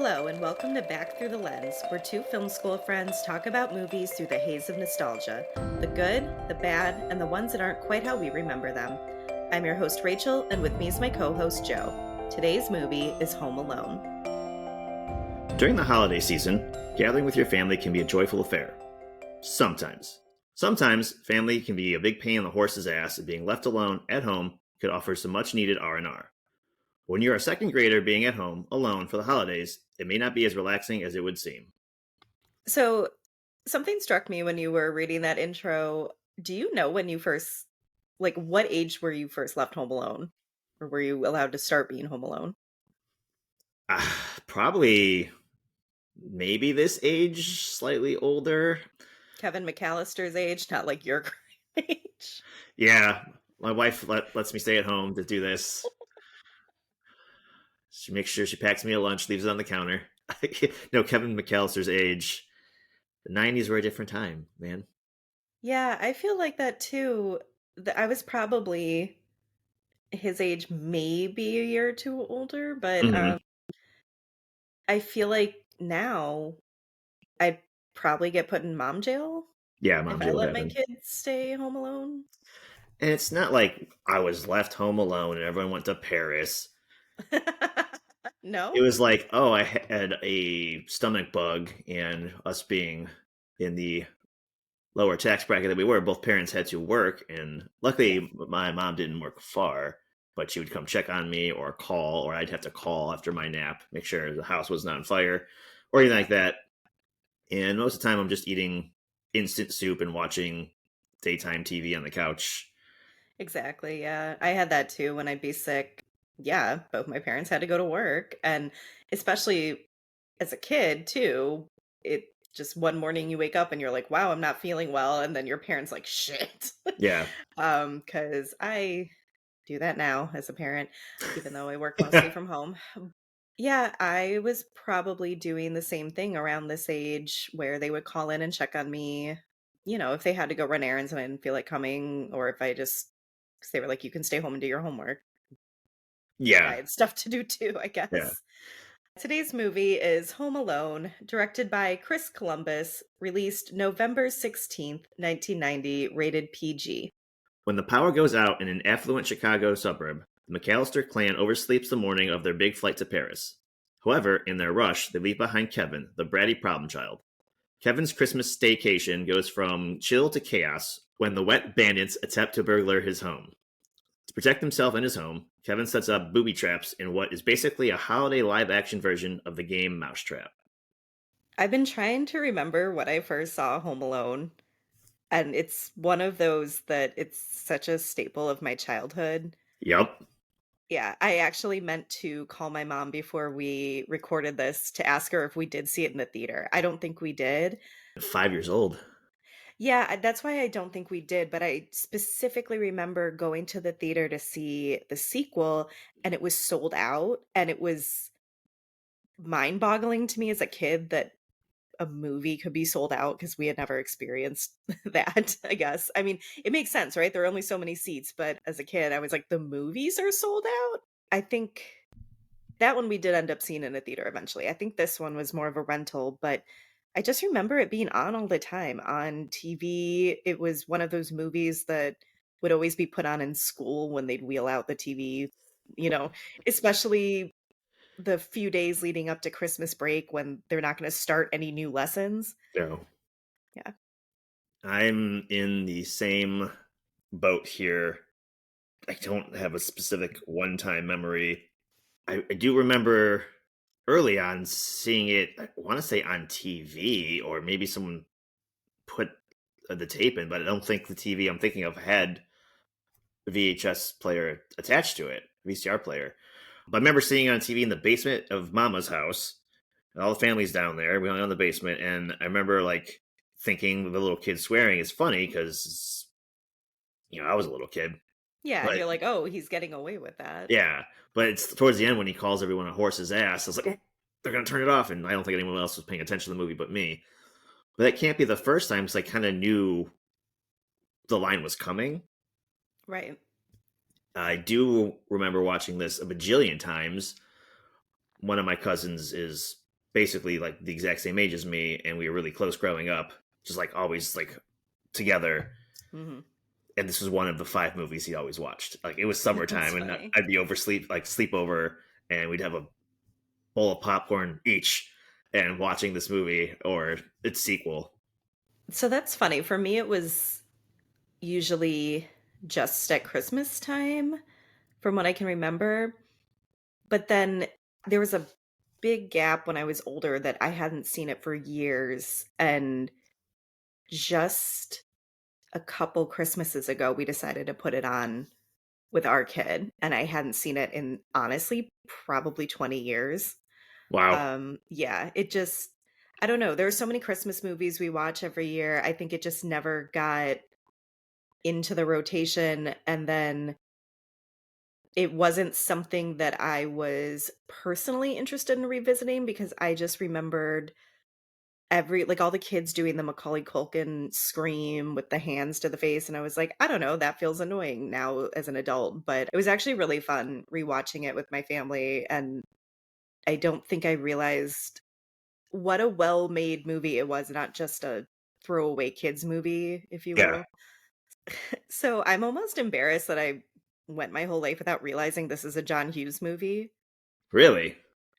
Hello, and welcome to Back Through the Lens, where two film school friends talk about movies through the haze of nostalgia, the good, the bad, and the ones that aren't quite how we remember them. I'm your host, Rachel, and with me is my co host, Joe. Today's movie is Home Alone. During the holiday season, gathering with your family can be a joyful affair. Sometimes. Sometimes, family can be a big pain in the horse's ass, and being left alone at home could offer some much-needed R&R. When you're a second grader being at home, alone for the holidays, it may not be as relaxing as it would seem. So, something struck me when you were reading that intro. Do you know when you first, what age were you first left home alone? Or were you allowed to start being home alone? Probably, maybe this age, slightly older. Kevin McCallister's age, not like your age. Yeah, my wife lets me stay at home to do this. She makes sure she packs me a lunch, leaves it on the counter. No, Kevin McCallister's age. The 90s were a different time, man. Yeah, I feel like that too. I was probably his age, maybe a year or two older, but Hmm. I feel like now I'd probably get put in mom jail Yeah, if mom I jail let my happened. kids stay home alone. And it's not like I was left home alone and everyone went to Paris. It No? was like, oh, I had a stomach bug, and us being in the lower tax bracket that we were, both parents had to work. And Yeah. luckily, my mom didn't work far, but she would come check on me or call, or I'd have to call after my nap, make sure the house was not on fire or anything Yeah. like that. And most of the time, I'm just eating instant soup and watching daytime TV on the couch. Exactly. Yeah. I had that too when I'd be sick. Yeah, both my parents had to go to work, and especially as a kid too, it just one morning you wake up and you're like, "Wow, I'm not feeling well," and then your parents like, "Shit." Yeah. Cuz I do that now as a parent even though I work mostly from home. Yeah, I was probably doing the same thing around this age where they would call in and check on me, if they had to go run errands and I didn't feel like coming, or if I just, because they were like, you can stay home and do your homework. I Yeah. had stuff to do too, I Yeah. guess. Today's movie is Home Alone, directed by Chris Columbus, released November 16th, 1990, rated PG. When the power goes out in an affluent Chicago suburb, the McCallister clan oversleeps the morning of their big flight to Paris. However, in their rush, they leave behind Kevin, the bratty problem child. Kevin's Christmas staycation goes from chill to chaos when the wet bandits attempt to burglar his home. To protect himself and his home, Kevin sets up booby traps in what is basically a holiday live action version of the game Mousetrap. I've been trying to remember when I first saw Home Alone, and it's one of those that it's such a staple of my childhood. Yup. Yeah, I actually meant to call my mom before we recorded this to ask her if we did see it in the theater. I don't think we did. 5 years old. Yeah, that's why I don't think we did, but I specifically remember going to the theater to see the sequel, and it was sold out, and it was mind-boggling to me as a kid that a movie could be sold out because we had never experienced that, I guess. I mean, it makes sense, right? There are only so many seats, but as a kid, I was like, the movies are sold out? I think that one we did end up seeing in a theater eventually. I think this one was more of a rental, but I just remember it being on all the time on TV. It was one of those movies that would always be put on in school when they'd wheel out the TV, you know, especially the few days leading up to Christmas break when they're not going to start any new lessons. So Yeah. I'm in the same boat here. I don't have a specific one time memory. I do remember early on seeing it, I want to say on TV, or maybe someone put the tape in, but I don't think the TV I'm thinking of had a VHS player attached to it, VCR player. But I remember seeing it on TV in the basement of Mama's house, and all the family's down there. We hung out in the basement, and I remember like thinking the little kid swearing is funny because I was a little kid, Yeah. And but you're like, oh, he's getting away with that. yeah, but it's towards the end when he calls everyone a horse's ass. I was like, they're gonna turn it off, and I don't think anyone else was paying attention to the movie but me. But that can't be the first time because I kind of knew the line was coming. Right. I do remember watching this a bajillion times. One of my cousins is basically like the exact same age as me, and we were really close growing up, just like always like together. Mhm. And this was one of the 5 movies he always watched. Like it was summertime, That's and funny. I'd be oversleep, like sleepover, and we'd have a bowl of popcorn each and watching this movie or its sequel. So that's funny. For me, it was usually just at Christmas time, from what I can remember. But then there was a big gap when I was older that I hadn't seen it for years. And just a couple Christmases ago, we decided to put it on with our kid. And I hadn't seen it in honestly probably 20 years. Wow. Yeah, it just, I don't know. There are so many Christmas movies we watch every year. I think it just never got into the rotation. And then it wasn't something that I was personally interested in revisiting because I just remembered all the kids doing the Macaulay Culkin scream with the hands to the face, and I was like, "I don't know, that feels annoying now as an adult," but it was actually really fun rewatching it with my family, and I don't think I realized what a well-made movie it was, not just a throwaway kids movie, if you Yeah. will. So, I'm almost embarrassed that I went my whole life without realizing this is a John Hughes movie. Really?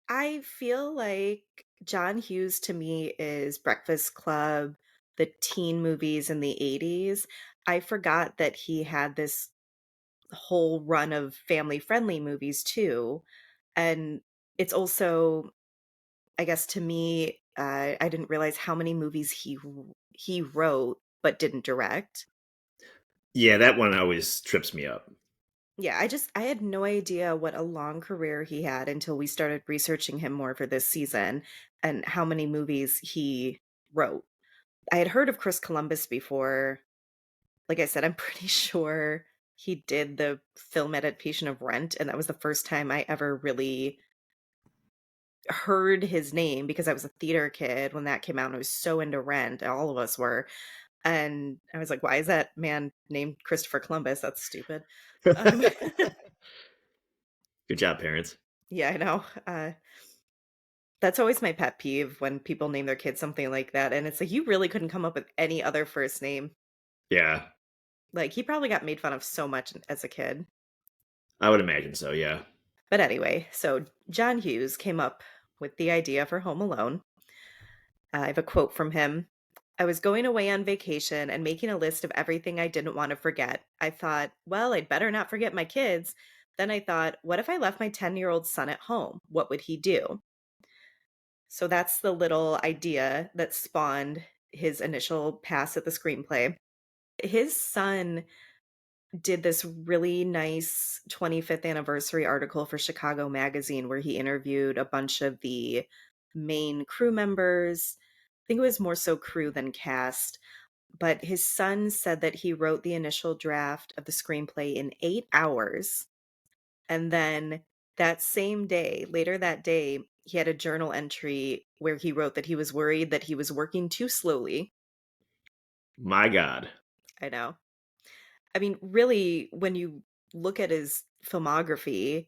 I feel like John Hughes to me is Breakfast Club, the teen movies in the 80s. I forgot that he had this whole run of family-friendly movies too, and it's also, I guess to me, I didn't realize how many movies he wrote but didn't direct. Yeah, that one always trips me up. Yeah, I had no idea what a long career he had until we started researching him more for this season and how many movies he wrote. I had heard of Chris Columbus before. Like I said, I'm pretty sure he did the film adaptation of Rent, and that was the first time I ever really heard his name because I was a theater kid when that came out and I was so into Rent. All of us were. And I was like, why is that man named Christopher Columbus? That's stupid. Um, Good job, parents. yeah, I know. That's always my pet peeve when people name their kids something like that, and it's like, you really couldn't come up with any other first name. Yeah, Like, he probably got made fun of so much as a kid. I would imagine so. Yeah. But anyway, so John Hughes came up with the idea for Home Alone. I have a quote from him. I was going away on vacation and making a list of everything I didn't want to forget. I thought, well, I'd better not forget my kids. Then I thought, what if I left my 10-year-old son at home? What would he do? So that's the little idea that spawned his initial pass at the screenplay. His son did this really nice 25th anniversary article for Chicago Magazine where he interviewed a bunch of the main crew members. I think it was more so crew than cast. But his son said that he wrote the initial draft of the screenplay in 8 hours. And then that same day, later that day, he had a journal entry where he wrote that he was worried that he was working too slowly. My God. I know. I mean, really, when you look at his filmography,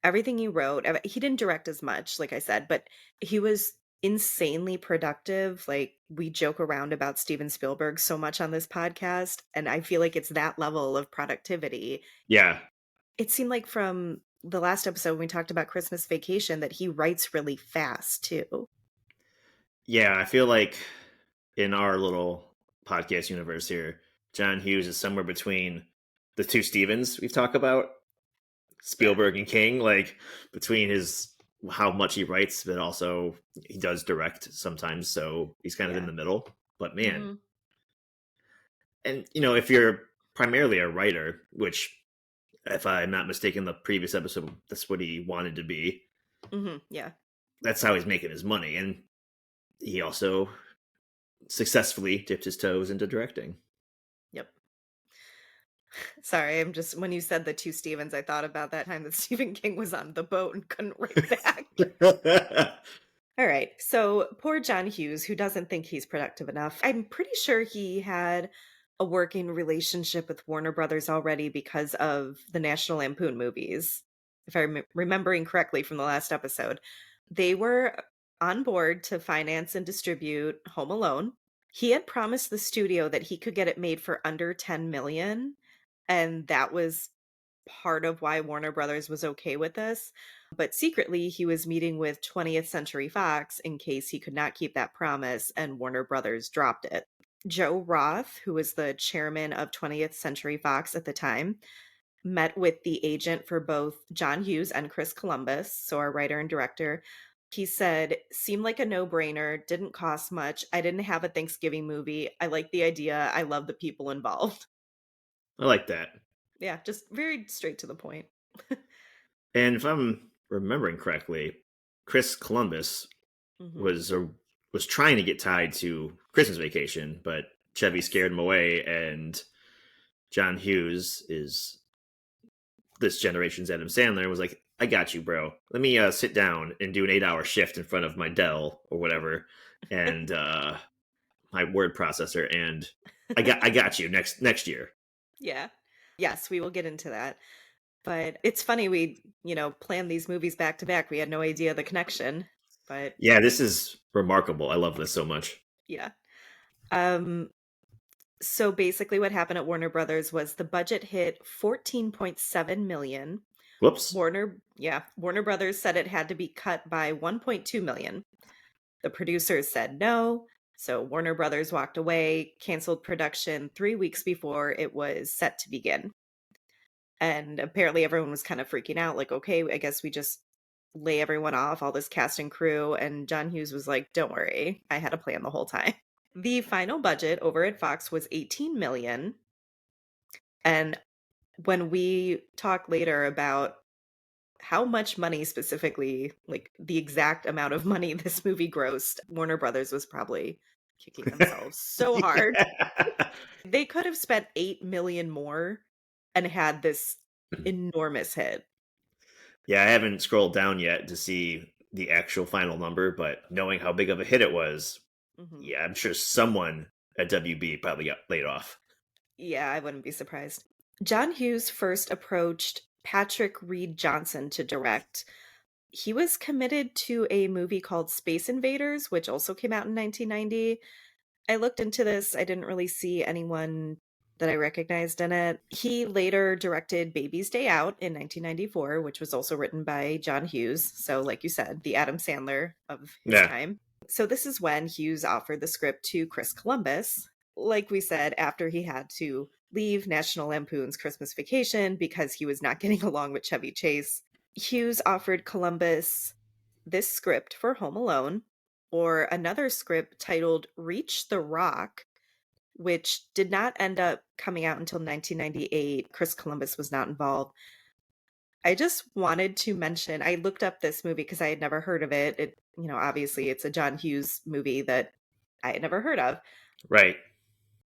everything he wrote, he didn't direct as much, like I said, but he was insanely productive. Like, we joke around about Steven Spielberg so much on this podcast, and I feel like it's that level of productivity. Yeah. It seemed like from the last episode when we talked about Christmas Vacation that he writes really fast too. Yeah. I feel like in our little podcast universe here, John Hughes is somewhere between the two Stevens we've talked about, Yeah. Spielberg and King, like between his how much he writes, but also he does direct sometimes, so he's kind of in Yeah. the middle. But man, Mhm. and if you're primarily a writer, which if I'm not mistaken, the previous episode that's what he wanted to be. Mhm. Yeah. That's how he's making his money, and he also successfully dipped his toes into directing. Yep. Sorry, I'm just when you said the two Stevens, I thought about that time that Stephen King was on the boat and couldn't write back. All right. So poor John Hughes, who doesn't think he's productive enough. I'm pretty sure he had a working relationship with Warner Brothers already because of the National Lampoon movies. If I'm remembering correctly from the last episode, they were on board to finance and distribute Home Alone. He had promised the studio that he could get it made for under 10 million, and that was part of why Warner Brothers was okay with this. But secretly, he was meeting with 20th Century Fox in case he could not keep that promise, and Warner Brothers dropped it. Joe Roth, who was the chairman of 20th Century Fox at the time, met with the agent for both John Hughes and Chris Columbus, so our writer and director. He said, seemed like a no brainer, didn't cost much. I didn't have a Thanksgiving movie. I like the idea. I love the people involved. I like that. Yeah, just very straight to the point. And if I'm remembering correctly, Chris Columbus Hmm. was was trying to get tied to Christmas Vacation, but Chevy Yes. scared him away, and John Hughes is this generation's Adam Sandler was like, "I got you, bro. Let me sit down and do an 8 hour shift in front of my Dell or whatever, and my word processor, and I got you next year." Yeah. Yes, we will get into that. But it's funny we planned these movies back to back. We had no idea the connection, but Yeah, this is remarkable. I love this so much. yeah. Um so basically what happened at Warner Brothers was the budget hit 14.7 million. Whoops. Warner Brothers said it had to be cut by 1.2 million. The producers said no, so Warner Brothers walked away, canceled production 3 weeks before it was set to begin. And apparently everyone was kind of freaking out, like, okay, I guess we just lay everyone off, all this cast and crew. And John Hughes was like, don't worry, I had a plan the whole time. The final budget over at Fox was 18 million. And when we talk later about how much money specifically, like the exact amount of money this movie grossed, Warner Brothers was probably kicking themselves so hard. Yeah. They could have spent 8 million more and had this enormous hit. Yeah, I haven't scrolled down yet to see the actual final number, but knowing how big of a hit it was, Mhm. yeah, I'm sure someone at WB probably got laid off. Yeah, I wouldn't be surprised. John Hughes first approached Patrick Reed Johnson to direct. He was committed to a movie called Space Invaders, which also came out in 1990. I looked into this. I didn't really see anyone that I recognized in it. He later directed Baby's Day Out in 1994, which was also written by John Hughes. So, like you said, the Adam Sandler of his Yeah. time. So, this is when Hughes offered the script to Chris Columbus. Like we said, after he had to leave National Lampoon's Christmas Vacation because he was not getting along with Chevy Chase, Hughes offered Columbus this script for Home Alone or another script titled Reach the Rock, which did not end up coming out until 1998. Chris Columbus was not involved. I just wanted to mention, I looked up this movie because I had never heard of it. Obviously it's a John Hughes movie that I had never heard of. Right.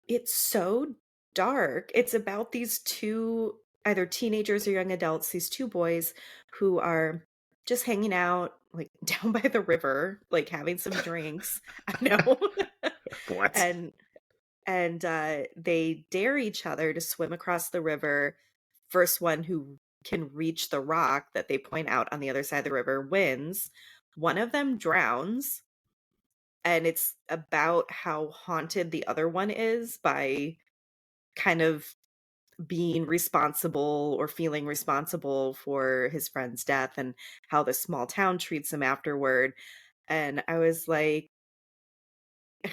It's so dark. It's about these two, either teenagers or young adults, these two boys who are just hanging out, like down by the river, like having some drinks. I know. What? and they dare each other to swim across the river. First one who can reach the rock that they point out on the other side of the river wins. One of them drowns, and it's about how haunted the other one is by kind of being responsible or feeling responsible for his friend's death and how the small town treats him afterward. And I was like,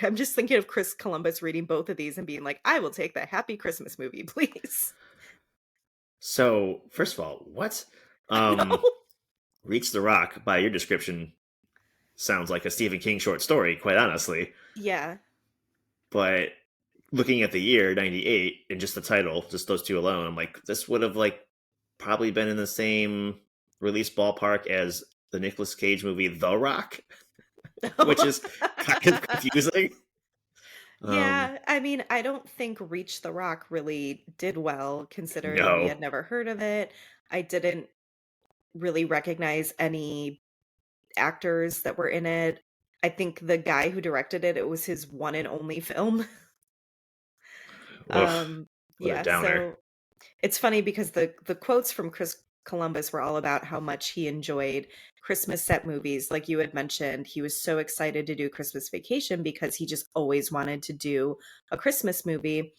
I'm just thinking of Chris Columbus reading both of these and being like, I will take the Happy Christmas movie, please. So, first of all, what? I know. Um, Reach the Rock, by your description, sounds like a Stephen King short story, quite honestly. Yeah. But looking at the year, 98, and just the title, just those two alone, I'm like, this would have, like, probably been in the same release ballpark as the Nicolas Cage movie The Rock, which is kind of confusing. Um, Yeah, I mean, I don't think Reach the Rock really did well considering we no. had never heard of it. I didn't really recognize any actors that were in it. I think the guy who directed it, it was his one and only film. Oof. Um, What a yeah, downer. so it's funny because the quotes from Chris Columbus were all about how much he enjoyed Christmas set movies. Like you had mentioned, he was so excited to do Christmas Vacation because he just always wanted to do a Christmas movie.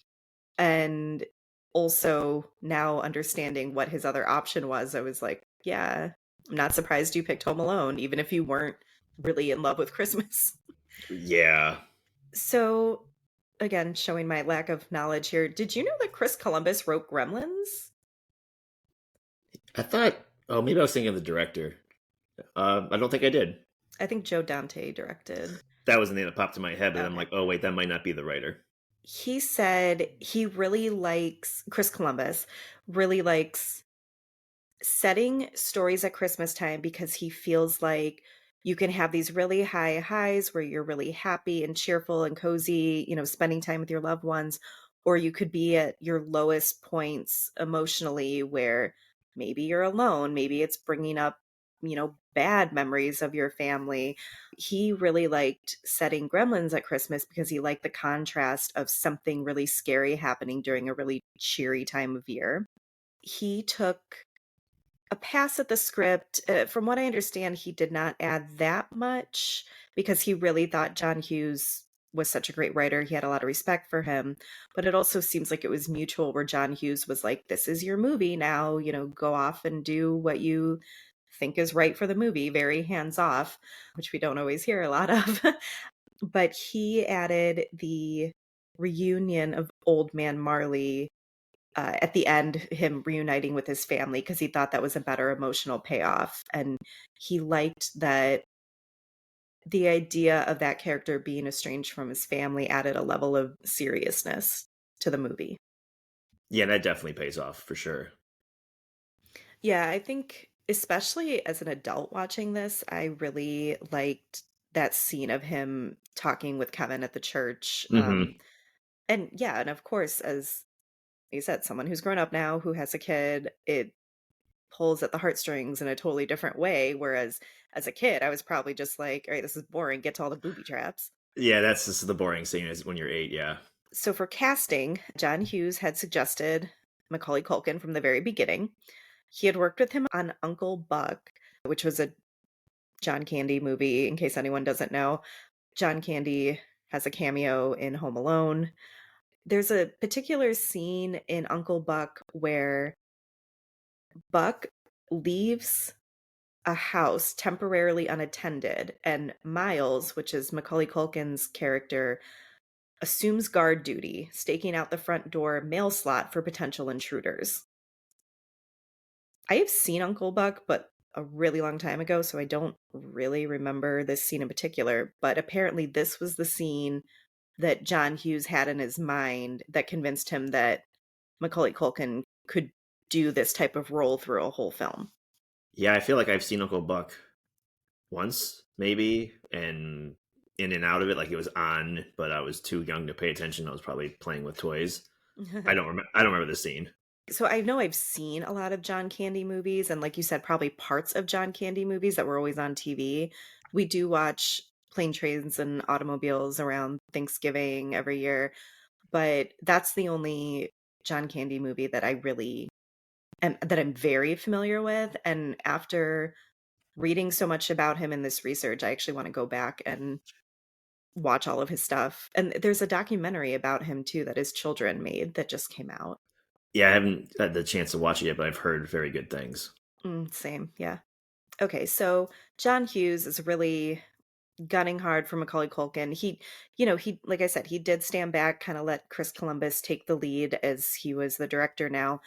And also now understanding what his other option was, I was like, yeah, I'm not surprised you picked Home Alone, even if you weren't really in love with Christmas. Yeah. So, again, showing my lack of knowledge here, did you know that Chris Columbus wrote Gremlins? I thought, oh, maybe I was thinking of the director. I don't think I did. I think Joe Dante directed. That was the name that popped in my head, but I'm Okay. like, oh, wait, that might not be the writer. He said he really likes, Chris Columbus really likes setting stories at Christmas time because he feels like you can have these really high highs where you're really happy and cheerful and cozy, spending time with your loved ones, or you could be at your lowest points emotionally where maybe you're alone, maybe it's bringing up, bad memories of your family. He really liked setting Gremlins at Christmas because he liked the contrast of something really scary happening during a really cheery time of year. He took a pass at the script. From what I understand, he did not add that much because he really thought John Hughes was such a great writer. He had a lot of respect for him. But it also seems like it was mutual, where John Hughes was like, this is your movie now, go off and do what you think is right for the movie, very hands off, which we don't always hear a lot of. But he added the reunion of Old Man Marley at the end, him reuniting with his family because he thought that was a better emotional payoff. And he liked that the idea of that character being estranged from his family added a level of seriousness to the movie. Yeah, that definitely pays off for sure. Yeah, I think, especially as an adult watching this, I really liked that scene of him talking with Kevin at the church. Hmm. And yeah, and of course, as you said, someone who's grown up now, who has a kid, it pulls at the heartstrings in a totally different way. Whereas as a kid, I was probably just like, all right, this is boring. Get to all the booby traps. Yeah, that's just the boring scene is when you're 8. Yeah. So for casting, John Hughes had suggested Macaulay Culkin from the very beginning. He had worked with him on Uncle Buck, which was a John Candy movie, in case anyone doesn't know. John Candy has a cameo in Home Alone. There's a particular scene in Uncle Buck where Buck leaves a house temporarily unattended, and Miles, which is Macaulay Culkin's character, assumes guard duty, staking out the front door mail slot for potential intruders. I have seen Uncle Buck, but a really long time ago, so I don't really remember this scene in particular. But apparently, this was the scene that John Hughes had in his mind that convinced him that Macaulay Culkin could do this type of role through a whole film. Yeah, I feel like I've seen Uncle Buck once, maybe, and in and out of it, like it was on, but I was too young to pay attention. I was probably playing with toys. I don't remember the scene. So I know I've seen a lot of John Candy movies, and like you said, probably parts of John Candy movies that were always on TV. We do watch Plane, Trains, and Automobiles around Thanksgiving every year, but that's the only John Candy movie that I really am that I'm very familiar with. And after reading so much about him in this research, I actually want to go back and watch all of his stuff. And there's a documentary about him too that his children made that just came out. Yeah, I haven't had the chance to watch it yet, but I've heard very good things. Same, yeah. Okay, so John Hughes is really gunning hard for Macaulay Culkin. He like I said, he did stand back, kind of let Chris Columbus take the lead as he was the director now.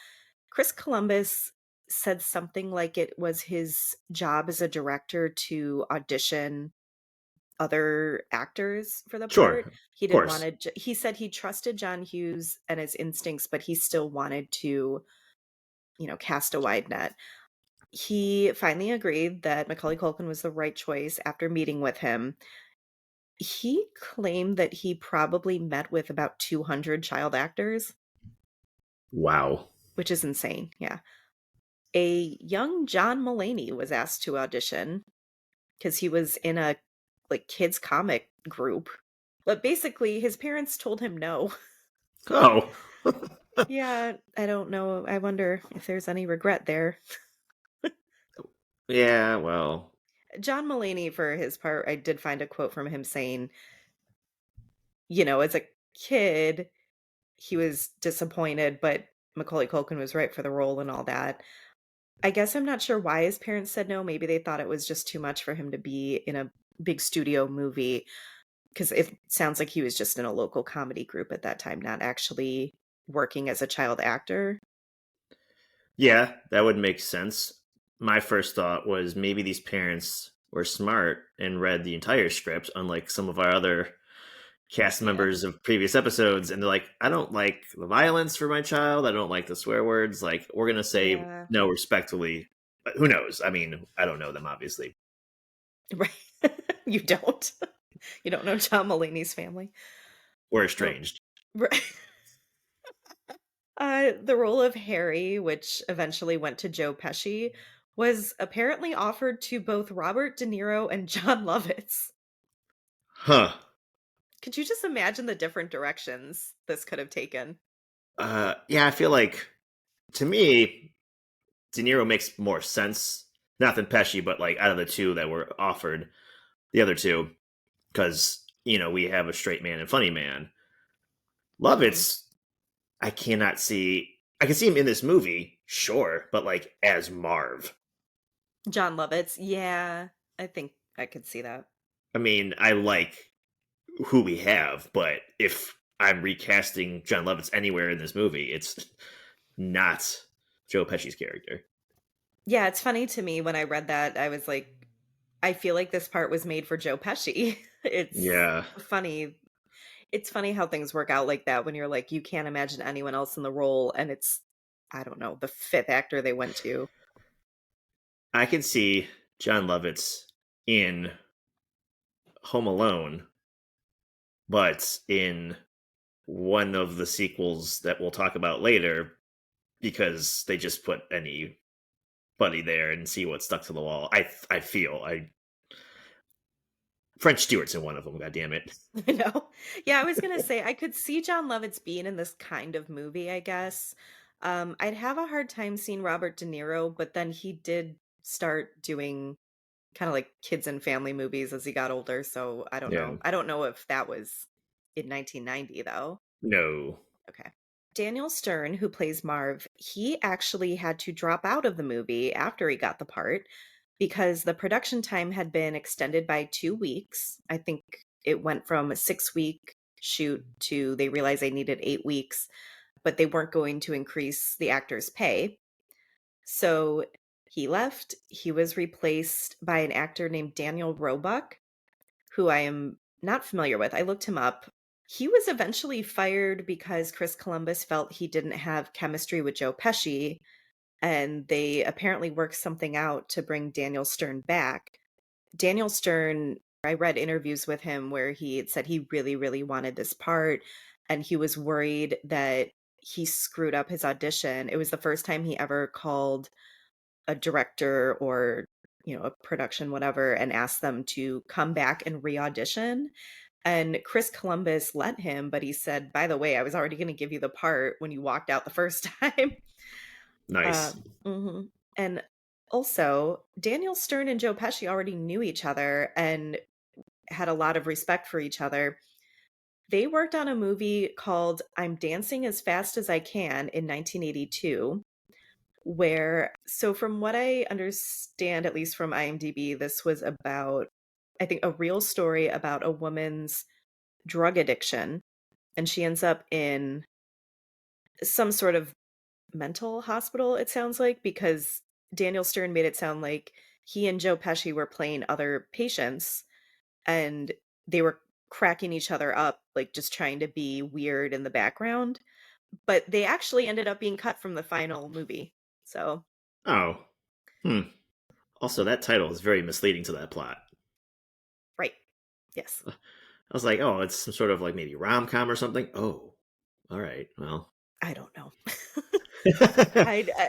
Chris Columbus said something like it was his job as a director to audition other actors for the Sure, part. of He didn't want course. to, he said he trusted John Hughes and his instincts, but he still wanted to, cast a wide net. He finally agreed that Macaulay Culkin was the right choice after meeting with him. He claimed that he probably met with about 200 child actors, Wow. which is insane. Yeah. A young John Mulaney was asked to audition because he was in a like kids comic group. But basically his parents told him no. Oh. Yeah, I don't know. I wonder if there's any regret there. Yeah, well, John Mulaney, for his part, I did find a quote from him saying, as a kid, he was disappointed, but Macaulay Culkin was right for the role and all that. I guess I'm not sure why his parents said no. Maybe they thought it was just too much for him to be in a big studio movie because it sounds like he was just in a local comedy group at that time, not actually working as a child actor. yeah, that would make sense. My first thought was maybe these parents were smart and read the entire script, unlike some of our other cast Yeah. members of previous episodes. And they're like, I don't like the violence for my child. I don't like the swear words. Like, we're going to say Yeah. no respectfully. But who knows? I mean, I don't know them, obviously. Right. You don't. You don't know John Mulaney's family. We're Oh, estranged. right. The role of Harry, which eventually went to Joe Pesci, was apparently offered to both Robert De Niro and John Lovitz. Huh. Could you just imagine the different directions this could have taken? Yeah, I feel like, to me, De Niro makes more sense. Not than Pesci, but like out of the two that were offered, the other two, because, we have a straight man and funny man. Mhm. Lovitz, I cannot see. I can see him in this movie, sure, but like as Marv. John Lovitz, yeah, I think I could see that. I mean, I like who we have, but if I'm recasting John Lovitz anywhere in this movie, it's not Joe Pesci's character. Yeah, it's funny to me when I read that, I was like, I feel like this part was made for Joe Pesci. It's Yeah. funny. It's funny how things work out like that when you're like, you can't imagine anyone else in the role, and it's, I don't know, the fifth actor they went to. I can see John Lovitz in Home Alone, but in one of the sequels that we'll talk about later, because they just put anybody there and see what stuck to the wall. I feel I French Stewart's in one of them. God damn it! I know. Yeah, I was gonna say I could see John Lovitz being in this kind of movie, I guess. I'd have a hard time seeing Robert De Niro, but then he did start doing kind of like kids and family movies as he got older, so I don't Yeah. know. I don't know if that was in 1990 though. No. Okay. Daniel Stern, who plays Marv, he actually had to drop out of the movie after he got the part because the production time had been extended by 2 weeks. I think it went from a 6 week shoot to they realized they needed 8 weeks, but they weren't going to increase the actor's pay. So he left. He was replaced by an actor named Daniel Roebuck, who I am not familiar with. I looked him up. He was eventually fired because Chris Columbus felt he didn't have chemistry with Joe Pesci, and they apparently worked something out to bring Daniel Stern back. Daniel Stern, I read interviews with him where he had said he really, really wanted this part, and he was worried that he screwed up his audition. It was the first time he ever called a director or a production whatever and asked them to come back and re-audition, and Chris Columbus let him, but he said, by the way, I was already going to give you the part when you walked out the first time. uh, Nice. mhm. And also Daniel Stern and Joe Pesci already knew each other and had a lot of respect for each other. They worked on a movie called I'm Dancing as Fast as I Can in 1982, where so from what I understand, at least from IMDb, this was about, I think, a real story about a woman's drug addiction, and she ends up in some sort of mental hospital, it sounds like, because Daniel Stern made it sound like he and Joe Pesci were playing other patients and they were cracking each other up, like just trying to be weird in the background. But they actually ended up being cut from the final movie. So, Oh. Hmm. Also, that title is very misleading to that plot. right. Yes. I was like, oh, it's some sort of like maybe rom com or something. Oh, all right. Well, I don't know.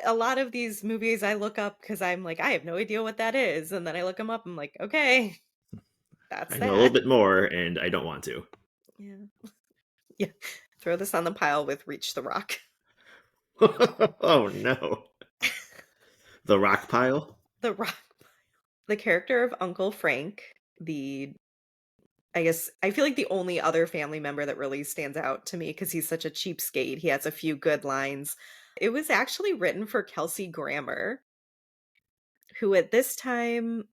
A lot of these movies I look up because I'm like, I have no idea what that is. And then I look them up. I'm like, okay, that's I know a little that. bit more, and I don't want to. Yeah. Yeah. Throw this on the pile with Reach the Rock. Oh no, the rock pile. The Rock. the character of Uncle Frank, the I guess I feel like the only other family member that really stands out to me because he's such a cheapskate. He has a few good lines. It was actually written for Kelsey Grammer, who at this time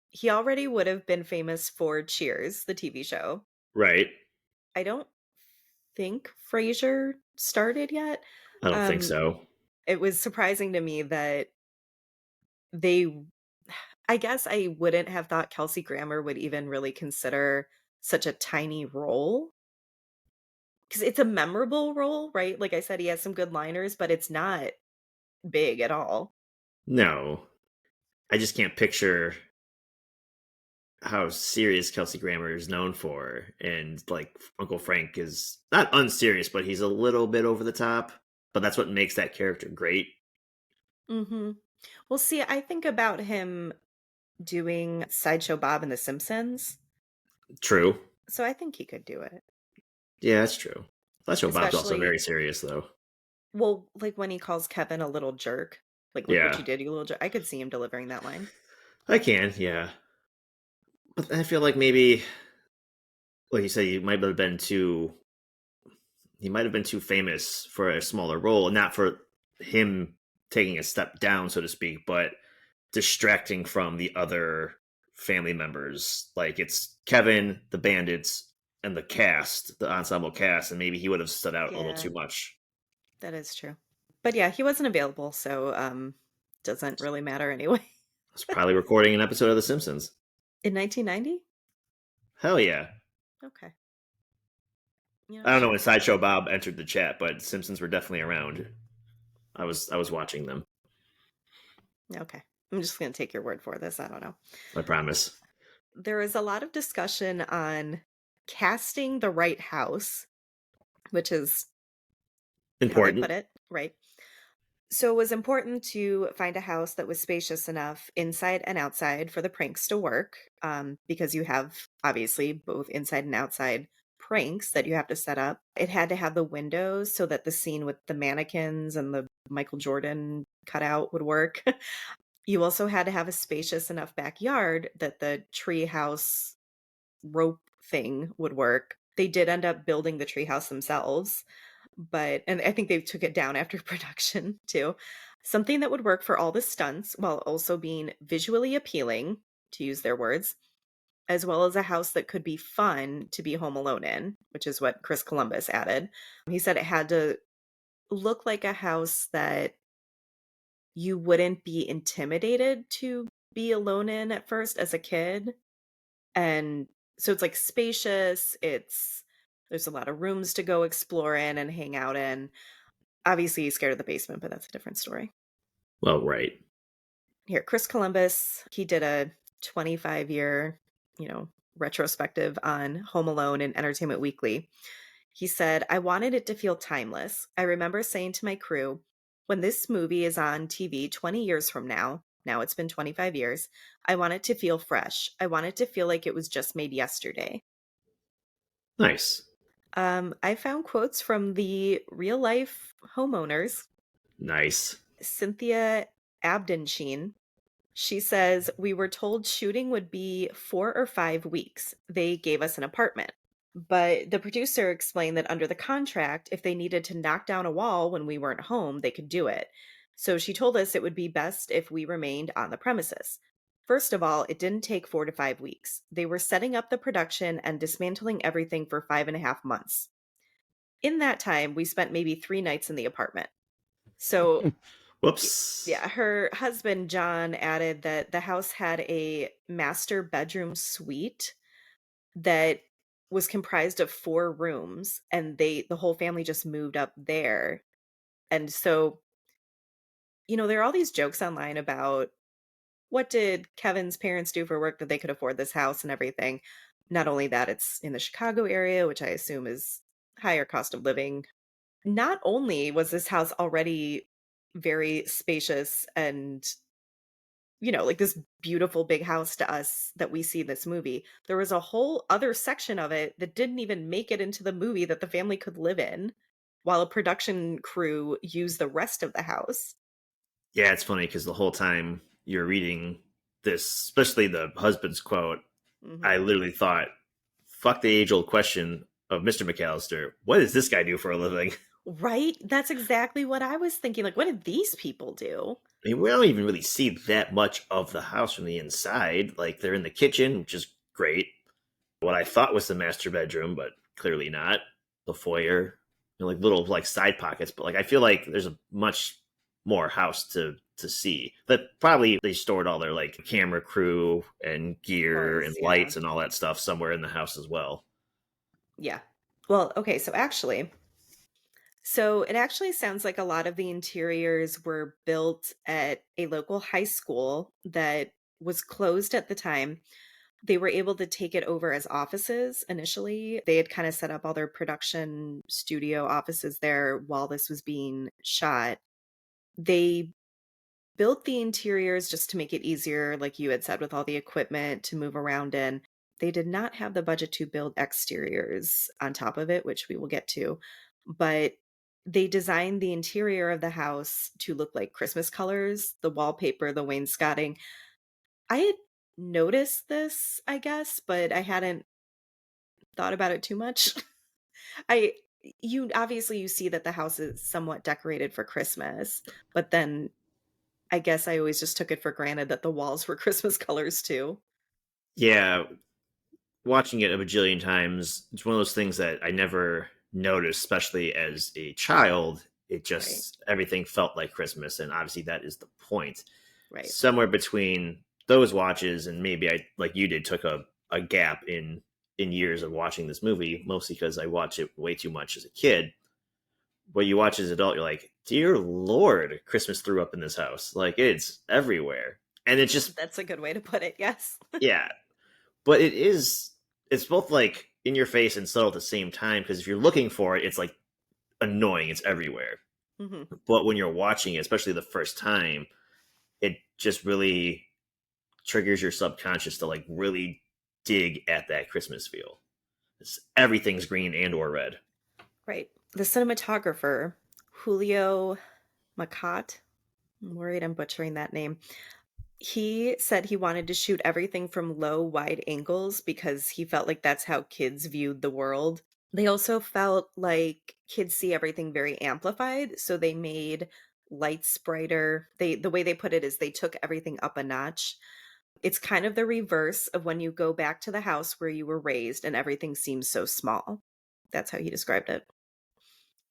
he already would have been famous for Cheers, the TV show. Right. I don't think Frasier started yet. I don't think Um, so. it was surprising to me that they I guess I wouldn't have thought Kelsey Grammer would even really consider such a tiny role. 'Cause it's a memorable role, right? Like I said, he has some good liners, but it's not big at all. No. I just can't picture how serious Kelsey Grammer is known for, and, like, Uncle Frank is not unserious, but he's a little bit over the top, but that's what makes that character great. Mhm. Well, see, I think about him doing Sideshow Bob and The Simpsons, True. so I think he could do it. Yeah, that's true. Fletcher Bob's also Especially very serious, though. well, like, when he calls Kevin a little jerk, like, "Look what Yeah. you did, you little jerk." I could see him delivering that line. I can, yeah. But I feel like maybe, like you said, he might have been too famous for a smaller role, and not for him taking a step down, so to speak, but distracting from the other family members. Like it's Kevin, the bandits, and the cast, the ensemble cast, and maybe he would have stood out a little Yeah, too much. that is true. But, yeah, he wasn't available, so, doesn't really matter anyway. I was probably recording an episode of The Simpsons. In 1990? Hell yeah. Okay. You know, I don't know when sure. Sideshow Bob entered the chat, but Simpsons were definitely around. I was watching them. Okay. I'm just gonna take your word for this, I don't know. I promise. There is a lot of discussion on casting the right house, which is how they Important. put it, right? So it was important to find a house that was spacious enough inside and outside for the pranks to work, because you have obviously both inside and outside pranks that you have to set up. It had to have the windows so that the scene with the mannequins and the Michael Jordan cutout would work. You also had to have a spacious enough backyard that the treehouse rope thing would work. They did end up building the treehouse themselves, but and I think they took it down after production too. Something that would work for all the stunts while also being visually appealing, to use their words, as well as a house that could be fun to be home alone in, which is what Chris Columbus added. He said it had to look like a house that you wouldn't be intimidated to be alone in at first as a kid. And so it's like spacious, there's a lot of rooms to go explore in and hang out in. Obviously, he's scared of the basement, but that's a different story. Well, right. Here, Chris Columbus, he did a 25-year, retrospective on Home Alone in Entertainment Weekly. He said, I wanted it to feel timeless. I remember saying to my crew, when this movie is on TV 20 years from now it's been 25 years, I want it to feel fresh. I want it to feel like it was just made yesterday. Nice. I found quotes from the real life homeowners, Nice. Cynthia Abdensheen. She says, we were told shooting would be 4 or 5 weeks. They gave us an apartment. But the producer explained that under the contract, if they needed to knock down a wall when we weren't home, they could do it. So she told us it would be best if we remained on the premises. First of all, it didn't take 4 to 5 weeks. They were setting up the production and dismantling everything for 5.5 months. In that time, we spent maybe 3 nights in the apartment. So Whoops. yeah, her husband, John, added that the house had a master bedroom suite that was comprised of 4 rooms, and the whole family just moved up there. And so, there are all these jokes online about what did Kevin's parents do for work that they could afford this house and everything. Not only that, it's in the Chicago area, which I assume is higher cost of living. Not only was this house already very spacious and like this beautiful big house to us that we see in this movie. There was a whole other section of it that didn't even make it into the movie that the family could live in, while a production crew used the rest of the house. Yeah, it's funny because the whole time you're reading this, especially the husband's quote, I Mhm. literally thought, fuck the age old question of Mr. McCallister. What does this guy do for a living? Right? That's exactly what I was thinking, like, what did these people do? I mean, we don't even really see that much of the house from the inside. Like, they're in the kitchen, which is great. What I thought was the master bedroom, but clearly not. The foyer, like little like side pockets. But like, I feel like there's a much more house to see. That probably they stored all their like camera crew and Of gear and course, yeah. lights and all that stuff somewhere in the house as well. Yeah. Well, okay, so it actually sounds like a lot of the interiors were built at a local high school that was closed at the time. They were able to take it over as offices initially. They had kind of set up all their production studio offices there while this was being shot. They built the interiors just to make it easier, like you had said, with all the equipment to move around in. They did not have the budget to build exteriors on top of it, which we will get to. But they designed the interior of the house to look like Christmas colors, the wallpaper, the wainscoting. I had noticed this, I guess, but I hadn't thought about it too much. I you obviously you see that the house is somewhat decorated for Christmas, but then I guess I always just took it for granted that the walls were Christmas colors too. Yeah, watching it a bajillion times, it's one of those things that I never noticed, especially as a child. It Right, just everything felt like Christmas, and obviously that is the point. right. Somewhere between those watches and maybe I, like you did, took a gap in years of watching this movie, mostly because I watched it way too much as a kid. What you watch as an adult, you're like, dear Lord, Christmas threw up in this house. Like it's everywhere. And it's just That's a good way to put it, yes. yeah. But it's both like in your face and subtle at the same time, because if you're looking for it, it's like annoying, it's everywhere. Mhm. But when you're watching it, especially the first time, it just really triggers your subconscious to like really dig at that Christmas feel. Everything's green and or red. Right. The cinematographer, Julio Macat, I'm worried I'm butchering that name. He said he wanted to shoot everything from low, wide angles because he felt like that's how kids viewed the world. They also felt like kids see everything very amplified, so they made lights brighter. The way they put it is they took everything up a notch. It's kind of the reverse of when you go back to the house where you were raised and everything seems so small. That's how he described it.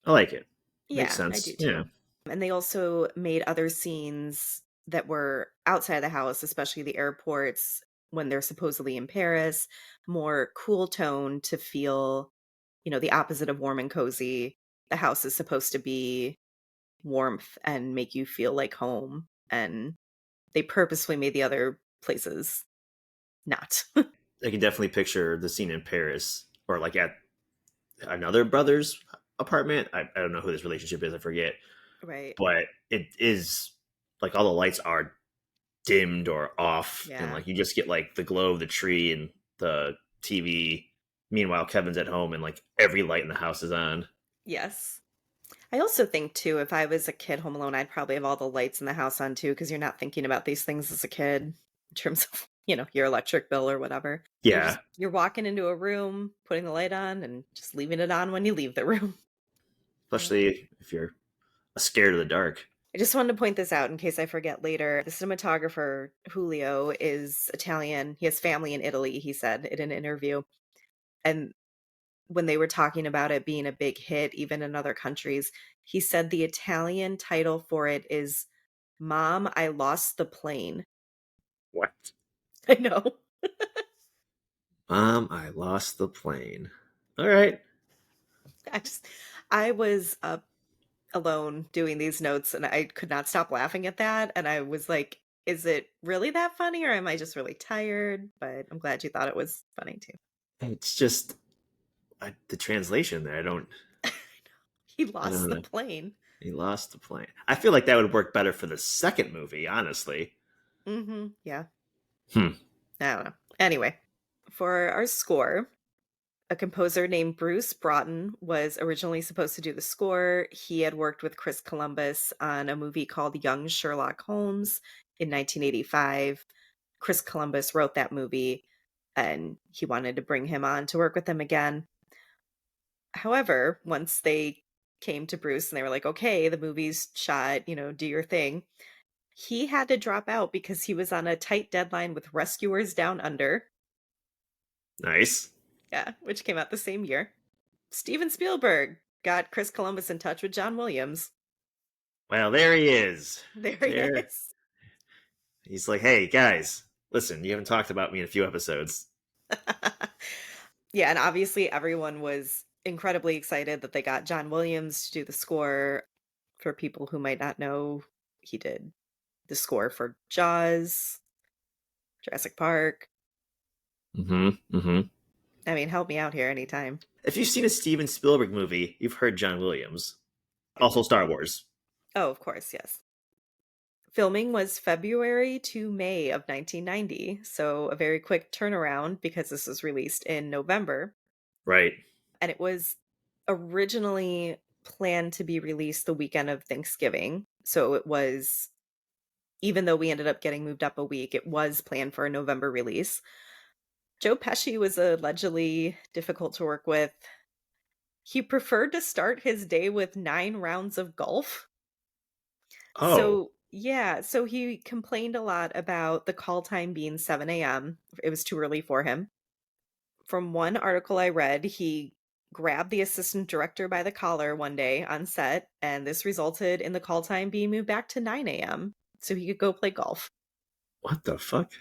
I like it. Makes Yeah, I sense. do Yeah. too. And they also made other scenes that were outside the house, especially the airports when they're supposedly in Paris, more cool tone to feel, the opposite of warm and cozy. The house is supposed to be warmth and make you feel like home. And they purposefully made the other places not. I can definitely picture the scene in Paris or like at another brother's apartment. I don't know who this relationship is, I forget. Right. But it is like all the lights are dimmed or off, and Yeah. like you just get like the glow of the tree and the TV. Meanwhile, Kevin's at home and like every light in the house is on. Yes. I also think too, if I was a kid home alone, I'd probably have all the lights in the house on too, because you're not thinking about these things as a kid in terms of, your electric bill or whatever. Yeah, You're walking into a room, putting the light on and just leaving it on when you leave the room. Yeah. especially if you're scared of the dark. I just wanted to point this out in case I forget later. The cinematographer, Julio, is Italian. He has family in Italy, he said in an interview. And when they were talking about it being a big hit, even in other countries, he said the Italian title for it is Mom, I Lost the Plane. What? I know. I lost the plane. All right. I just, I was alone doing these notes and I could not stop laughing at that. And I was like, is it really that funny or am I just really tired? But I'm glad you thought it was funny too. It's just the translation there. He I lost don't the know. plane. He lost the plane. I feel like that would work better for the second movie, honestly. Yeah. Hmm. I don't know. Anyway, for our score, a composer named Bruce Broughton was originally supposed to do the score. He had worked with Chris Columbus on a movie called Young Sherlock Holmes in 1985. Chris Columbus wrote that movie and he wanted to bring him on to work with him again. However, once they came to Bruce and they were like, okay, the movie's shot, do your thing, he had to drop out because he was on a tight deadline with Rescuers Down Under, Nice. yeah, which came out the same year. Steven Spielberg got Chris Columbus in touch with John Williams. Well, there he is. There he There. is. He's like, hey, guys, listen, you haven't talked about me in a few episodes. Yeah, and obviously everyone was incredibly excited that they got John Williams to do the score. For people who might not know, he did the score for Jaws, Jurassic Park. Mm-hmm. Mm-hmm. I mean, help me out here anytime. If you've seen a Steven Spielberg movie, you've heard John Williams. Also Star Wars. Oh, of course, yes. Filming was February to May of 1990, so a very quick turnaround because this was released in November. Right. And it was originally planned to be released the weekend of Thanksgiving. So it was, even though we ended up getting moved up a week, it was planned for a November release. Joe Pesci was allegedly difficult to work with. He preferred to start his day with 9 rounds of golf. Oh, So he complained a lot about the call time being 7 a.m. It was too early for him. From one article I read, he grabbed the assistant director by the collar one day on set, and this resulted in the call time being moved back to 9 a.m. so he could go play golf. what the fuck?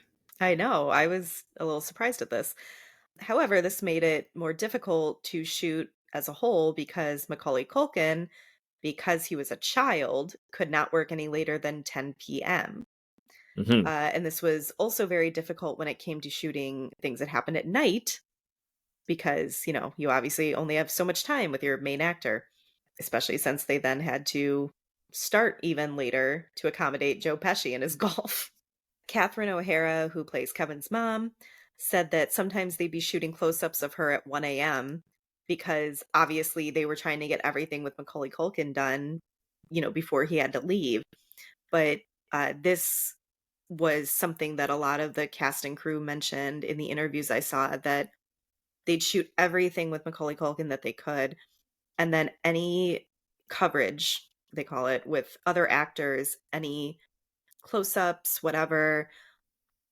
I know, I was a little surprised at this. However, this made it more difficult to shoot as a whole because Macaulay Culkin, because he was a child, could not work any later than 10 p.m. Mm-hmm. And this was also very difficult when it came to shooting things that happened at night because, you obviously only have so much time with your main actor, especially since they then had to start even later to accommodate Joe Pesci and his golf. Catherine O'Hara, who plays Kevin's mom, said that sometimes they'd be shooting close ups of her at 1 a.m. because obviously they were trying to get everything with Macaulay Culkin done, before he had to leave. But this was something that a lot of the cast and crew mentioned in the interviews I saw, that they'd shoot everything with Macaulay Culkin that they could. And then any coverage, they call it, with other actors, any close ups, whatever,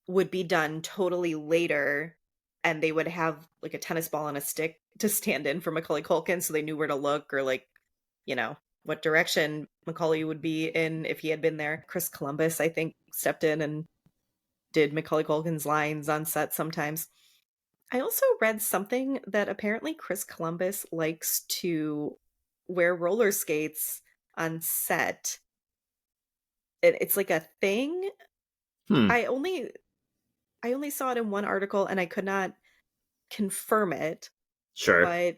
would be done totally later. And they would have like a tennis ball and a stick to stand in for Macaulay Culkin so they knew where to look, or like, you know, what direction Macaulay would be in if he had been there. Chris Columbus, I think, stepped in and did Macaulay Culkin's lines on set sometimes. I also read something that apparently Chris Columbus likes to wear roller skates on set. It's like a thing. Hmm. I only I only saw it in one article and I could not confirm it, Sure. but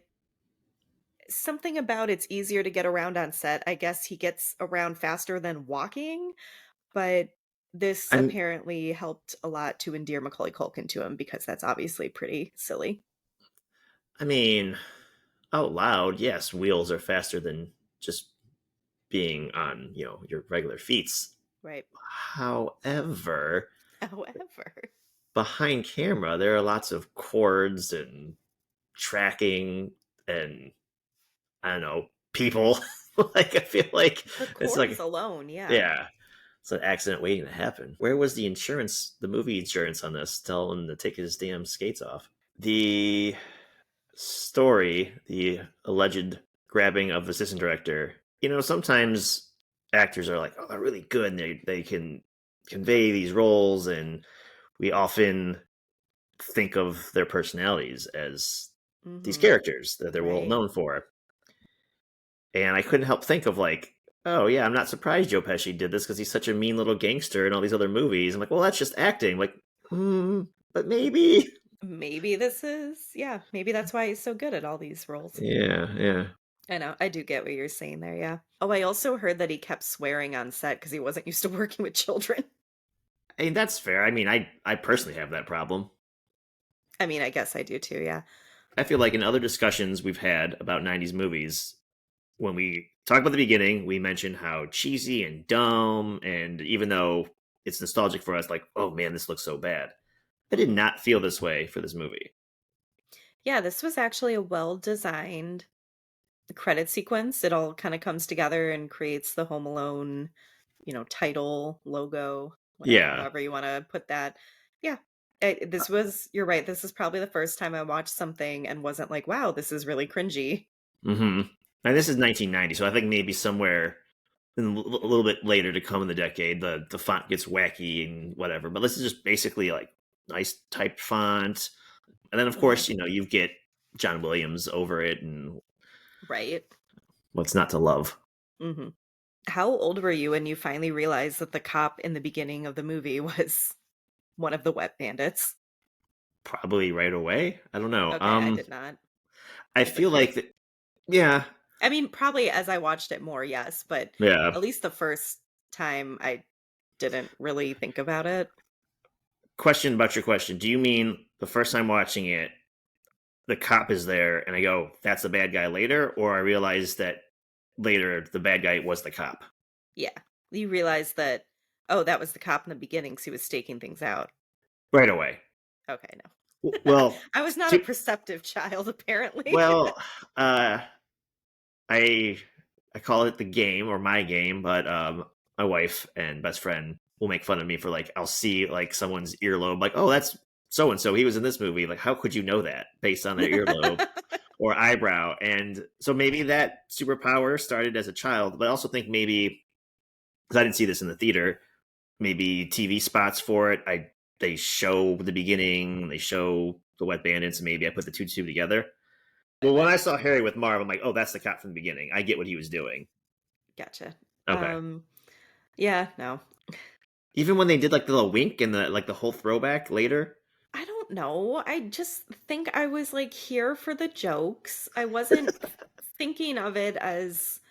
something about it's easier to get around on set. I guess he gets around faster than walking, but this I'm. apparently helped a lot to endear Macaulay Culkin to him because that's obviously pretty silly. I mean, out loud, yes, wheels are faster than just being on, your regular feet. Right. However, However, behind camera, there are lots of cords and tracking and I don't know people. Like I feel like the it's chords like alone, yeah. yeah, it's an accident waiting to happen. Where was the insurance, the movie insurance on this? Tell him to take his damn skates off. The story, the alleged grabbing of the assistant director. Sometimes actors are like, oh, they're really good, and they can convey these roles, and we often think of their personalities as these Mhm. characters that they're well Right. known for. And I couldn't help think of like, oh yeah, I'm not surprised Joe Pesci did this because he's such a mean little gangster in all these other movies. I'm like, well, that's just acting. I'm like, but maybe. Maybe maybe that's why he's so good at all these roles. Yeah, yeah. I know, I do get what you're saying there, yeah. Oh, I also heard that he kept swearing on set because he wasn't used to working with children. I mean, that's fair. I mean, I personally have that problem. I mean, I guess I do too, yeah. I feel like in other discussions we've had about 90s movies, when we talk about the beginning, we mention how cheesy and dumb, and even though it's nostalgic for us. Like, oh man, this looks so bad. I did not feel this way for this movie. Yeah, this was actually a well-designed credit sequence. It all kinda comes together and creates the Home Alone, title, logo, whatever Yeah. however you wanna put that. Yeah. This was you're right, this is probably the first time I watched something and wasn't like, "Wow, this is really cringy." Hmm. And this is 1990, so I think maybe somewhere a little bit later to come in the decade, the font gets wacky and whatever. But this is just basically like nice typed font, and then of Mhm. course you get John Williams over it, and Right. what's not to love? Mhm. How old were you when you finally realized that the cop in the beginning of the movie was one of the wet bandits? Probably right away. I don't know. Okay, I did not. I But feel like that. Yeah, I mean, probably as I watched it more, yes, but yeah. at least the first time I didn't really think about it. Question about your question. Do you mean the first time watching it, the cop is there, and I go, "That's the bad guy" later, or I realize that later the bad guy was the cop Yeah. You realize that, oh, that was the cop in the beginning because he was staking things out. right away? Okay, no. Well, I was not a to, perceptive child, apparently. well, uh, I I call it the game or my game, but my wife and best friend will make fun of me for like I'll see like someone's earlobe, like, oh, that's so and so. He was in this movie. Like, how could you know that based on their earlobe or eyebrow? And so maybe that superpower started as a child, but I also think maybe because I didn't see this in the theater, maybe TV spots for it. They show the beginning, they show the wet bandits, and maybe I put the two together. Well, when I saw Harry with Marv, I'm like, oh, that's the cop from the beginning. I get what he was doing. Gotcha. Okay. Yeah, no. Even when they did like the little wink and the whole throwback later. I don't know. I just think I was like here for the jokes. I wasn't thinking of it as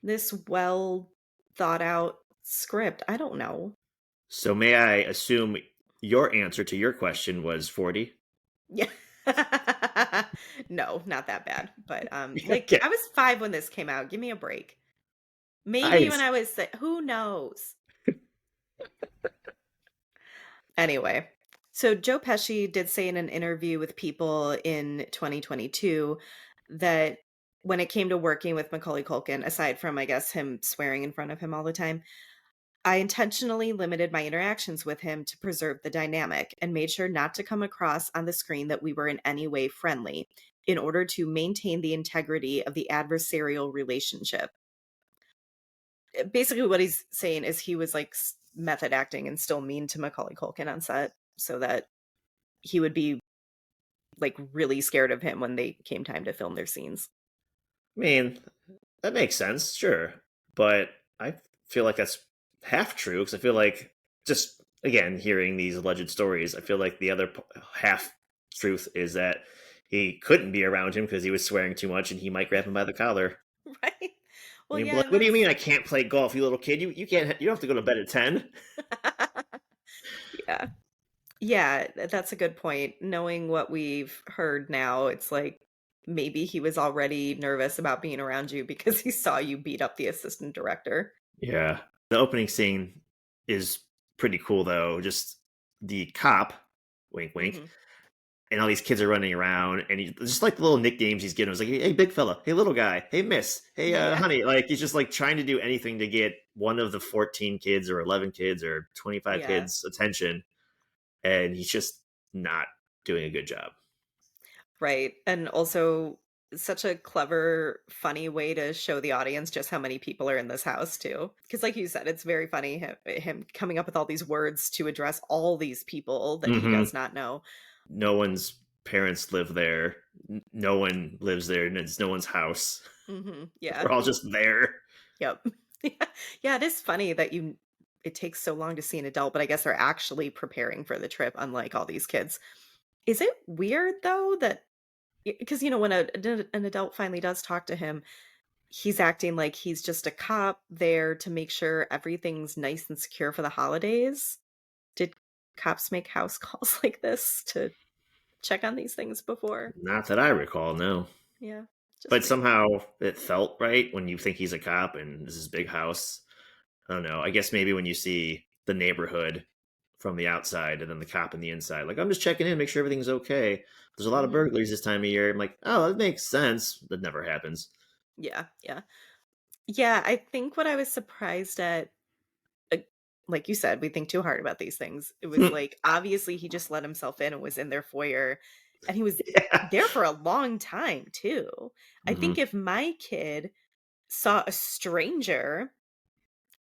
this well thought out script. I don't know. So may I assume your answer to your question was 40? Yeah. No, not that bad. But like Okay. I was 5 when this came out. Give me a break. I Maybe when I was who knows. Anyway, so Joe Pesci did say in an interview with People in 2022 that when it came to working with Macaulay Culkin, aside from, I guess, him swearing in front of him all the time, I intentionally limited my interactions with him to preserve the dynamic and made sure not to come across on the screen that we were in any way friendly in order to maintain the integrity of the adversarial relationship. Basically, what he's saying is he was like method acting and still mean to Macaulay Culkin on set so that he would be, like, really scared of him when they came time to film their scenes. mean, that makes sense, sure. But I feel like that's half true because I feel like just again hearing these alleged stories, I feel like the other half truth is that he couldn't be around him because he was swearing too much and he might grab him by the collar. Right? I Well, mean, yeah, like, and what do you mean that's I can't play golf, you little kid? You can't. You don't have to go to bed at 10. Yeah. Yeah, that's a good point. Knowing what we've heard now, it's like, maybe he was already nervous about being around you because he saw you beat up the assistant director. Yeah, the opening scene is pretty cool though. Just the cop, wink, wink, Mhm. and all these kids are running around, and just like the little nicknames he's getting. It's like, hey, big fella, hey, little guy, hey, miss, hey, Yeah, honey. Like he's just like trying to do anything to get one of the 14 kids or 11 kids or 25 yeah. kids attention, and he's just not doing a good job. Right, and also such a clever, funny way to show the audience just how many people are in this house too. Because, like you said, it's very funny him coming up with all these words to address all these people that he Hmm. does not know. No one's parents live there. No one lives there, and it's no one's house. Yeah, We're all just there. yep. Yeah, yeah, it is funny that it takes so long to see an adult, but I guess they're actually preparing for the trip, unlike all these kids. Is it weird though that because when an adult finally does talk to him, he's acting like he's just a cop there to make sure everything's nice and secure for the holidays. Did cops make house calls like this to check on these things before? Not that I recall, no. Yeah, just But weird. somehow it felt right when you think he's a cop and this is big house. I don't know. I guess maybe when you see the neighborhood from the outside and then the cop in the inside. Like, I'm just checking in, make sure everything's okay. There's a lot of Mhm. burglaries this time of year. I'm like, oh, that makes sense. That never happens. Yeah, yeah. Yeah, I think what I was surprised at, uh, like you said, we think too hard about these things. It was like, obviously, he just let himself in and was in their foyer, and he was Yeah. there for a long time, too. I think Hmm. if my kid saw a stranger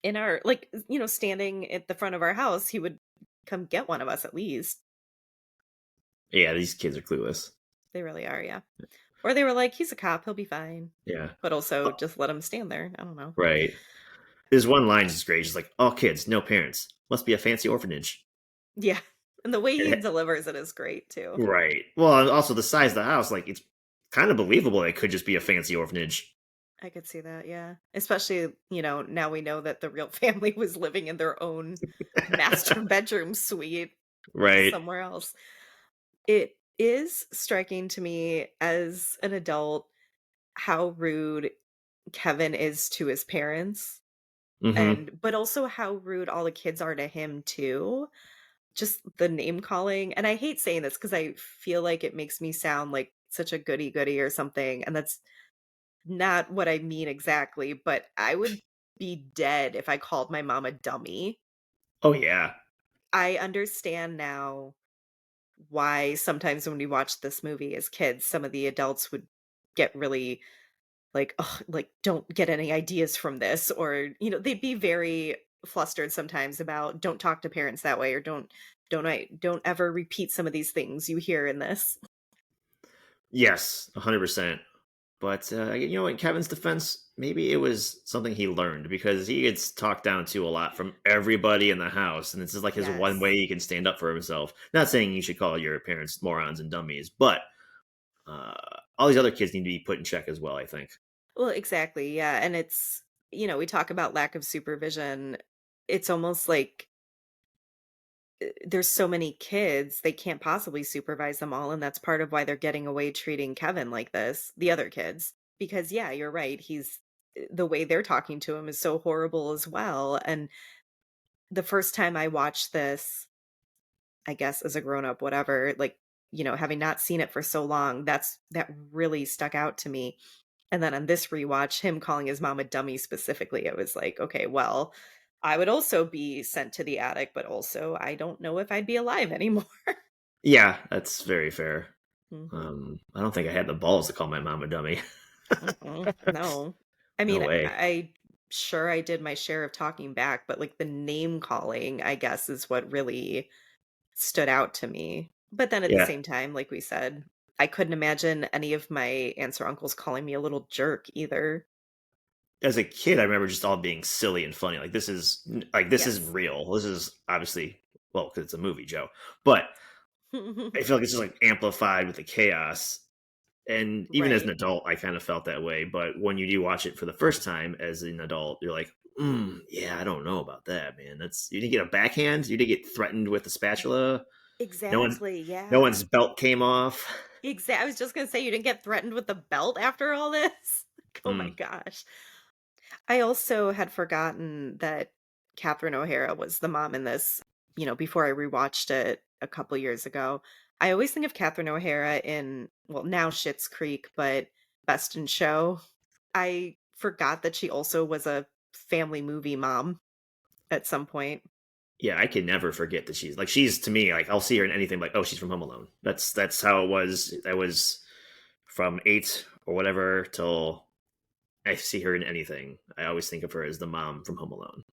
in our like, standing at the front of our house, he would come get one of us at least. Yeah, these kids are clueless. They really are, yeah. Or they were like, "He's a cop, he'll be fine." Yeah. But also Oh, just let him stand there. I don't know. right. There's one line just great. Just like, all kids, no parents. Must be a fancy orphanage. Yeah. And the way he And delivers it is great too. right. Well, and also the size of the house, like it's kind of believable it could just be a fancy orphanage. I could see that, yeah. Especially, now we know that the real family was living in their own master bedroom suite Right. somewhere else. It is striking to me as an adult how rude Kevin is to his parents, Hmm. and but also how rude all the kids are to him too. Just the name calling, and I hate saying this because I feel like it makes me sound like such a goody goody or something, and that's not what I mean exactly, but I would be dead if I called my mom a dummy. Oh yeah. I understand now why sometimes when we watched this movie as kids, some of the adults would get really like, "Ugh, like, don't get any ideas from this," or, they'd be very flustered sometimes about, "Don't talk to parents that way," or don't ever repeat some of these things you hear in this." Yes, 100%. But in Kevin's defense, maybe it was something he learned because he gets talked down to a lot from everybody in the house, and this is like his one way Yes. he can stand up for himself. Not saying you should call your parents morons and dummies, but uh, all these other kids need to be put in check as well. I think. Well, exactly, yeah, and we talk about lack of supervision. It's almost like, there's so many kids, they can't possibly supervise them all, and that's part of why they're getting away treating Kevin like this, the other kids. Because, yeah, you're right, the way they're talking to him is so horrible as well, and the first time I watched this, I guess as a grown up, whatever, like, having not seen it for so long, that really stuck out to me. And then on this rewatch, him calling his mom a dummy specifically, it was like, okay, well, I would also be sent to the attic, but also I don't know if I'd be alive anymore. Yeah, that's very fair. Hmm. I don't think I had the balls to call my mom a dummy. No. I No mean, way. I sure I did my share of talking back, but like the name calling, I guess, is what really stood out to me. But then at the Yeah. same time, like we said, I couldn't imagine any of my aunts or uncles calling me a little jerk either. As a kid, I remember just all being silly and funny. Like this isn't Yes. real. This is obviously well because it's a movie, Joe. But I feel like it's just like amplified with the chaos. And even as an Right. adult, I kind of felt that way. But when you do watch it for the first time as an adult, you're like, yeah, I don't know about that, man. That's you didn't get a backhand. You didn't get threatened with a spatula. No one, Exactly, no one's yeah. belt came off. I was just gonna say you didn't get threatened with the belt after all this? Oh my Mm, gosh. I also had forgotten that Catherine O'Hara was the mom in this, before I rewatched it a couple years ago. I always think of Catherine O'Hara in, well, now Schitt's Creek, but Best in Show. I forgot that she also was a family movie mom at some point. yeah, I can never forget that she's to me like I'll see her in anything like oh she's from Home Alone. That's how it was. I was from 8 or whatever till I see her in anything. I always think of her as the mom from Home Alone.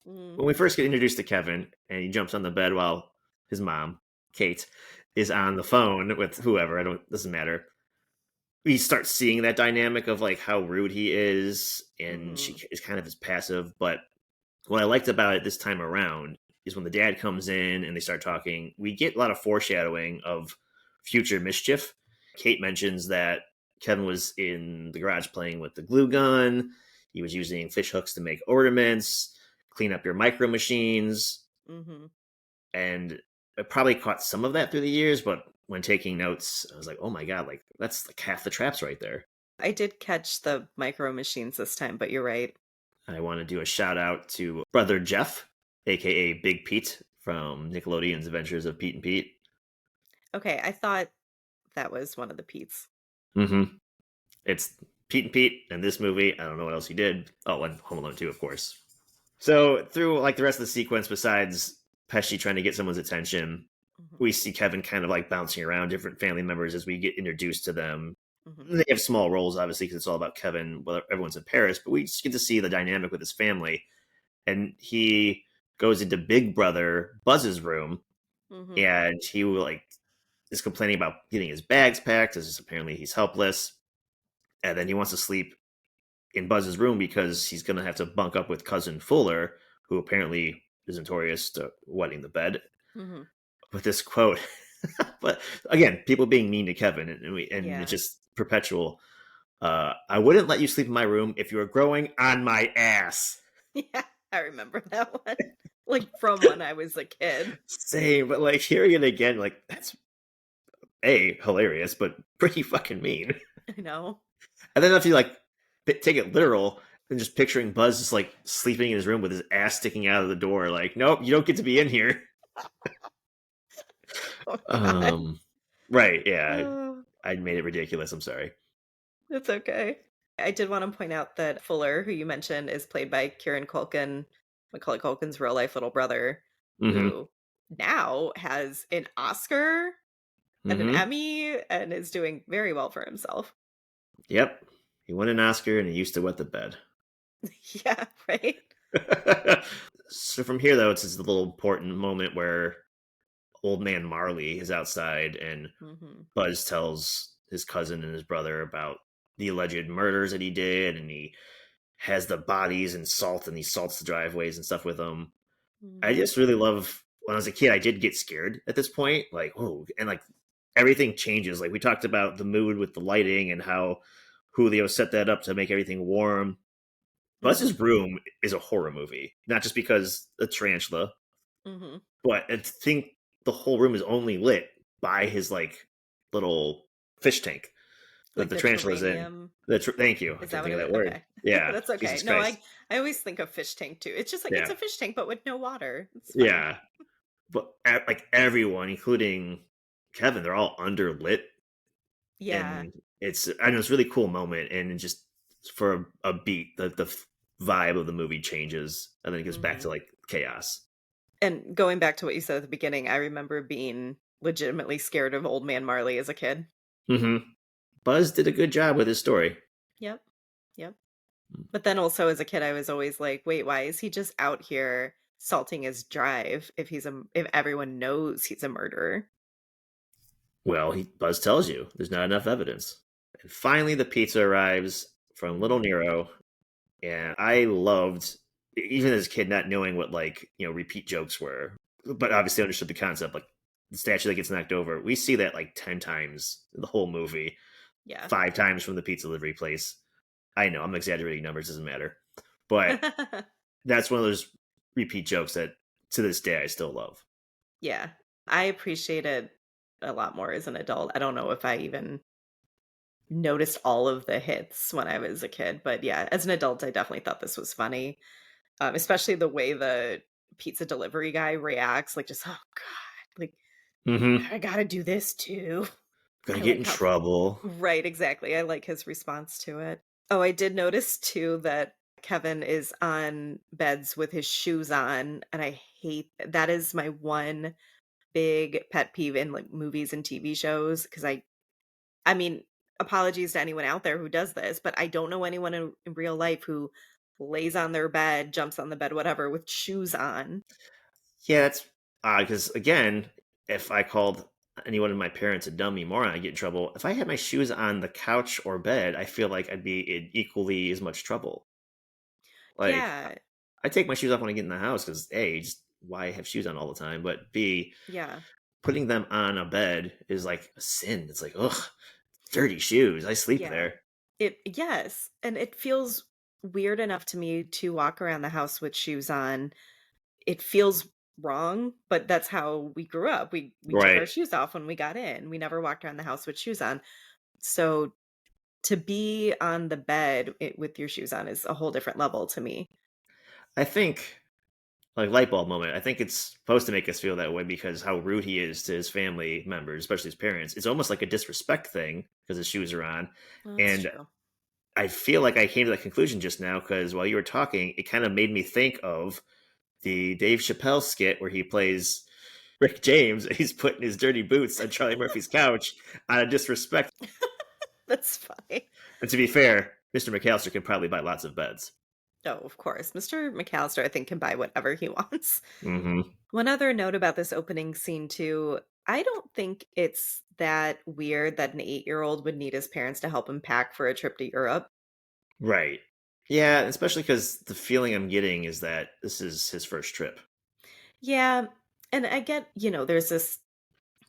Mm, When we first get introduced to Kevin and he jumps on the bed while his mom, Kate, is on the phone with whoever, I don't doesn't matter. We start seeing that dynamic of like how rude he is and she mhm, is kind of as passive, but what I liked about it this time around is when the dad comes in and they start talking, we get a lot of foreshadowing of future mischief. Kate mentions that Kevin was in the garage playing with the glue gun. He was using fish hooks to make ornaments, clean up your micro machines, mhm. and I probably caught some of that through the years, but when taking notes, I was like, oh my God, like that's like half the traps right there. I did catch the micro machines this time, but you're right. I want to do a shout out to brother Jeff, aka Big Pete from Nickelodeon's Adventures of Pete and Pete. Okay, I thought that was one of the Pete's. Hmm. It's Pete and Pete in this movie. I don't know what else he did. Oh, and Home Alone 2, of course. So through like the rest of the sequence, besides Pesci trying to get someone's attention, Mhm, we see Kevin kind of like bouncing around different family members as we get introduced to them. mhm, They have small roles, obviously, because it's all about Kevin. Well, everyone's in Paris, but we just get to see the dynamic with his family. And he goes into Big Brother Buzz's room, mhm, and he like is complaining about getting his bags packed, as apparently he's helpless, and then he wants to sleep in Buzz's room because he's going to have to bunk up with cousin Fuller, who apparently is notorious to wetting the bed mhm. with this quote. But again, people being mean to Kevin, and it's Yeah. just perpetual. I wouldn't let you sleep in my room if you were growing on my ass. Yeah, I remember that one, like, from when I was a kid. Same, but like hearing it again, like that's a hilarious, but pretty fucking mean. I know. And then if you like take it literal, and just picturing Buzz just like sleeping in his room with his ass sticking out of the door, like, nope, you don't get to be in here. Oh god. Um, right, yeah, Oh, I made it ridiculous. I'm sorry. it's okay. I did wanna point out that Fuller, who you mentioned, is played by Kieran Culkin, Macaulay Culkin's real life little brother, Mm-hmm. who now has an Oscar and an Mm-hmm. Emmy and is doing very well for himself. Yep. He won an Oscar and he used to wet the bed. Yeah, right? So from here, though, it's this little important moment where old man Marley is outside and Mhm, Buzz tells his cousin and his brother about the alleged murders that he did, and he has the bodies and salt, and he salts the driveways and stuff with them. I mhm, just really love when I was a kid. I did get scared at this point, like oh, and like everything changes. Like we talked about the mood with the lighting and how Julio set that up to make everything warm. mhm, Buzz's Room is a horror movie, not just because a tarantula, mhm. but I think the whole room is only lit by his like little fish tank that Like the the tarantula's in. terranium. Thank you. I Is that couldn't what think of it that is? word. Okay. Yeah. That's okay. Jesus No, Christ. I always think of fish tank too. It's just like it's Yeah. a fish tank, but with no water. It's fine. Yeah. But like everyone, including Kevin, they're all underlit, Yeah. and I know it's a really cool moment, and it just for a beat, the vibe of the movie changes, and then it goes back to Mhm. like chaos. And going back to what you said at the beginning, I remember being legitimately scared of Old Man Marley as a kid. Hmm. Buzz did a good job with his story. Yep. Yep. But then also as a kid, I was always like, wait, why is he just out here salting his drive if everyone knows he's a murderer? Well, Buzz tells you there's not enough evidence, and finally the pizza arrives from Little Mhm. Nero, and I loved, even as a kid, not knowing what like repeat jokes were, but obviously understood the concept. Like the statue that gets knocked over, we see that like 10 times in the whole movie, Yeah. 5 times from the pizza delivery place. I know I'm exaggerating numbers, doesn't matter, but that's one of those repeat jokes that to this day I still love. Yeah. I appreciate it a lot more as an adult. I don't know if I even noticed all of the hits when I was a kid, but yeah, as an adult, I definitely thought this was funny, especially the way the pizza delivery guy reacts, like, just, "Oh god, like, Mm-hmm. I gotta do this too." Gonna I get like in how trouble. Right, exactly, I like his response to it. Oh, I did notice too that Kevin is on beds with his shoes on, and I hate that is my one big pet peeve in, like, movies and TV shows, because I mean, apologies to anyone out there who does this, but I don't know anyone in real life who lays on their bed, jumps on the bed, whatever, with shoes on. Yeah, that's odd because again, if I called anyone of my parents a dummy moron, I'd get in trouble. If I had my shoes on the couch or bed, I feel like I'd be in equally as much trouble. Like Yeah, I take my shoes off when I get in the house because A, just why have shoes on all the time? But B, yeah, putting them on a bed is like a sin. It's like, ugh, dirty shoes. I sleep yeah. there. Yes, and it feels weird enough to me to walk around the house with shoes on. It feels wrong, but that's how we grew up. We took our Right. shoes off when we got in. We never walked around the house with shoes on. So to be on the bed with your shoes on is a whole different level to me. I think like light bulb moment. I think it's supposed to make us feel that way because how rude he is to his family members, especially his parents. It's almost like a disrespect thing because his shoes are on. Well, that's And true. I feel like I came to that conclusion just now because while you were talking, it kind of made me think of the Dave Chappelle skit where he plays Rick James and he's putting his dirty boots on Charlie Murphy's couch out of disrespect. That's funny. And to be fair, Mr. McAllister can probably buy lots of beds. Oh, of course. Mr. McAllister, I think, can buy whatever he wants. Hmm. One other note about this opening scene, too, I don't think it's that weird that an 8-year-old would need his parents to help him pack for a trip to Europe. Right. Yeah, especially because the feeling I'm getting is that this is his first trip. Yeah. And I get, there's this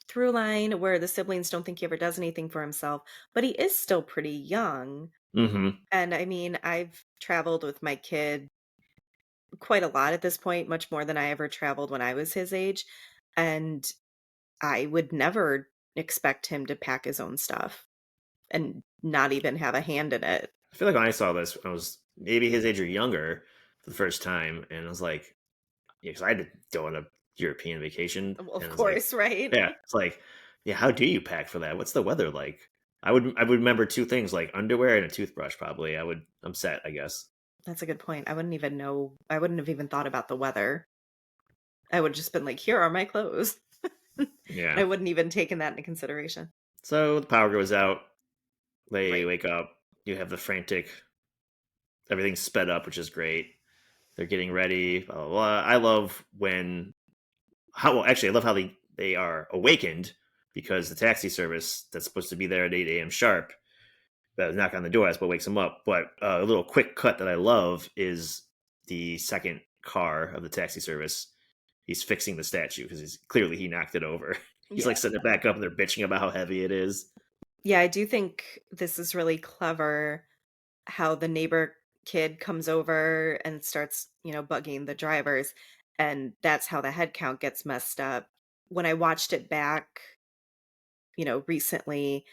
through line where the siblings don't think he ever does anything for himself, but he is still pretty young. Hmm. And I mean, I've traveled with my kid quite a lot at this point, much more than I ever traveled when I was his age. And I would never expect him to pack his own stuff and not even have a hand in it. I feel like when I saw this, I was maybe his age or younger for the first time, and I was like, yeah, because I had to go on a European vacation, Well, and of I was like, course, right? yeah, it's like, yeah, how do you pack for that? What's the weather like? I would remember two things like underwear and a toothbrush. Probably, I'm set, I guess. That's a good point. I wouldn't even know. I wouldn't have even thought about the weather. I would have just been like, here are my clothes. Yeah. I wouldn't even taken that into consideration. So the power goes out. They Right. wake up. You have the frantic, everything's sped up, which is great. They're getting ready. Blah blah blah. I love when how well, actually I love how they are awakened because the taxi service that's supposed to be there at 8 a.m. sharp knock on the door. That's what wakes him up. But a little quick cut that I love is the second car of the taxi service. He's fixing the statue because he's clearly he knocked it over. He's like Yeah. setting it back up, and they're bitching about how heavy it is. Yeah, I do think this is really clever how the neighbor kid comes over and starts, bugging the drivers. And that's how the head count gets messed up. When I watched it back, recently,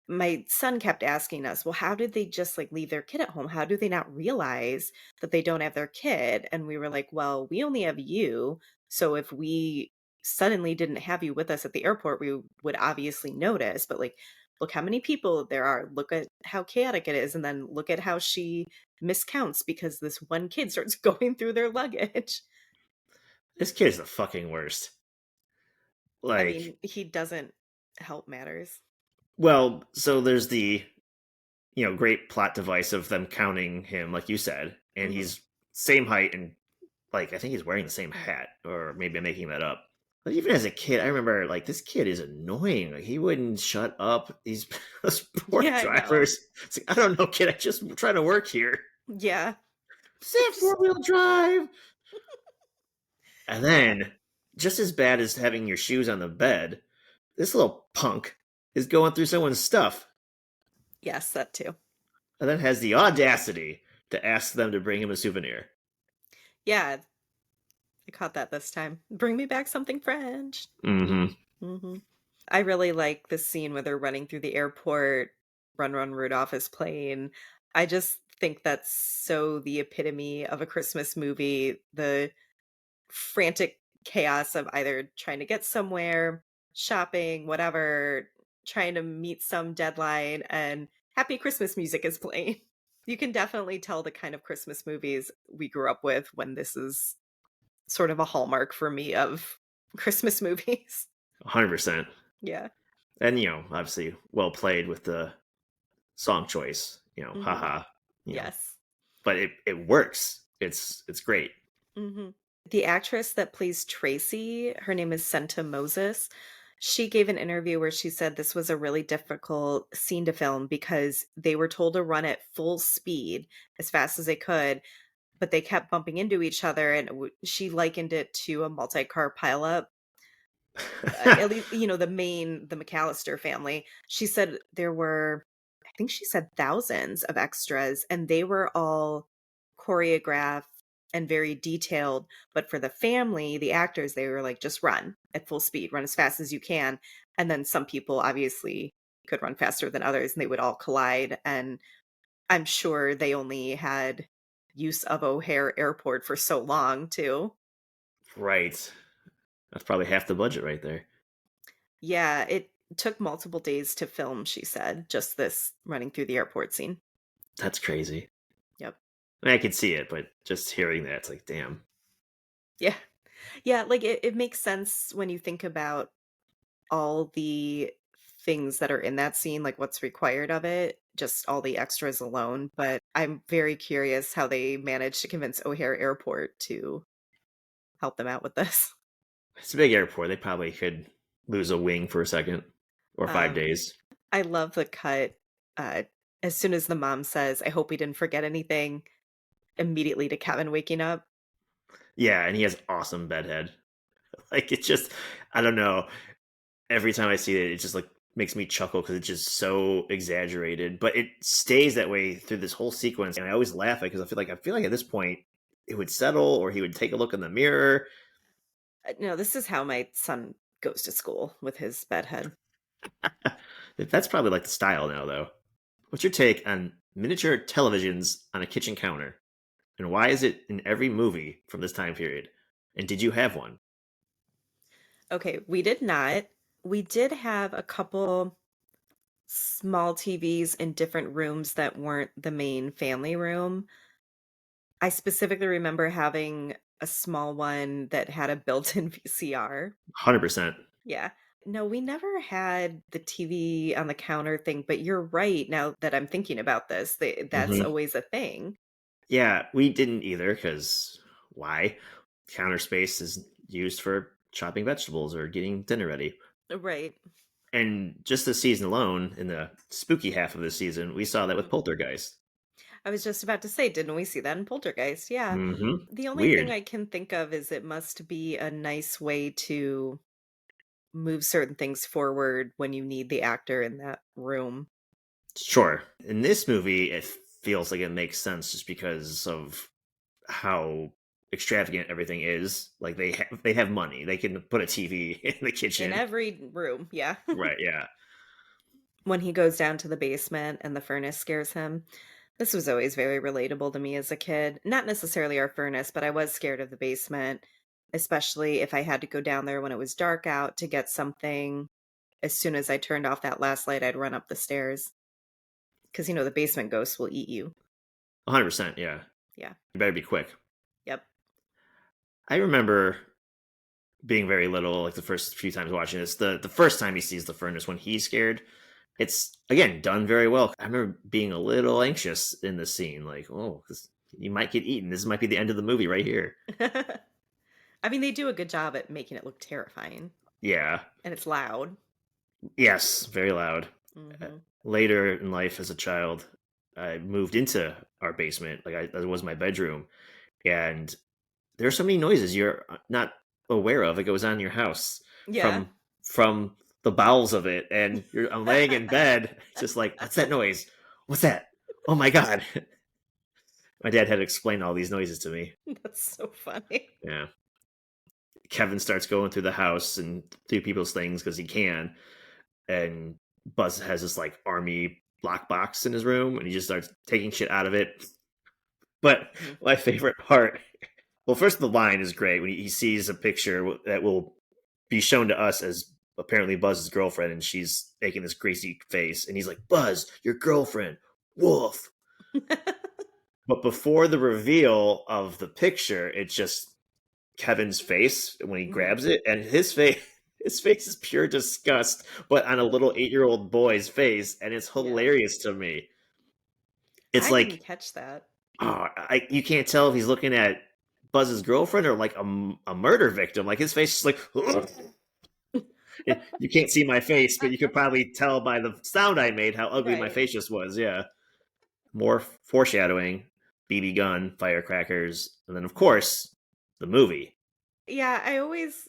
my son kept asking us, "Well, how did they just like leave their kid at home? How do they not realize that they don't have their kid?" And we were like, "Well, we only have you. So if we suddenly didn't have you with us at the airport, we would obviously notice. But like, look how many people there are. Look at how chaotic it is. And then look at how she miscounts because this one kid starts going through their luggage." This kid's the fucking worst. I Like, mean, he doesn't help matters. well, so there's the great plot device of them counting him, like you said, and Hmm. he's same height and like I think he's wearing the same hat, or maybe I'm making that up. But even as a kid, I remember like this kid is annoying. Like he wouldn't shut up. These those poor Yeah, I know. drivers. It's like, I don't know, kid. I just trying to work here. Yeah. Say Just, 4-wheel drive. And then, just as bad as having your shoes on the bed, this little punk is going through someone's stuff, yes, that too. and then has the audacity to ask them to bring him a souvenir. Yeah, I caught that this time. Bring me back something French. Mm-hmm. Hmm. I really like the scene where they're running through the airport. Run, Run, Rudolph is playing. I just think that's so the epitome of a Christmas movie. The frantic chaos of either trying to get somewhere, shopping, whatever, trying to meet some deadline, and happy Christmas music is playing. You can definitely tell the kind of Christmas movies we grew up with when this is sort of a hallmark for me of Christmas movies. 100%. Yeah. And, obviously, well played with the song choice, Hmm. haha, you know, Yes. but it works. It's great. Hmm. The actress that plays Tracy, her name is Senta Moses. She gave an interview where she said this was a really difficult scene to film because they were told to run at full speed as fast as they could, but they kept bumping into each other, and she likened it to a multi-car pileup. At least, the McCallister family. She said there were, I think she said thousands of extras, and they were all choreographed and very detailed. But for the family, the actors, they were like, just run at full speed, run as fast as you can. And then some people obviously could run faster than others, and they would all collide. And I'm sure they only had use of O'Hare Airport for so long, too. Right. That's probably half the budget right there. Yeah, it took multiple days to film, she said, just this running through the airport scene. That's crazy. Yep. I mean, I could see it, but just hearing that, it's like, damn. Yeah. Yeah, like, it makes sense when you think about all the things that are in that scene, like, what's required of it, just all the extras alone, but I'm very curious how they managed to convince O'Hare Airport to help them out with this. It's a big airport. They probably could lose a wing for a second or 5 Um, days. I love the cut, uh, as soon as the mom says, "I hope we didn't forget anything," immediately to Kevin waking up. Yeah, and he has awesome bedhead. Like, it's just I don't know. Every time I see it, it just, like, makes me chuckle because it's just so exaggerated, but it stays that way through this whole sequence, and I always laugh at it because I feel like at this point, it would settle or he would take a look in the mirror. No, this is how my son goes to school with his bedhead. That's probably, like, the style now, though. What's your take on miniature televisions on a kitchen counter, and why is it in every movie from this time period? And did you have one? Okay, we did not. We did have a couple small TVs in different rooms that weren't the main family room. I specifically remember having a small one that had a built-in VCR. 100%. Yeah. No, we never had the TV on the counter thing, but you're right now that I'm thinking about this. That's Mhm. always a thing. Yeah, we didn't either because why? Counter space is used for chopping vegetables or getting dinner ready. Right. And just this season alone, in the spooky half of the season, we saw that with Mhm. Poltergeist. I was just about to say, didn't we see that in Poltergeist? Yeah. Mhm. The only thing Weird. I can think of is it must be a nice way to move certain things forward when you need the actor in that room. Sure. In this movie, it feels like it makes sense just because of how extravagant everything is. Like they have money. They can put a TV in the In kitchen. every room, yeah. Right, yeah. When he goes down to the basement and the furnace scares him. This was always very relatable to me as a kid. Not necessarily our furnace, but I was scared of the basement, especially if I had to go down there when it was dark out to get something. As soon as I turned off that last light, I'd run up the stairs because, the basement ghosts will eat you. 100%, yeah. Yeah. You better be quick. Yep. I remember being very little, like the first few times watching this, the first time he sees the furnace when he's scared, it's again done very well. I remember being a little anxious in the scene, like, oh, you might get eaten. This might be the end of the movie right here. I mean, they do a good job at making it look terrifying, Yeah. and it's loud. Yes, very loud. Uh, Mhm. Later in life, as a child, I moved into our basement, that was my bedroom, and there are so many noises you're not aware of. It goes on in your house Yeah. from the bowels of it, and I'm laying in bed, it's just like, what's that noise? What's that? Oh my god! My dad had to explain all these noises to me. That's so funny. Yeah, Kevin starts going through the house and through people's things because he can, and Buzz has this like army lock box in his room, and he just starts taking shit out of it. But Mhm. my favorite part, well, first the line is great when he sees a picture that will be shown to us as apparently Buzz's girlfriend, and she's making this crazy face, and he's like, "Buzz, your girlfriend, Wolf." But before the reveal of the picture, it's just Kevin's face when he Mhm. grabs it, and his face. His face is pure disgust, but on a little 8-year-old boy's face, and it's Yeah. hilarious to me. It's I didn't like, catch that. you can't tell if he's looking at Buzz's girlfriend or like a murder victim. Like his face is like, you can't see my face, but you could probably tell by the sound I made how ugly my Right. face just was. Yeah, more foreshadowing. BB gun, firecrackers, and then of course the movie. Yeah, I always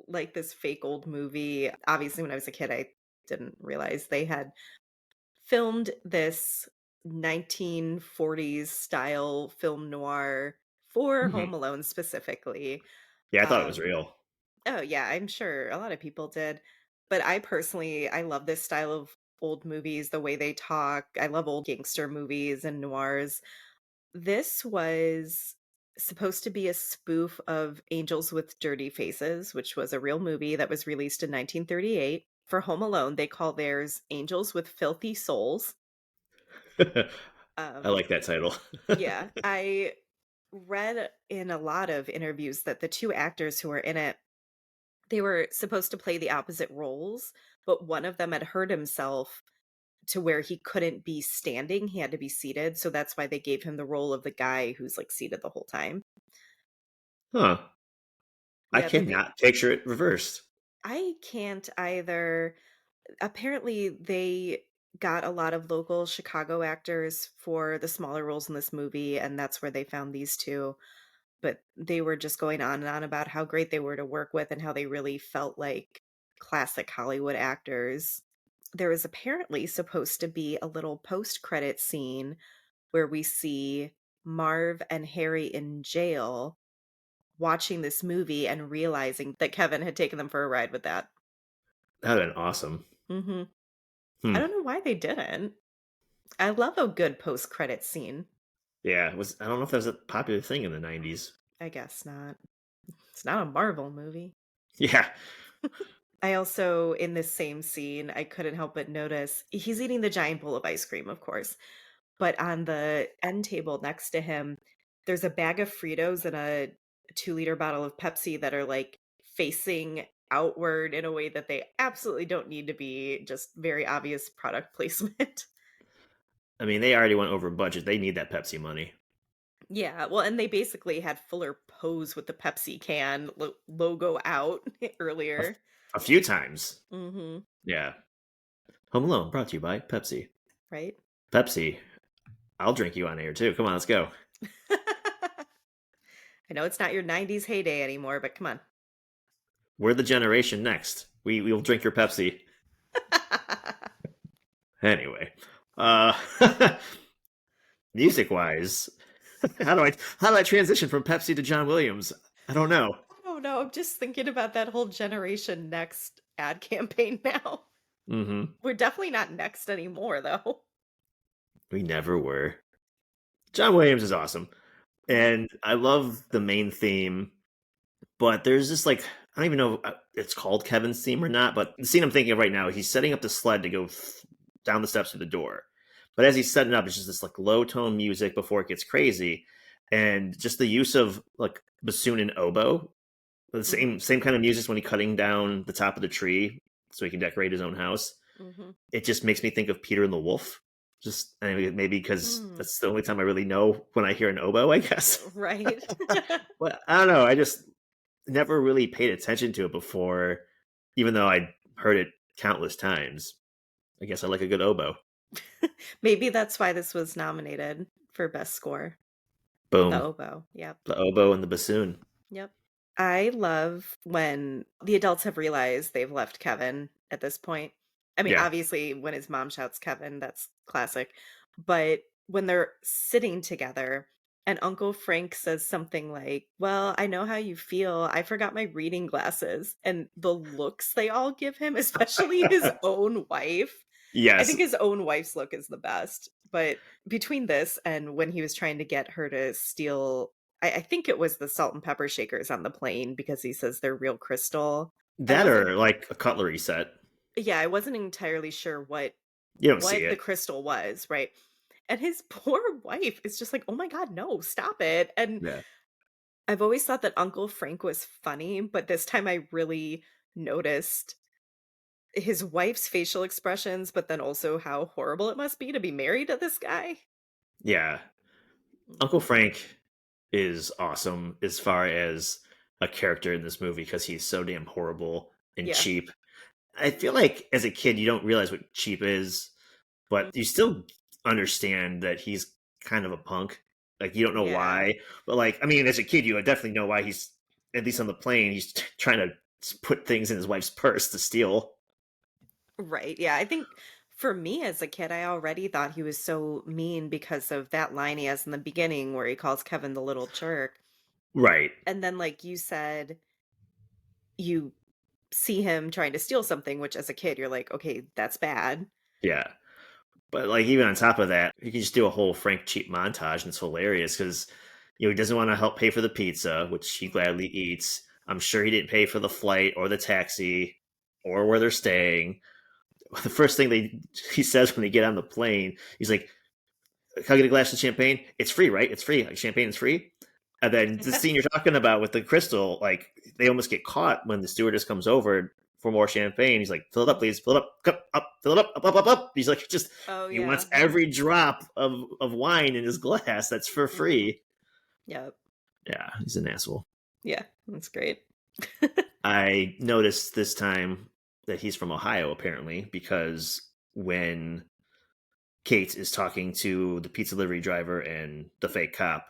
like this fake old movie. Obviously, when I was a kid, I didn't realize they had filmed this 1940s style film noir for Mhm. Home Alone specifically. Yeah, I thought it was Um, real. oh yeah, I'm sure a lot of people did. But I personally, I love this style of old movies, the way they talk. I love old gangster movies and noirs. This was supposed to be a spoof of Angels with Dirty Faces, which was a real movie that was released in 1938. For Home Alone, they call theirs Angels with Filthy Souls. I Um, like that title. yeah, I read in a lot of interviews that the 2 actors who were in it, they were supposed to play the opposite roles, but one of them had hurt himself to where he couldn't be standing, he had to be seated, so that's why they gave him the role of the guy who's, like, seated the whole time. Huh. I Yeah, they cannot picture it reversed. I can't either. Apparently, they got a lot of local Chicago actors for the smaller roles in this movie, and that's where they found these 2, but they were just going on and on about how great they were to work with and how they really felt like classic Hollywood actors. There was apparently supposed to be a little post-credit scene where we see Marv and Harry in jail watching this movie and realizing that Kevin had taken them for a ride with that. That'd have been awesome. Mhm. I Hmm. don't know why they didn't. I love a good post-credit scene. Yeah, it was I don't know if that was a popular thing in the 90s. I guess not. It's not a Marvel movie. Yeah. I also, in this same scene, I couldn't help but notice he's eating the giant bowl of ice cream, of course, but on the end table next to him, there's a bag of Fritos and a 2-liter bottle of Pepsi that are, like, facing outward in a way that they absolutely don't need to be, just very obvious product placement. I mean, they already went over budget. They need that Pepsi money. Yeah, well, and they basically had Fuller pose with the Pepsi can logo out A, earlier. a few times. Mhm. Yeah. Home Alone brought to you by Pepsi. Right? Pepsi. I'll drink you on air too. Come on, let's go. I know it's not your '90s heyday anymore, but come on. We're the generation next. We will drink your Pepsi. Anyway. Uh music wise, how do I transition from Pepsi to John Williams? I don't know. Oh, no, I'm just thinking about that whole Generation Next ad campaign now. Mm-hmm. We're definitely not next anymore, though. We never were. John Williams is awesome. Mhm, And I love the main theme, but there's this like I don't even know if it's called Kevin's theme or not, but the scene I'm thinking of right now, he's setting up the sled to go down the steps to the door. But as he's setting up, it's just this like low tone music before it gets crazy, and just the use of like bassoon and oboe, the mhm, same kind of music when he's cutting down the top of the tree so he can decorate his own house. mhm. It just makes me think of Peter and the Wolf. Just I mean, maybe because Mm, that's the only time I really know when I hear an oboe, I guess. right. But I don't know. I just never really paid attention to it before, even though I heard it countless times. I guess I like a good oboe. Maybe that's why this was nominated for best score. The Boom. oboe, yep. The oboe and the bassoon. Yep. I love when the adults have realized they've left Kevin at this point. I mean, Yeah. obviously, when his mom shouts Kevin, that's classic. But when they're sitting together and Uncle Frank says something like, "Well, I know how you feel. I forgot my reading glasses." And the looks they all give him, especially his own wife. I Yes. think his own wife's look is the best. But between this and when he was trying to get her to steal, I think it was the salt and pepper shakers on the plane because he says they're real crystal. I That wasn't or like a cutlery set. Yeah, I wasn't entirely sure You don't see what the it. crystal was, right? And his poor wife is just like, "Oh my god, no, stop it." And Yeah. I've always thought that Uncle Frank was funny, but this time I really noticed his wife's facial expressions, but then also how horrible it must be to be married to this guy. Yeah. Uncle Mhm. Frank is awesome as far as a character in this movie because he's so damn horrible and Yeah. cheap. I feel like as a kid you don't realize what cheap is, but you still understand that he's kind of a punk. Like you don't know Yeah. why, but like I mean, as a kid you would definitely know why he's at least on the plane. He's trying to put things in his wife's purse to steal. Right, yeah, I think for me as a kid, I already thought he was so mean because of that line he has in the beginning where he calls Kevin the little jerk, Right? and then, like you said, you see him trying to steal something, which as a kid, you're like, "Okay, that's bad." Yeah. But like even on top of that, you can just do a whole Frank cheap montage, and it's hilarious because He doesn't want to help pay for the pizza, which he gladly eats. I'm sure he didn't pay for the flight or the taxi or where they're staying. The first thing he says when they get on the plane, he's like, "Can I get a glass of champagne? It's free, right? It's free. Like, champagne is free." And then the scene you're talking about with the crystal, like they almost get caught when the stewardess comes over for more champagne. He's like, "Fill it up, please. Fill it up, cup up, fill it up." He's like, just Oh, he yeah. wants every drop of wine in his glass that's for Mhm. free. Yep. Yeah, he's an asshole. Yeah, that's great. I noticed this time that he's from Ohio, apparently, because when Kate is talking to the pizza delivery driver and the fake cop,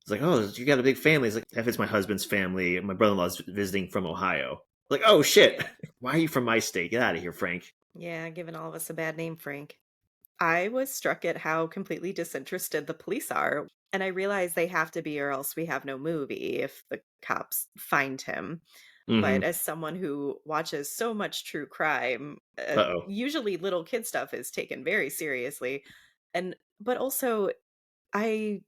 it's like, "Oh, you got a big family." He's like, "If it's my husband's family, my brother-in-law's visiting from Ohio." Like, "Oh shit, Yeah. why are you from my state? Get out of here, Frank." Yeah, giving all of us a bad name, Frank. I was struck at how completely disinterested the police are, and I realize they have to be or else we have no movie if the cops find him. But Mm-hmm. as someone who watches so much true crime, Uh-oh. usually little kid stuff is taken very seriously. And but also I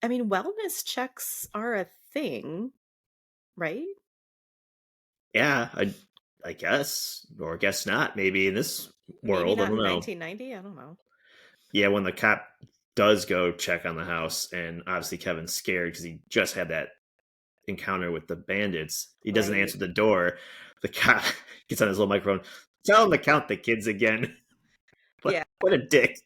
I mean wellness checks are a thing, right? Yeah, I guess, or guess not. Maybe in this Maybe world, I not don't in know. 1990, I don't know. Yeah, when the cop does go check on the house, and obviously Kevin's scared because he just had that encounter with the bandits. He doesn't Right. answer the door. The cop gets on his little microphone. Tell him to count the kids again. Yeah. What a dick.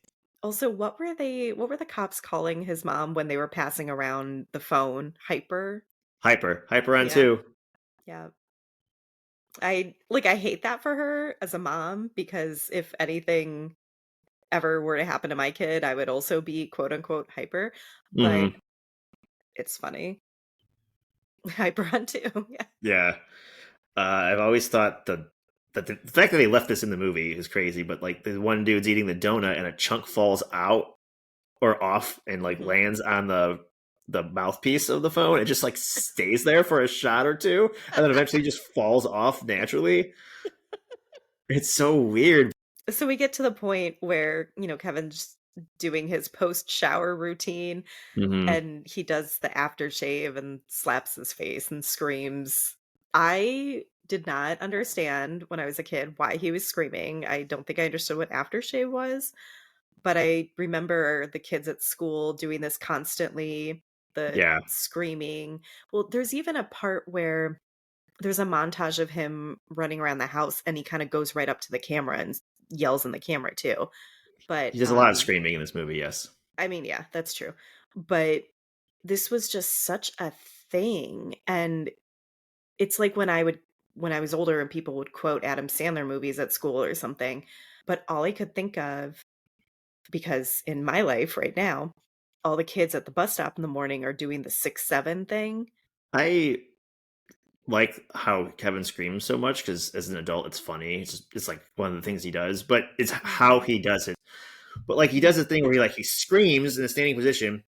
Also, what were the cops calling his mom when they were passing around the phone? Hyper? Hyper on Yeah. two. Yeah. I hate that for her as a mom because if anything ever were to happen to my kid, I would also be quote unquote hyper, but Hmm. it's funny. Hyper on too. Yeah. Yeah, I've always thought the fact that they left this in the movie is crazy. But like the one dude's eating the donut and a chunk falls out or off and like Mhm. lands on the mouthpiece of the phone. It just like stays there for a shot or two, and then eventually just falls off naturally. It's so weird. So we get to the point where, Kevin's doing his post-shower routine Hmm. and he does the aftershave and slaps his face and screams. I did not understand when I was a kid why he was screaming. I don't think I understood what aftershave was, but I remember the kids at school doing this constantly, the Yeah, screaming. Well, there's even a part where there's a montage of him running around the house and he kind of goes right up to the camera and yells in the camera too. But he does a lot of screaming in this movie. Yes. I mean, yeah, that's true. But this was just such a thing, and it's like when I was older and people would quote Adam Sandler movies at school or something, but all I could think of because in my life right now, all the kids at the bus stop in the morning are doing the 6-7 thing. I like how Kevin screams so much because as an adult, it's funny. It's like one of the things he does, but it's how Mhm. he does it. But like he does a thing where he screams in a standing position,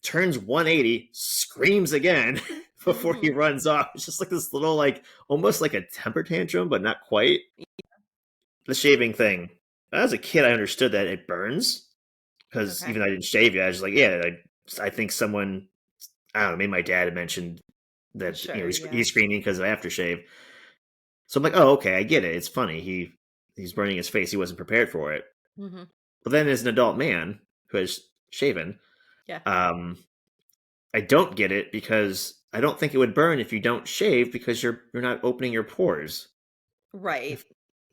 turns 180, screams again before he Mhm. runs off. It's just like this little like almost like a temper tantrum, but not quite. The shaving thing. As a kid, I understood that it burns because Okay. even though I didn't shave yet, I was just like, yeah, I think someone, I don't know, maybe my dad had mentioned that Sure, he's yeah. screaming because of aftershave. So I'm like, oh, okay, I get it. It's funny. He's burning his face. He wasn't prepared for it. Mhm. But then, as an adult man who has shaven, Yeah. um, I don't get it because I don't think it would burn if you don't shave because you're not opening your pores. Right. If,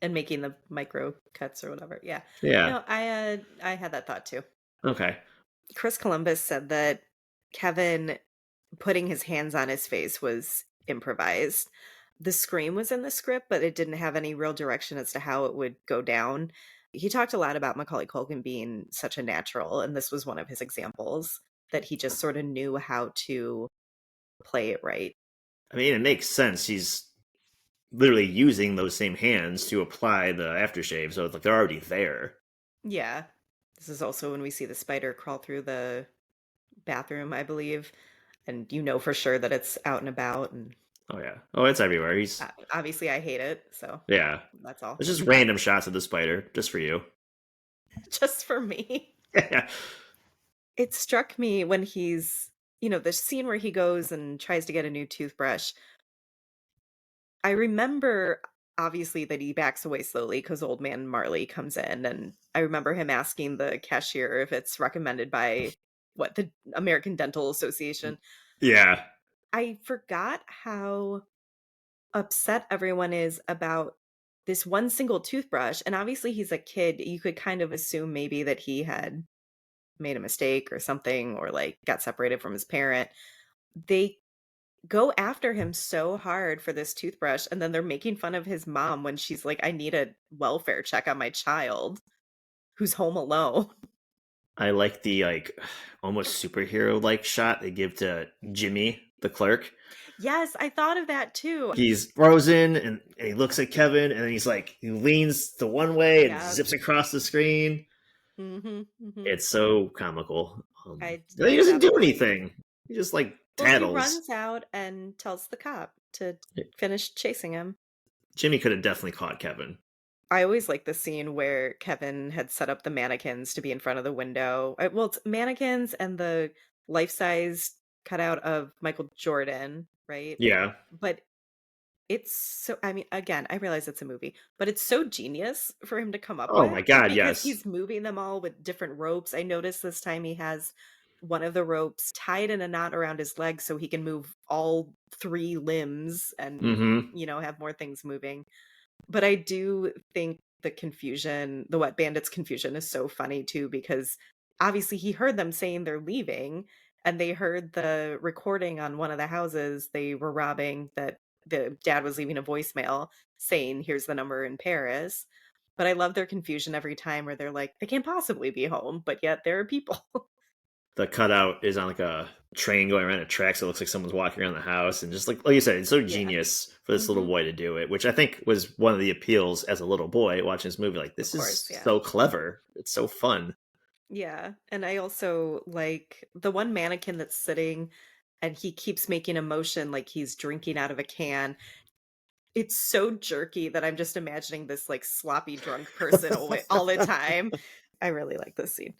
And making the micro cuts or whatever. Yeah. yeah. No, I had that thought too. Okay. Chris Columbus said that Kevin putting his hands on his face was improvised. The scream was in the script, but it didn't have any real direction as to how it would go down. He talked a lot about Macaulay Culkin being such a natural, and this was one of his examples that he just sort of knew how to play it right. I mean, it makes sense. He's literally using those same hands to apply the aftershave, so it's like they're already there. Yeah. This is also when we see the spider crawl through the bathroom, I believe, and you know for sure that it's out and about, and Oh yeah. Oh, it's everywhere. obviously I hate it, so Yeah. that's all. It's just random shots of the spider, just for you. Just for me. Yeah. It struck me when he's the scene where he goes and tries to get a new toothbrush, I remember obviously that he backs away slowly because old man Marley comes in, and I remember him asking the cashier if it's recommended by the American Dental Association. Yeah, I forgot how upset everyone is about this one single toothbrush, and obviously he's a kid. You could kind of assume maybe that he had made a mistake or something, or like got separated from his parent. They go after him so hard for this toothbrush, and then they're making fun of his mom when she's like, "I need a welfare check on my child who's home alone." I like the almost superhero like shot they give to Jimmy, the clerk. Yes, I thought of that too. He's frozen and he looks at Kevin and then he's like he leans to one way and Yeah. zips across the screen. Mhm, mhm. It's so comical. I He love doesn't that do point. anything. He just like Well, he tattles. runs out and tells the cop to finish chasing him. Jimmy could have definitely caught Kevin. I always like the scene where Kevin had set up the mannequins to be in front of the window. Well, it's mannequins and the life-size cutout of Michael Jordan, right? Yeah. But it's so, I mean, again, I realize it's a movie, but it's so genius for him to come up Oh with my God, because yes. he's moving them all with different ropes. I noticed this time he has one of the ropes tied in a knot around his leg so he can move all three limbs and, Mm-hmm. have more things moving. But I do think the Wet Bandits confusion is so funny too, because obviously he heard them saying they're leaving, and they heard the recording on one of the houses they were robbing that the dad was leaving a voicemail saying, "Here's the number in Paris." But I love their confusion every time where they're like, they can't possibly be home, but yet there are people. The cutout is on like a train going around a track, so it looks like someone's walking around the house, and just like you said, it's so Yeah. genius for this little Hmm. boy to do it, which I think was one of the appeals as a little boy watching this movie. Like, Of this course, is yeah. so clever. It's so fun. Yeah, and I also like the one mannequin that's sitting and he keeps making a motion like he's drinking out of a can. It's so jerky that I'm just imagining this like sloppy drunk person all the time. I really like this scene.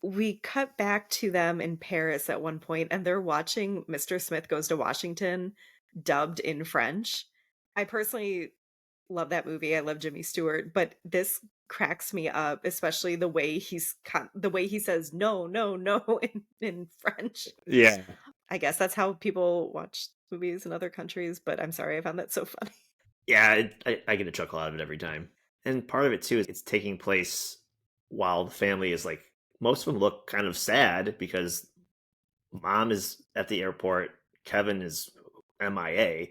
We cut back to them in Paris at one point and they're watching Mr. Smith Goes to Washington dubbed in French. I personally love that movie. I love Jimmy Stewart, but this cracks me up, especially the way he says no, no, no in French. Yeah. I guess that's how people watch movies in other countries, but I'm sorry, I found that so funny. Yeah, I get a chuckle out of it every time. And part of it too is it's taking place while the family is like most of them look kind of sad because mom is at the airport, Kevin is MIA.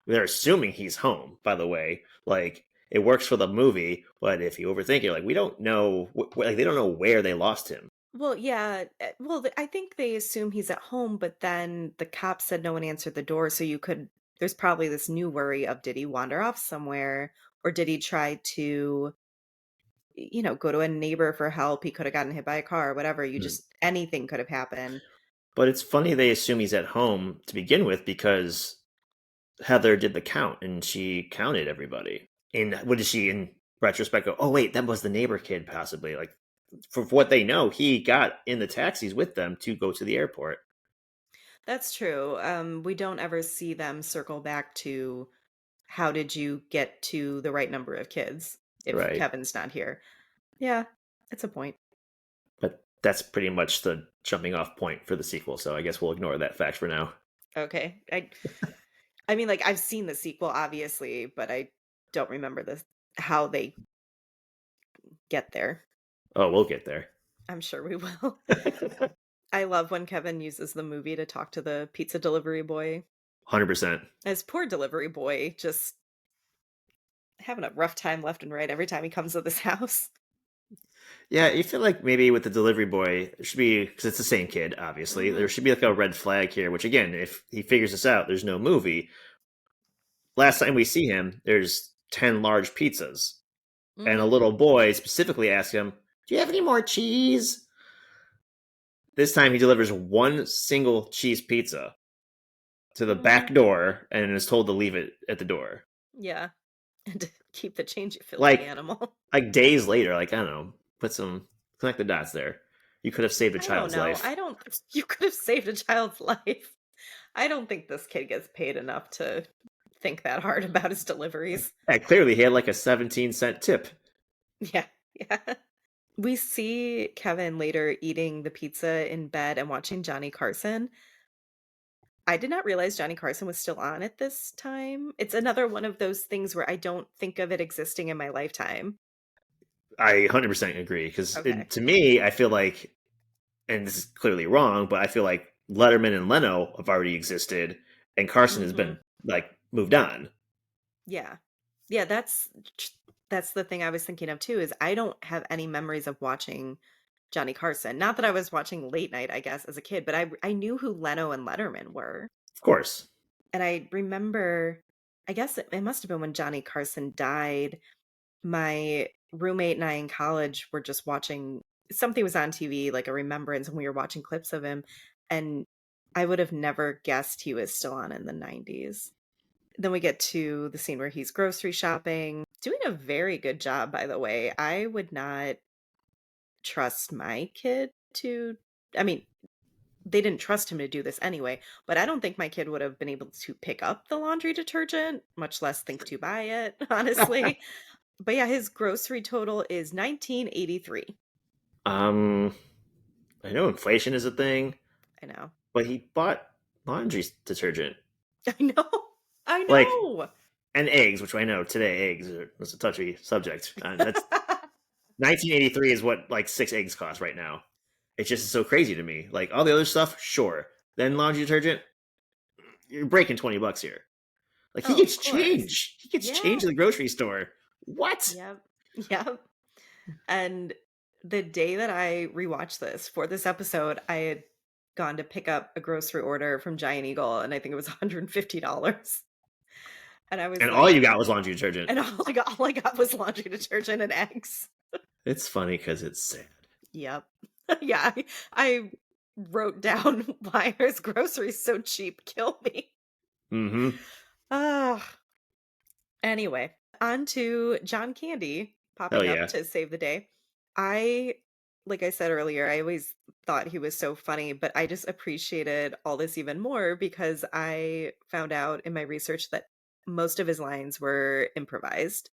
They're assuming he's home, by the way. Like it works for the movie, but if you overthink it, like we don't know, like they don't know where they lost him. Well, yeah. I think they assume he's at home, but then the cops said no one answered the door. So there's probably this new worry of did he wander off somewhere or did he try to, go to a neighbor for help? He could have gotten hit by a car, whatever. Hmm. Anything could have happened. But it's funny they assume he's at home to begin with because Heather did the count and she counted everybody. And what did she, in retrospect, go, oh, wait, that was the neighbor kid, possibly? Like, for what they know, he got in the taxis with them to go to the airport. That's true. We don't ever see them circle back to how did you get to the right number of kids if Right. Kevin's not here? Yeah, it's a point. But that's pretty much the jumping off point for the sequel. So I guess we'll ignore that fact for now. Okay. I mean, like I've seen the sequel, obviously, but I don't remember how they get there. Oh, we'll get there. I'm sure we will. I love when Kevin uses the movie to talk to the pizza delivery boy. 100%. As poor delivery boy, just having a rough time left and right every time he comes to this house. Yeah, you feel like maybe with the delivery boy, there should be, because it's the same kid, obviously, there Hmm. should be like a red flag here, which again, if he figures this out, there's no movie. Last time we see him, there's 10 large pizzas. And a Hmm. little boy specifically asks him, do you have any more cheese? This time he delivers one single cheese pizza to the Hmm. back door and is told to leave it at the door. Yeah. And to keep the change, you filthy Like animal. like days later, like I don't know, put some connect the dots there. You could have saved a I don't child's know. life. I don't you could have saved a child's life. I don't think this kid gets paid enough to think that hard about his deliveries. Yeah, clearly he had like a 17-cent tip. Yeah. Yeah. We see Kevin later eating the pizza in bed and watching Johnny Carson. I did not realize Johnny Carson was still on at this time. It's another one of those things where I don't think of it existing in my lifetime. I 100% agree because Okay. to me, I feel like, and this is clearly wrong, but I feel like Letterman and Leno have already existed, and Carson has Mhm. been like moved on. Yeah. Yeah, that's the thing I was thinking of too, is I don't have any memories of watching Johnny Carson. Not that I was watching late night, I guess, as a kid, but I knew who Leno and Letterman were. Of course. And I remember, I guess it must have been when Johnny Carson died. My roommate and I in college were just watching something was on TV, like a remembrance, and we were watching clips of him. And I would have never guessed he was still on in the 90s. Then we get to the scene where he's grocery shopping, doing a very good job, by the way. I would not trust my kid to, I mean, they didn't trust him to do this anyway, but I don't think my kid would have been able to pick up the laundry detergent, much less think to buy it, honestly. But yeah, his grocery total is 1983. um, I know inflation is a thing, I know. but he bought laundry detergent, I know. I like, know. and eggs, which I know today is a touchy subject. That's 1983 is what like 6 eggs cost right now. It's just so crazy to me. Like all the other stuff, sure. Then laundry detergent, you're breaking $20 here. Like he Oh, of gets course. change. He gets Yeah. change at the grocery store. What? Yep. Yep. And the day that I rewatched this for this episode, I had gone to pick up a grocery order from Giant Eagle, and I think it was $150. And I was And all like, you got was laundry detergent. and all I got was laundry detergent and eggs. It's funny because it's sad. Yep. Yeah, I wrote down why is groceries so cheap? Kill me. Mm-hmm. Ah. Anyway, on to John Candy Hell popping up yeah. to save the day. I, like I said earlier, I always thought he was so funny, but I just appreciated all this even more because I found out in my research that most of his lines were improvised.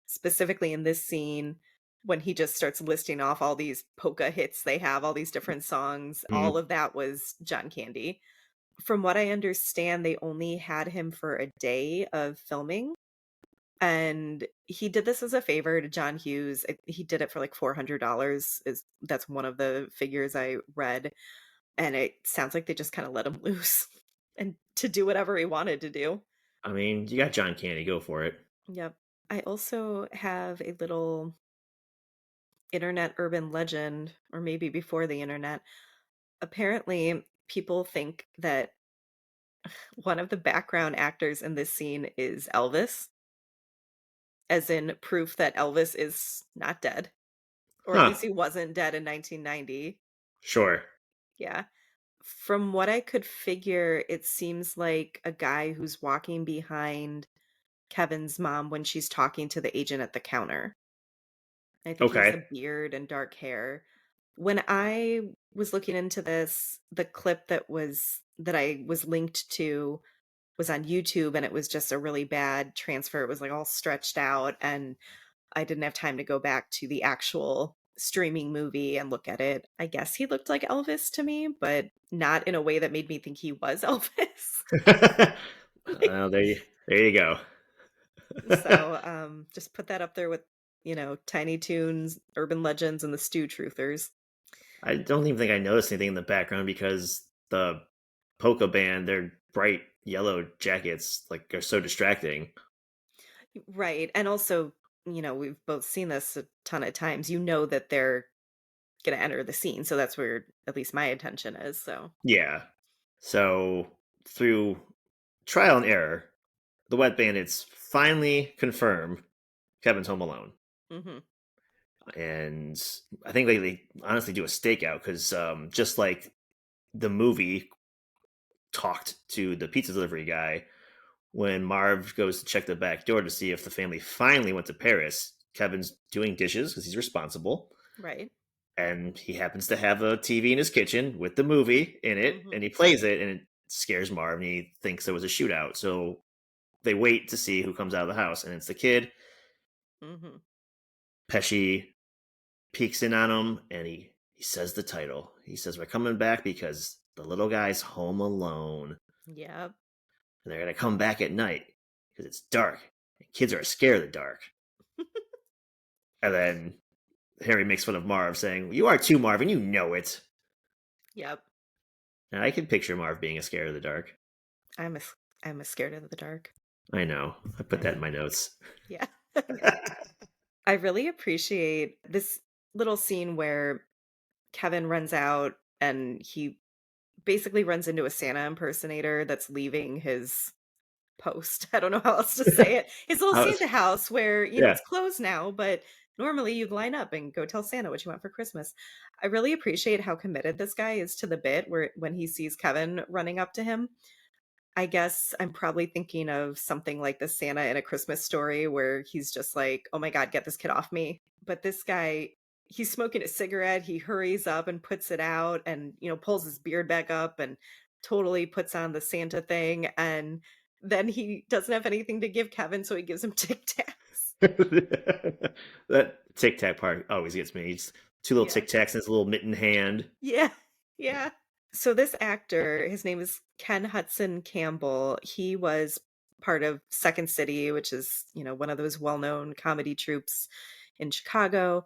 Specifically in this scene, when he just starts listing off all these polka hits they have, all these different songs, Mm. all of that was John Candy. From what I understand, they only had him for a day of filming, and he did this as a favor to John Hughes. He did it for like $400 is that's one of the figures I read, and it sounds like they just kind of let him loose and to do whatever he wanted to do. I mean, you got John Candy. Go for it. Yep. I also have a little internet urban legend, or maybe before the internet. Apparently, people think that one of the background actors in this scene is Elvis, as in proof that Elvis is not dead, or at Huh. least he wasn't dead in 1990. Sure. Yeah. From what I could figure, it seems like a guy who's walking behind Kevin's mom when she's talking to the agent at the counter. I think he has a Okay. beard and dark hair. When I was looking into this, the clip that I was linked to was on YouTube, and it was just a really bad transfer. It was like all stretched out, and I didn't have time to go back to the actual streaming movie and look at it. I guess he looked like Elvis to me, but not in a way that made me think he was Elvis. There you go. So, just put that up there with, Tiny Toons, Urban Legends, and the Stew Truthers. I don't even think I noticed anything in the background because the polka band, their bright yellow jackets, like are so distracting. Right. And also, we've both seen this a ton of times. You know that they're going to enter the scene. So that's where at least my attention is. So, Yeah. So through trial and error, the Wet Bandits finally confirm Kevin's home alone. hmm And I think they honestly do a stakeout because just like the movie talked to the pizza delivery guy, when Marv goes to check the back door to see if the family finally went to Paris, Kevin's doing dishes because he's responsible. right. and he happens to have a TV in his kitchen with the movie in it, and Mhm. he plays it, and it scares Marv, and he thinks there was a shootout. So they wait to see who comes out of the house, and it's the kid. Mhm. Pesci peeks in on him, and he says the title. He says, "We're coming back because the little guy's home alone, Yep. and they're gonna come back at night because it's dark. And kids are scared of the dark." And then Harry makes fun of Marv, saying, "You are too, Marv, and you know it." Yep. And I can picture Marv being scared of the dark. I'm a scared of the dark. I know. I put I that in know. my notes. Yeah. I really appreciate this little scene where Kevin runs out and he basically runs into a Santa impersonator that's leaving his post. I don't know how else to say it. His little How- Santa house where, yeah. it's closed now, but normally you'd line up and go tell Santa what you want for Christmas. I really appreciate how committed this guy is to the bit where when he sees Kevin running up to him. I guess I'm probably thinking of something like the Santa in A Christmas Story where he's just like, "Oh my god, get this kid off me." But this guy, he's smoking a cigarette, he hurries up and puts it out and, pulls his beard back up and totally puts on the Santa thing, and then he doesn't have anything to give Kevin, so he gives him Tic Tacs. That Tic Tac part always gets me. It's two little Yeah. Tic Tacs in his little mitten hand. Yeah. Yeah. So this actor, his name is Ken Hudson Campbell. He was part of Second City, which is, one of those well-known comedy troupes in Chicago.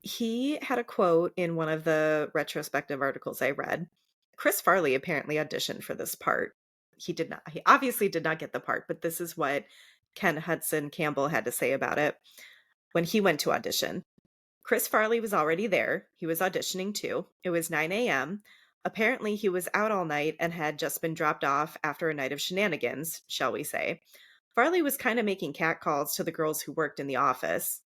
He had a quote in one of the retrospective articles I read. Chris Farley apparently auditioned for this part. He did not. He obviously did not get the part, but this is what Ken Hudson Campbell had to say about it when he went to audition. Chris Farley was already there. He was auditioning too. It was 9 a.m. Apparently, he was out all night and had just been dropped off after a night of shenanigans, shall we say. Farley was kind of making catcalls to the girls who worked in the office.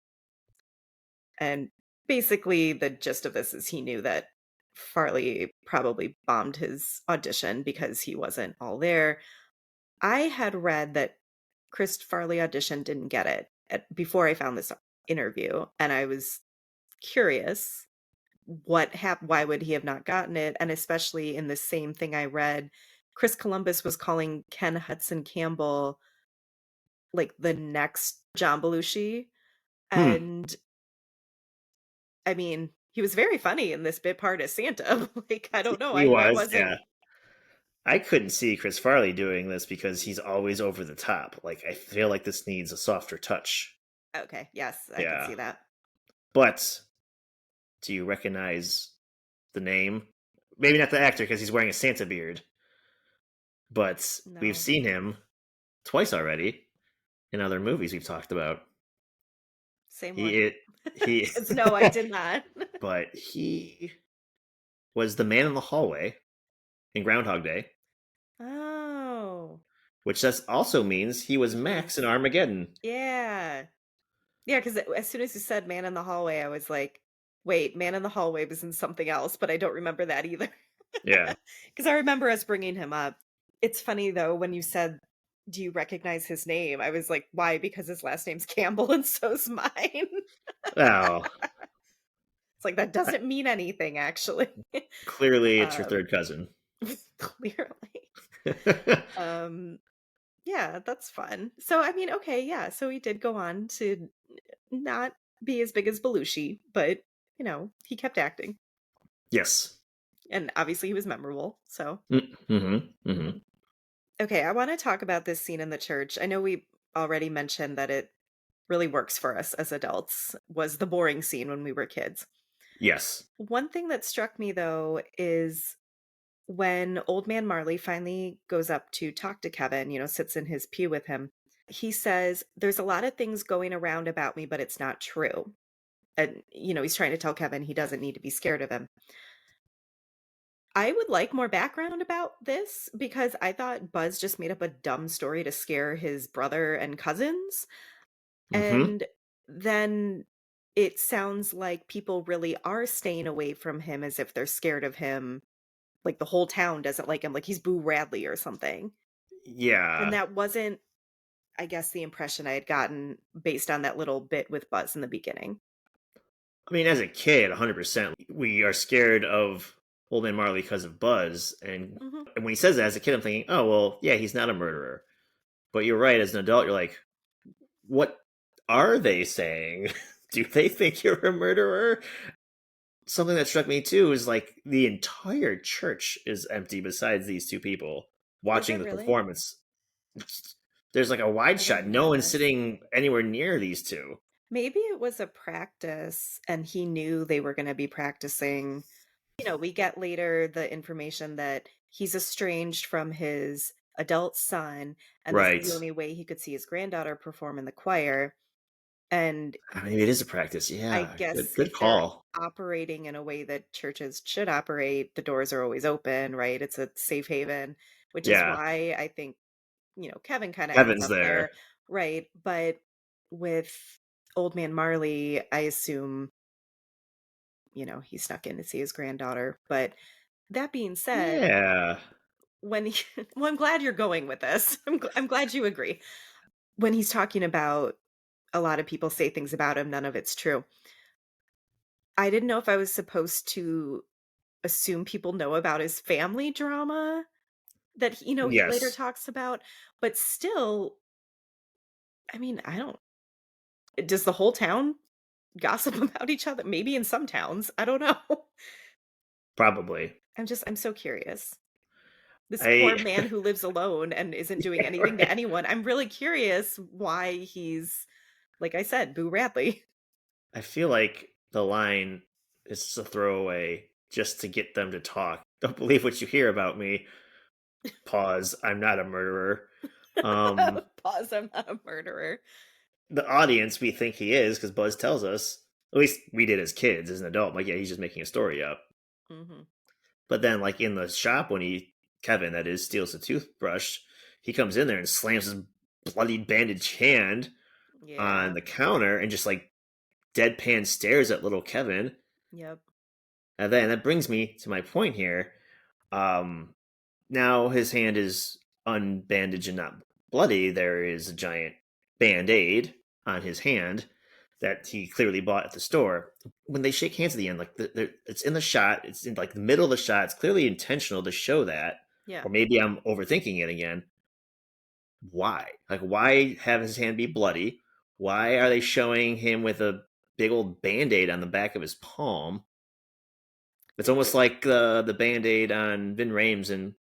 And basically, the gist of this is he knew that Farley probably bombed his audition because he wasn't all there. I had read that Chris Farley audition didn't get it before I found this interview, and I was curious why would he have not gotten it? And especially in the same thing I read, Chris Columbus was calling Ken Hudson Campbell like the next John Belushi. Hmm. And I mean, he was very funny in this bit part as Santa. Like, I don't know. He I was, wasn't yeah. I couldn't see Chris Farley doing this because he's always over the top. Like, I feel like this needs a softer touch. okay. Yes, I could Yeah. see that. But do you recognize the name? Maybe not the actor because he's wearing a Santa beard, but we've No. seen him twice already in other movies we've talked about. Same one. He he Because no, I did not. but he was the man in the hallway in Groundhog Day, Oh. which also means he was Max in He's Armageddon. yeah. Yeah, because as soon as you said "Man in the Hallway," I was like, "Wait, Man in the Hallway was in something else," but I don't remember that either. Yeah. Because I remember us bringing him up. It's funny, though, when you said, "Do you recognize his name?" I was like, "Why?" Because his last name's Campbell and so's mine. Oh, It's like, that doesn't mean anything, actually. clearly it's your Um, third cousin. clearly. Um, yeah, that's fun. So, I mean, okay, yeah, so he did go on to not be as big as Belushi, but, he kept acting, Yes. and obviously he was memorable, so Mhm. Mhm. mhm. Okay, I wanna talk about this scene in the church. I know we already mentioned that it really works for us as adults, was the boring scene when we were kids. Yes. One thing that struck me, though, is when Old Man Marley finally goes up to talk to Kevin, sits in his pew with him, he says, "There's a lot of things going around about me, but it's not true." And, he's trying to tell Kevin he doesn't need to be scared of him. I would like more background about this because I thought Buzz just made up a dumb story to scare his brother and cousins. Mhm. And then it sounds like people really are staying away from him as if they're scared of him. Like the whole town doesn't like him, like he's Boo Radley or something. And Yeah. that wasn't, I guess, the impression I had gotten based on that little bit with Buzz in the beginning. I mean, as a kid, 100%, we are scared of Old Man Marley because of Buzz, Mhm. and when he says that as a kid, I'm thinking, oh well, yeah, he's not a murderer. But you're right, as an adult, you're like, what are they saying? Do they think you're a murderer? Something that struck me too is like the entire church is empty besides these two people Is watching it the really? performance. There's like a wide I shot. didn't No one's notice. sitting anywhere near these two. Maybe it was a practice and he knew they were gonna be practicing. We get later the information that he's estranged from his adult son, and this is Right. the only way he could see his granddaughter perform in the choir. And Maybe it is a practice. I Yeah. Good guess good if they're call. operating in a way that churches should operate, the doors are always open, right? It's a safe haven, which is Yeah. why I think, Kevin kind of ends Kevin's up there. there, right? But with Old Man Marley, I assume, he snuck in to see his granddaughter. But that being said, Yeah. when he, well, I'm glad you're going with this. I'm glad you agree. When he's talking about a lot of people say things about him, none of it's true. I didn't know if I was supposed to assume people know about his family drama that he later Yes. talks about, but still, I mean, I don't does the whole town gossip about each other? Maybe in some towns, I don't know. Probably. I'm so curious. This poor I man who lives alone and isn't doing yeah, anything to right. anyone. I'm really curious why he's, like I said, Boo Radley. I feel like the line is a throwaway just to get them to talk. Don't believe what you hear about me. Pause. I'm not a murderer. Um, Pause, I'm not a murderer. the audience, we think he is because Buzz tells us. At least we did as kids. As an adult, I'm like, yeah, he's just making a story up. Mhm. But then, like in the shop, when Kevin, that is, steals the toothbrush, he comes in there and slams his bloodied bandaged hand on Yeah. the counter and just like deadpan stares at little Kevin. Yep. And then that brings me to my point here. Um, Now his hand is unbandaged and not bloody. There is a giant band aid on his hand that he clearly bought at the store. When they shake hands at the end, like it's in the shot, it's in like the middle of the shot. It's clearly intentional to show that, Yeah. or maybe I'm overthinking it again. Why? Like, why have his hand be bloody? Why are they showing him with a big old band aid on the back of his palm? It's almost like the band aid on Vin Rames in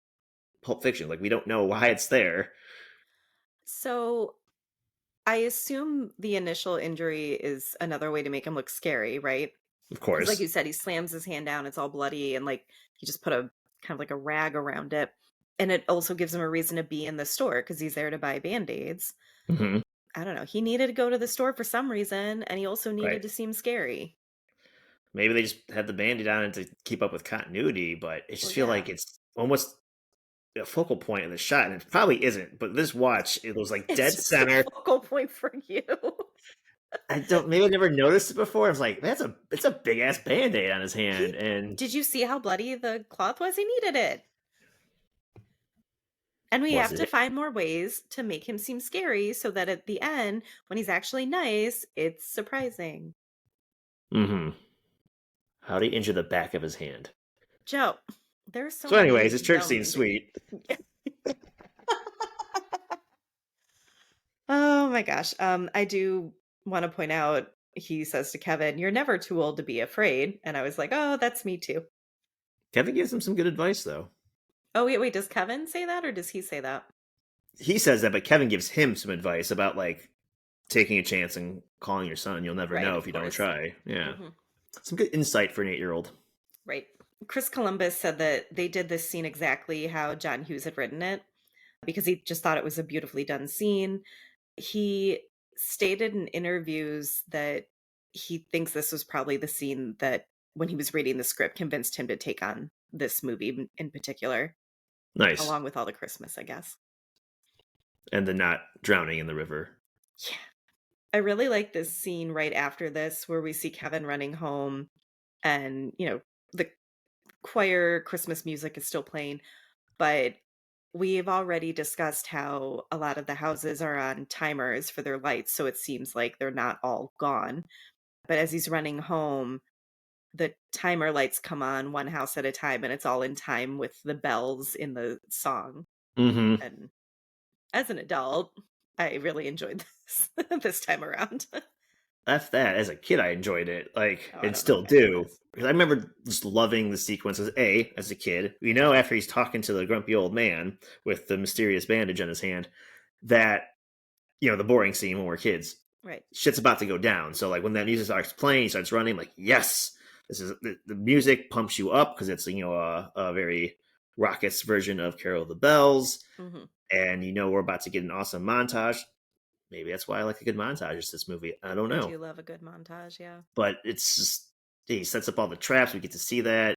Pulp Fiction. Like, we don't know why it's there. So I assume the initial injury is another way to make him look scary, right? Of Because like course. you said, he slams his hand down, it's all bloody, and like he just put a kind of like a rag around it. And it also gives him a reason to be in the store because he's there to buy band-aids. Hmm. I don't know. He needed to go to the store for some reason, and he also needed Right. to seem scary. Maybe they just had the bandit on to keep up with continuity, but it Well, just feel yeah. like it's almost a focal point of the shot, and it probably isn't. But this watch, it was like It's dead just a center. focal point for you. I don't. Maybe I never noticed it before. I was like, it's a big ass band aid on his He hand, and Did you see how bloody the cloth was? He needed it. And we was have to it? find more ways to make him seem scary so that at the end, when he's actually nice, it's surprising. Mm-hmm. How did he injure the back of his hand? Joe, there's so So, anyways, his many church dumb scene's injuries. sweet. Oh my gosh. I do want to point out he says to Kevin, "You're never too old to be afraid." And I was like, "Oh, that's me too." Kevin gives him some good advice, though. Oh, wait, does Kevin say that or does he say that? He says that, but Kevin gives him some advice about like taking a chance and calling your son. You'll never Right, know of if you don't course. try. Yeah, Hmm. some good insight for an 8-year-old. Right. Chris Columbus said that they did this scene exactly how John Hughes had written it because he just thought it was a beautifully done scene. He stated in interviews that he thinks this was probably the scene that, when he was reading the script, convinced him to take on this movie in particular, Nice. along with all the Christmas, I guess. And the not drowning in the river. Yeah. I really like this scene right after this where we see Kevin running home and, the choir Christmas music is still playing, but we've already discussed how a lot of the houses are on timers for their lights, so it seems like they're not all gone. but as he's running home, the timer lights come on one house at a time, and it's all in time with the bells in the song. Hmm. And as an adult, I really enjoyed this this time around. F that. As a kid, I enjoyed it, like, Oh, I and don't know still what time it do. is. Because I remember just loving the sequences. As a kid, after he's talking to the grumpy old man with the mysterious bandage on his hand, that the boring scene when we're kids, Right. shit's about to go down. So like when that music starts playing, he starts running. Like, yes, this is the music pumps you up because it's a very raucous version of Carol of the Bells, Hmm. and we're about to get an awesome montage. Maybe that's why I like a good montage. It's this movie. I don't I know, do love a good montage, yeah. but it's just he sets up all the traps. We get to see that,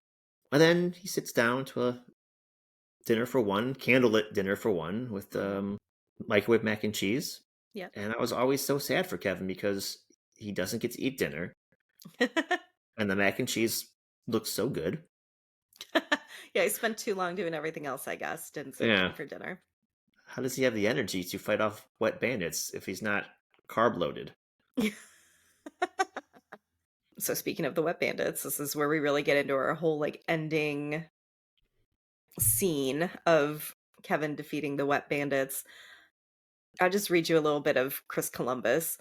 and then he sits down to a dinner for one, candlelit dinner for one with Hmm. microwave mac and cheese. Yep. And I was always so sad for Kevin because he doesn't get to eat dinner, and the mac and cheese looks so good. Yeah, I spent too long doing everything else, I guess. Didn't sit Yeah. down for dinner. How does he have the energy to fight off wet bandits if he's not carb loaded? So speaking of the wet bandits, this is where we really get into our whole like ending scene of Kevin defeating the wet bandits. I'll just read you a little bit of Chris Columbus.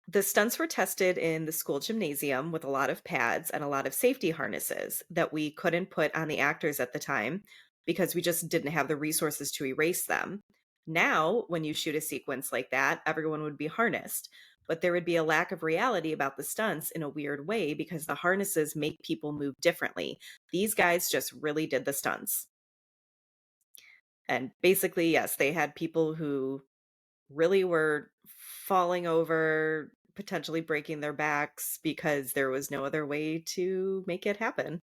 The stunts were tested in the school gymnasium with a lot of pads and a lot of safety harnesses that we couldn't put on the actors at the time because we just didn't have the resources to erase them. Now, when you shoot a sequence like that, everyone would be harnessed, but there would be a lack of reality about the stunts in a weird way because the harnesses make people move differently. These guys just really did the stunts. And basically, yes, they had people who really were falling over, potentially breaking their backs because there was no other way to make it happen.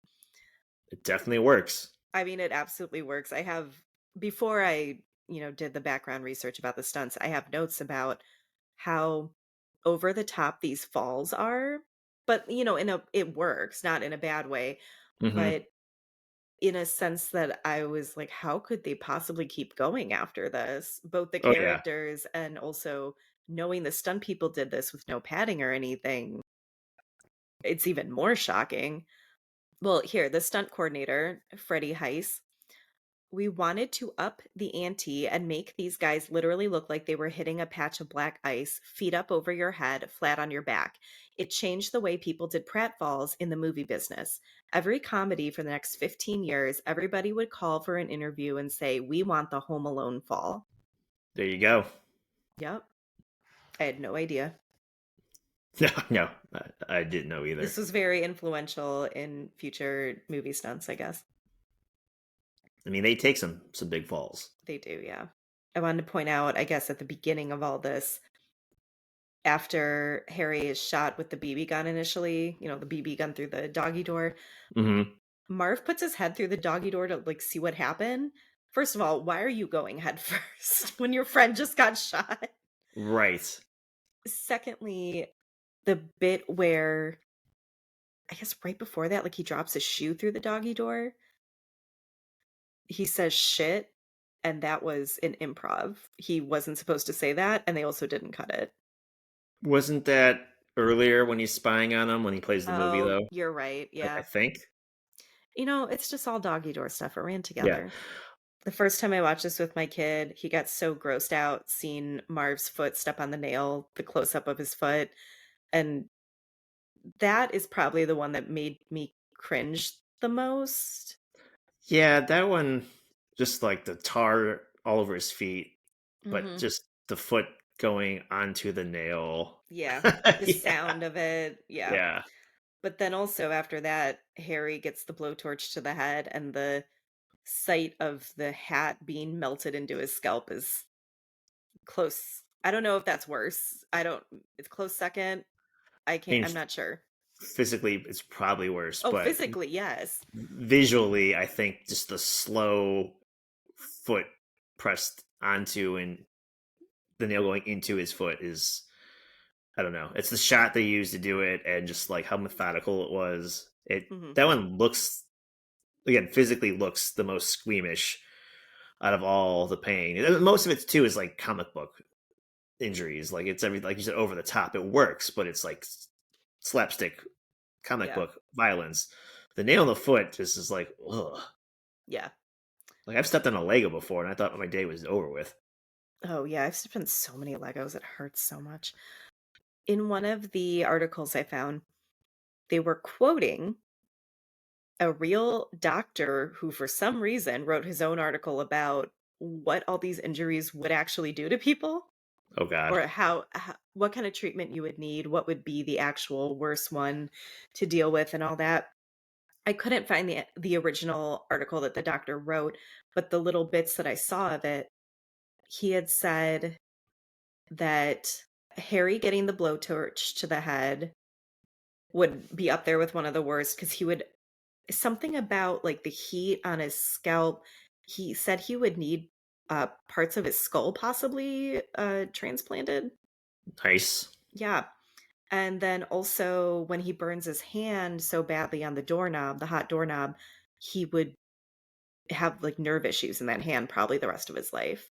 It definitely works. I mean, it absolutely works. I have, before I, did the background research about the stunts, I have notes about how over the top these falls are. But, it works, not in a bad way, Hmm. but in a sense that I was like, how could they possibly keep going after this? Both the Oh yeah, characters and also knowing the stunt people did this with no padding or anything, it's even more shocking. Well, here, the stunt coordinator, Freddie Heiss, we wanted to up the ante and make these guys literally look like they were hitting a patch of black ice, feet up over your head, flat on your back. It changed the way people did pratfalls in the movie business. Every comedy for the next 15 years, everybody would call for an interview and say, "We want the Home Alone fall." there you go. Yep. I had no idea. No, no, I didn't know either. This was very influential in future movie stunts, I guess. I mean, they take some big falls. They do, yeah. I wanted to point out, I guess, at the beginning of all this, after Harry is shot with the BB gun initially, the BB gun through the doggy door, Hmm. Marv puts his head through the doggy door to like see what happened. First of all, why are you going head first when your friend just got shot? Right. Secondly, the bit where I guess right before that, like he drops his shoe through the doggy door, he says shit, and that was an improv. He wasn't supposed to say that, and they also didn't cut it. Wasn't that earlier when he's spying on him when he plays the movie Oh, though? you're right. I Yeah. think. It's just all doggy door stuff. It ran Yeah. together. The first time I watched this with my kid, he got so grossed out seeing Marv's foot step on the nail, the close up of his foot. And that is probably the one that made me cringe the most. Yeah, that one, just like the tar all over his feet, but Hmm. just the foot going onto the nail. Yeah. The Yeah. sound of it. Yeah. Yeah. But then also after that, Harry gets the blowtorch to the head, and the sight of the hat being melted into his scalp is close. I don't know if that's worse. It's close second. I mean, I'm not sure. physically, it's probably worse, Oh, but physically, yes. visually, I think just the slow foot pressed onto and the nail going into his foot is, I don't know. It's the shot they used to do it and just like how methodical it was. Mhm. That one looks, again, physically looks the most squeamish out of all the pain. And most of it too is like comic book injuries. Like it's every, like you said, over the top. It works, but it's like slapstick comic Yeah. book violence. The nail in the foot just is like, ugh. Yeah. Like I've stepped on a Lego before, and I thought my day was over with. Oh, yeah, I've spent so many Legos, it hurts so much. In one of the articles I found, they were quoting a real doctor who, for some reason, wrote his own article about what all these injuries would actually do to people, Oh God. or how what kind of treatment you would need, what would be the actual worst one to deal with, and all that. I couldn't find the original article that the doctor wrote, but the little bits that I saw of it, he had said that Harry getting the blowtorch to the head would be up there with one of the worst because he would something about, like, the heat on his scalp, he said he would need, parts of his skull possibly, transplanted? Nice. Yeah, and then also when he burns his hand so badly on the doorknob, the hot doorknob, he would have, like, nerve issues in that hand probably the rest of his life.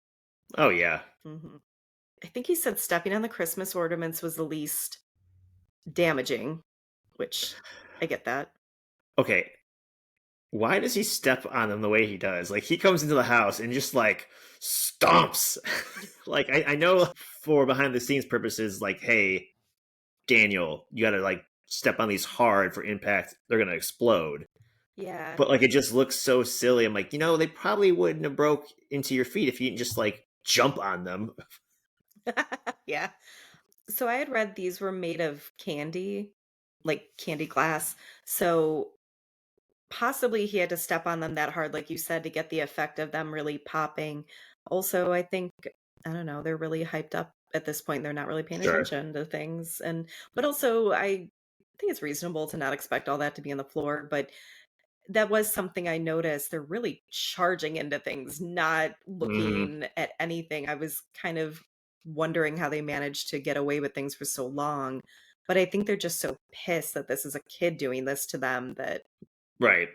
Oh yeah. Mhm. I think he said stepping on the Christmas ornaments was the least damaging, which I get that. Okay. Why does he step on them the way he does? Like he comes into the house and just like stomps. Like I know for behind the scenes purposes, like, hey, Daniel, you gotta like step on these hard for impact. They're gonna explode. Yeah. But like it just looks so silly. I'm like, they probably wouldn't have broke into your feet if you didn't just like jump on them. Yeah. So I had read these were made of candy, like candy glass. So possibly he had to step on them that hard, like you said, to get the effect of them really popping. Also, I think, I don't know, they're really hyped up at this point. They're not really paying Sure. attention to things. But also, I think it's reasonable to not expect all that to be on the floor. But that was something I noticed. They're really charging into things, not Hmm. looking at anything. I was kind of wondering how they managed to get away with things for so long. But I think they're just so pissed that this is a kid doing this to them that Right.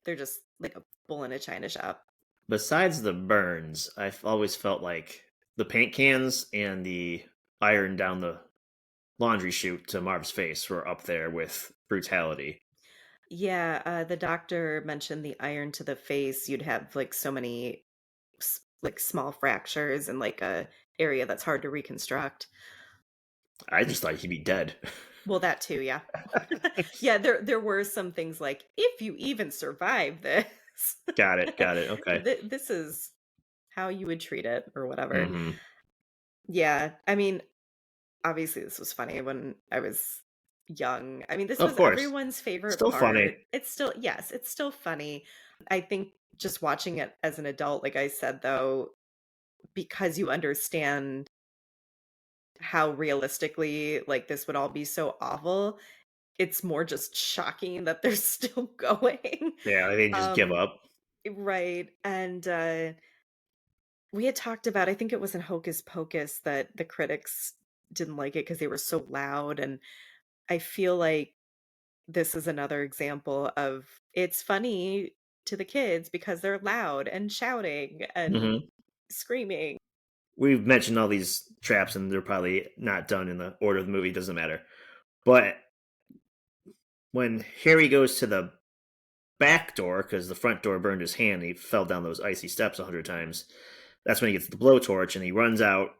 they're just like a bull in a china shop. Besides the burns, I've always felt like the paint cans and the iron down the laundry chute to Marv's face were up there with brutality. Yeah, the doctor mentioned the iron to the face. You'd have like so many like small fractures and like a area that's hard to reconstruct. I just thought he'd be dead. Well, that too, yeah. Yeah, there were some things like, "If you even survive this, Got it. Got it. Okay. this is how you would treat it," or whatever. Hmm. Yeah, I mean, obviously, this was funny when I was young. I mean, this Of was course. everyone's favorite Still funny. part. It's still yes, it's still funny. I think just watching it as an adult, like I said, though, because you understand how realistically, like, this would all be so awful, it's more just shocking that they're still going. Yeah, they didn't just give Um, up. right, and, we had talked about I think it was in Hocus Pocus that the critics didn't like it because they were so loud, and I feel like this is another example of it's funny to the kids because they're loud and shouting and Hmm. screaming. We've mentioned all these traps, and they're probably not done in the order of the movie. Doesn't matter. But when Harry goes to the back door because the front door burned his hand, and he fell down those icy steps 100 times. That's when he gets the blowtorch and he runs out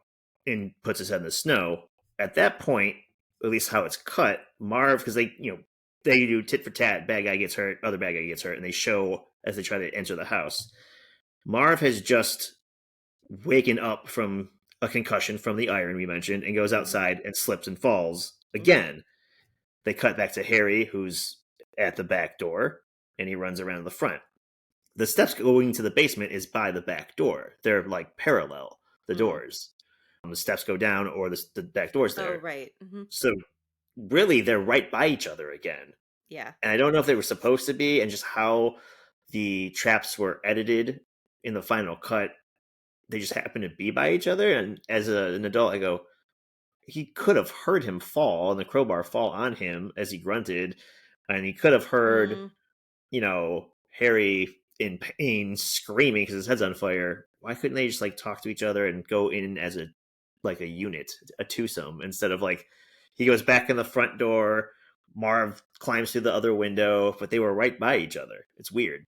and puts his head in the snow. At that point, at least how it's cut, Marv, because they do tit for tat, bad guy gets hurt, other bad guy gets hurt, and they show as they try to enter the house. Marv has just waken up from a concussion from the iron we mentioned and goes Mhm, outside and slips and falls mhm, again. They cut back to Harry, who's at the back door, and he runs around the front. The steps going to the basement is by the back door. They're like parallel, the mm. doors. The steps go down, or the back door's Oh, there. right, mhm, So really, they're right by each other again. yeah, And I don't know if they were supposed to be, and just how the traps were edited in the final cut. They just happen to be by each other. And as an adult, I go, he could have heard him fall and the crowbar fall on him as he grunted, and he could have heard mm, Harry in pain screaming because his head's on fire. Why couldn't they just like talk to each other and go in as a unit, a twosome, instead of like he goes back in the front door, Marv climbs through the other window, but they were right by each other. It's weird.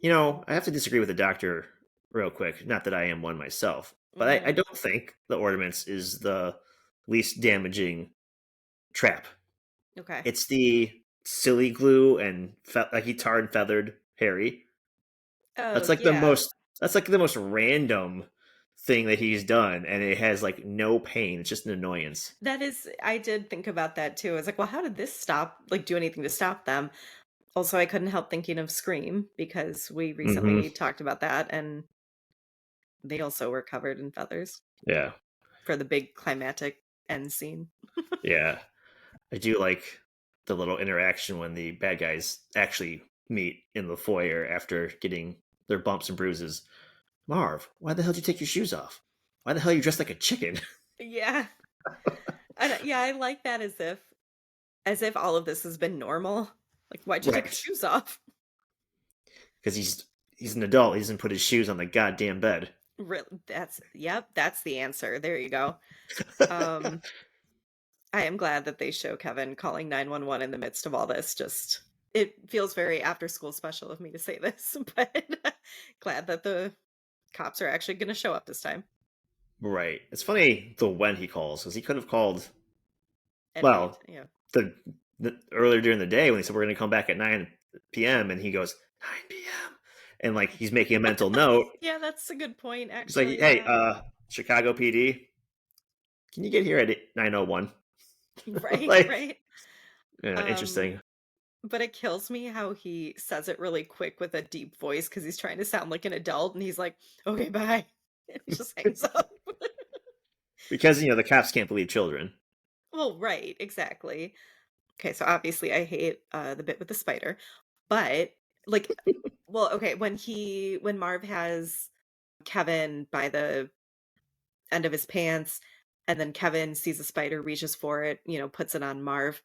I have to disagree with the doctor real quick. Not that I am one myself, but I Mhm. don't think the ornaments is the least damaging trap. Okay. It's the silly glue and like he tar and feathered Harry. Oh, That's like the yeah. most. That's like the most random thing that he's done, and it has like no pain. It's just an annoyance. That is I did think about that too. I was like, "Well, how did this stop do anything to stop them?" Also, I couldn't help thinking of Scream because we Hmm. recently talked about that, and they also were covered in feathers Yeah, for the big climatic end scene. yeah. I do like the little interaction when the bad guys actually meet in the foyer after getting their bumps and bruises. Marv, why the hell did you take your shoes off? Why the hell are you dressed like a chicken? Yeah. And, yeah, I like that as if all of this has been normal. Like, "Why'd you take your Right, shoes off?" because he's an adult. He doesn't put his shoes on the goddamn bed. That's yep, that's the answer. There you go. Um, I am glad that they show Kevin calling 911 in the midst of all this. Just it feels very after school special of me to say this, but glad that the cops are actually going to show up this time. Right. It's funny the when he calls because he could have called. At any Well, yeah. the, the earlier during the day when he said we're going to come back at 9 p.m. and he goes 9 p.m. and like he's making a mental note. Yeah, that's a good point He's like, actually. "Hey, Yeah. Chicago PD, can you get here at 9:01?" Right, Like, right. yeah, Um interesting. but it kills me how he says it really quick with a deep voice because he's trying to sound like an adult and he's like, "Okay, bye." And he just hangs up. Because the cops can't believe children. Well, right, exactly. Okay, so obviously I hate, the bit with the spider, but, like well, okay, when Marv has Kevin by the end of his pants, and then Kevin sees a spider, reaches for it, puts it on Marv.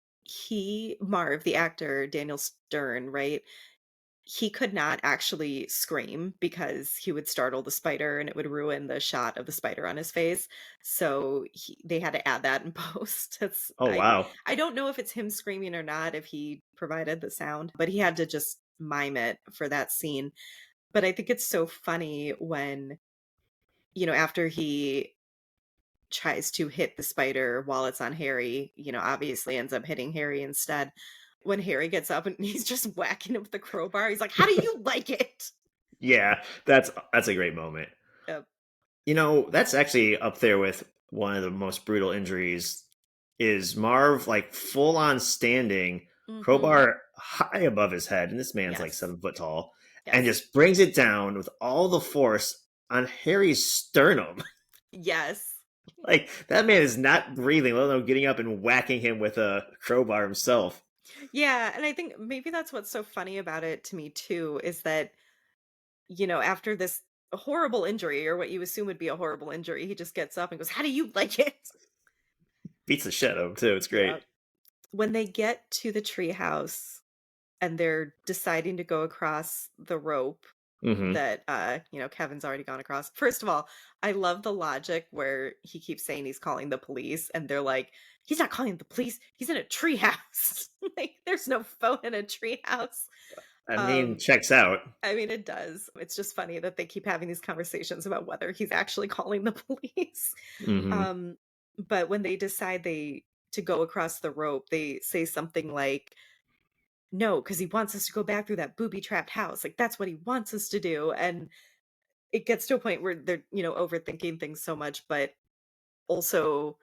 Marv, the actor, Daniel Stern, right? He could not actually scream because he would startle the spider and it would ruin the shot of the spider on his face. So they had to add that in post. That's Oh wow. I don't know if it's him screaming or not, if he provided the sound, but he had to just mime it for that scene. But I think it's so funny when, after he tries to hit the spider while it's on Harry, obviously ends up hitting Harry instead. When Harry gets up and he's just whacking him with the crowbar, he's like, "How do you like it?" Yeah, that's a great moment. Yep. That's actually up there with one of the most brutal injuries. Is Marv like full on standing, Mhm. crowbar high above his head, and this man's like Yes. 7 foot tall, and Yes. just brings it down with all the force on Harry's sternum. Yes. Like that man is not breathing, let alone getting up and whacking him with a crowbar himself. Yeah, and I think maybe that's what's so funny about it to me too is that, after this horrible injury or what you assume would be a horrible injury, he just gets up and goes, "How do you like it?" Beats the shit out of him too. It's great. Yeah. When they get to the treehouse and they're deciding to go across the rope Hmm. that Kevin's already gone across. First of all, I love the logic where he keeps saying he's calling the police and they're like, "He's not calling the police. He's in a treehouse." Like there's no phone in a treehouse. I mean, Um checks out. I mean it does. It's just funny that they keep having these conversations about whether he's actually calling the police. Hmm. Um but when they decide they to go across the rope, they say something like, "No, because he wants us to go back through that booby-trapped house, like, that's what he wants us to do," and it gets to a point where they're, overthinking things so much, but also,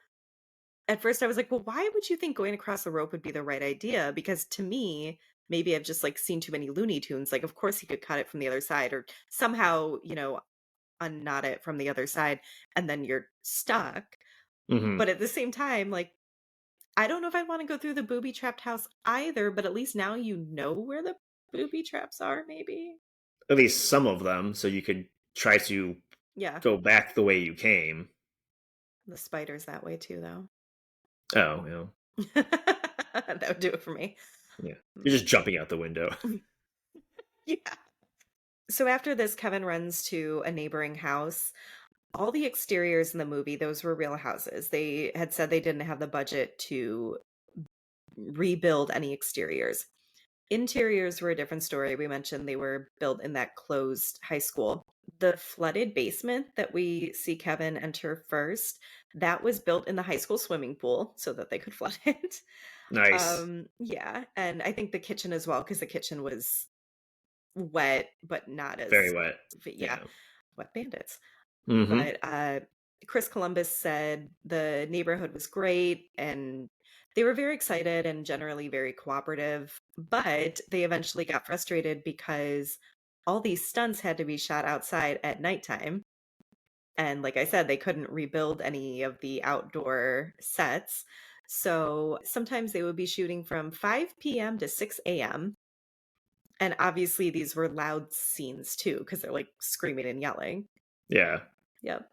at first I was like, "Well, why would you think going across the rope would be the right idea?" Because to me, maybe I've just, like, seen too many Looney Tunes, like, of course he could cut it from the other side or somehow, unknot it from the other side, and then you're stuck, Hmm. but at the same time, like, I don't know if I'd wanna go through the booby-trapped house either, but at least now you know where the booby traps are, maybe? At least some of them, so you could try to Yeah. go back the way you came. The spider's that way too, though. Oh, yeah. That would do it for me. Yeah. You're Mm. just jumping out the window. Yeah. So after this, Kevin runs to a neighboring house. All the exteriors in the movie, those were real houses. They had said they didn't have the budget to rebuild any exteriors. Interiors were a different story. We mentioned they were built in that closed high school. The flooded basement that we see Kevin enter first, that was built in the high school swimming pool so that they could flood it. Nice. Yeah, and I think the kitchen as well, because the kitchen was wet, but not Very as wet. yeah, Yeah. wet bandits. Hmm. But, Chris Columbus said the neighborhood was great, and they were very excited and generally very cooperative, but they eventually got frustrated because all these stunts had to be shot outside at nighttime, and like I said, they couldn't rebuild any of the outdoor sets, so sometimes they would be shooting from 5 PM to 6 AM, and obviously these were loud scenes too, because 'cause they're, like, screaming and yelling. Yeah. Yep.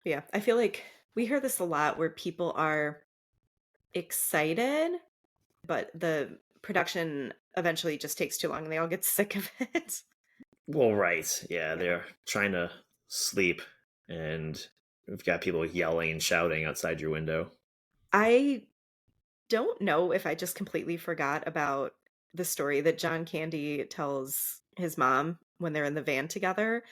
Yeah, I feel like we hear this a lot where people are excited, but the production eventually just takes too long and they all get sick of it. Well, right. Yeah, Yeah. they're trying to sleep, and we've got people yelling and shouting outside your window. I don't know if I just completely forgot about the story that John Candy tells his mom when they're in the van together,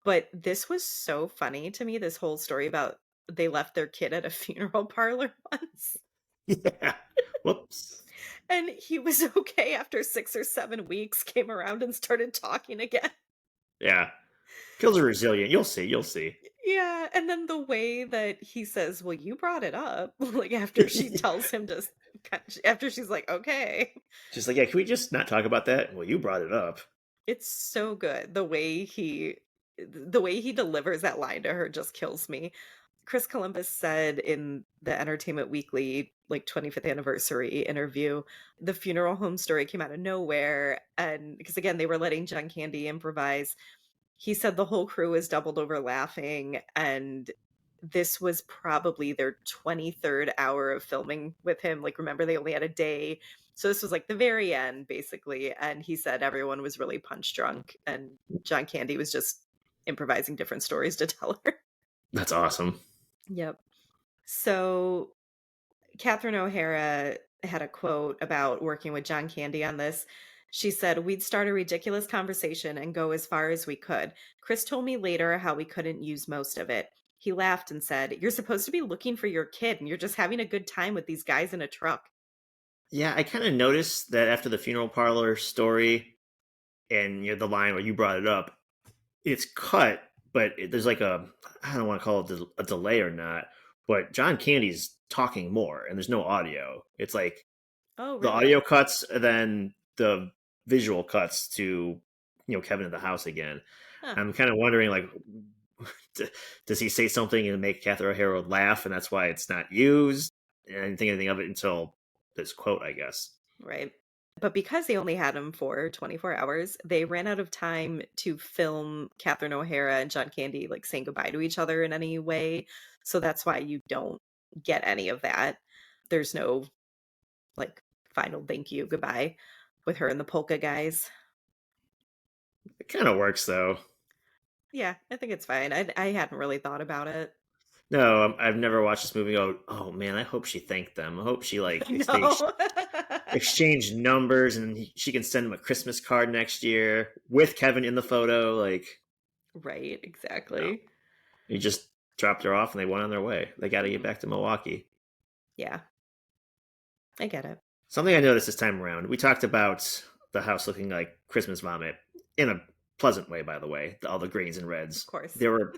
but this was so funny to me, this whole story about they left their kid at a funeral parlor once. Yeah. Whoops. And he was okay after 6 or 7 weeks, came around and started talking again. Yeah. Kills are resilient. You'll see. You'll see. Yeah, and then the way that he says, "Well, you brought it up," like, after she tells him to s after she's like, "Okay." Just like, yeah, can we just not talk about that? Well, you brought it up. It's so good. The way he delivers that line to her just kills me. Chris Columbus said in the Entertainment Weekly, like, 25th anniversary interview, the funeral home story came out of nowhere, and because, again, they were letting John Candy improvise. He said the whole crew was doubled over laughing, and this was probably their 23rd hour of filming with him. Like, remember, they only had a day. So this was like the very end, basically. And he said everyone was really punch drunk, and John Candy was just improvising different stories to tell her. That's awesome. Yep. So Catherine O'Hara had a quote about working with John Candy on this. She said, "We'd start a ridiculous conversation and go as far as we could. Chris told me later how we couldn't use most of it. He laughed and said, 'You're supposed to be looking for your kid, and you're just having a good time with these guys in a truck.'" Yeah, I kind of noticed that after the funeral parlor story and the line where you brought it up, it's cut, but there's like I don't want to call it a delay or not, but John Candy's talking more and there's no audio. It's like Oh, the really? audio cuts and then the visual cuts to Kevin in the house again. Huh, I'm kind of wondering, like, does he say something and make Catherine O'Hara laugh, and that's why it's not used? And I didn't think anything of it until this quote, I guess. right. But because they only had him for 24 hours, they ran out of time to film Catherine O'Hara and John Candy, like, saying goodbye to each other in any way. So that's why you don't get any of that. There's no, like, final thank you goodbye with her and the polka guys. It kind of works though. Yeah, I think it's fine. I hadn't really thought about it. No, I've never watched this movie. Go, oh man, I hope she thanked them. I hope she like they No. exchange numbers and she can send him a Christmas card next year with Kevin in the photo. Like, Right, no, exactly. he just dropped her off and they went on their way. They got to get Mhm. back to Milwaukee. Yeah, I get it. Something I noticed this time around, we talked about the house looking like Christmas vomit in a pleasant way, by the way, all the greens and Of reds. course. There were,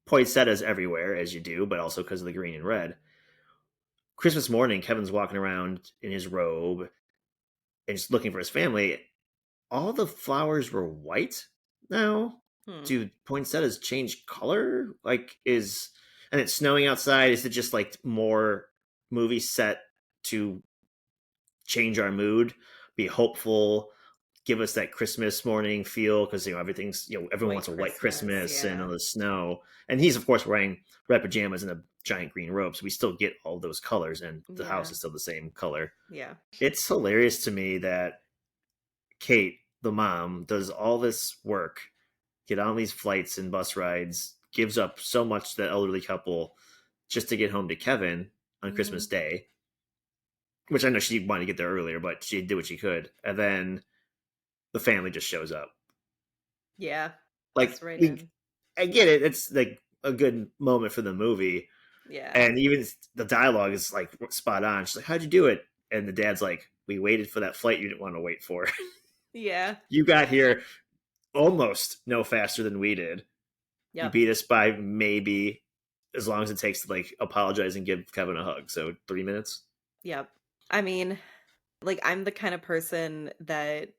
poinsettias everywhere, as you do, but also because of the green and red. Christmas morning, Kevin's walking around in his robe and just looking for his family. All the flowers were white now. Hmm. Do poinsettias change color? And it's snowing outside. Is it just like more movie set to change our mood, be hopeful, give us that Christmas morning feel because everything's everyone White wants a white Christmas, Christmas and yeah. all the snow. And he's of course wearing red pajamas and a giant green robe, so we still get all those colors, and the house Yeah. is still the same color. Yeah. It's hilarious to me that Kate, the mom, does all this work, get on these flights and bus rides, gives up so much to that elderly couple just to get home to Kevin on Christmas Mhm. Day. which I know she wanted to get there earlier, but she did what she could. And then the family just shows up. Yeah. Like Bust right we, in. I get it. It's like a good moment for the movie, Yeah. and even the dialogue is like spot on. She's like, "How'd you do it?" And the dad's like, "We waited for that flight you didn't want to wait for. Yeah. You got here almost no faster than we did. You Yep. beat us by maybe as long as it takes to like apologize and give Kevin a hug. So 3 minutes." Yep. I mean, like, I'm the kind of person that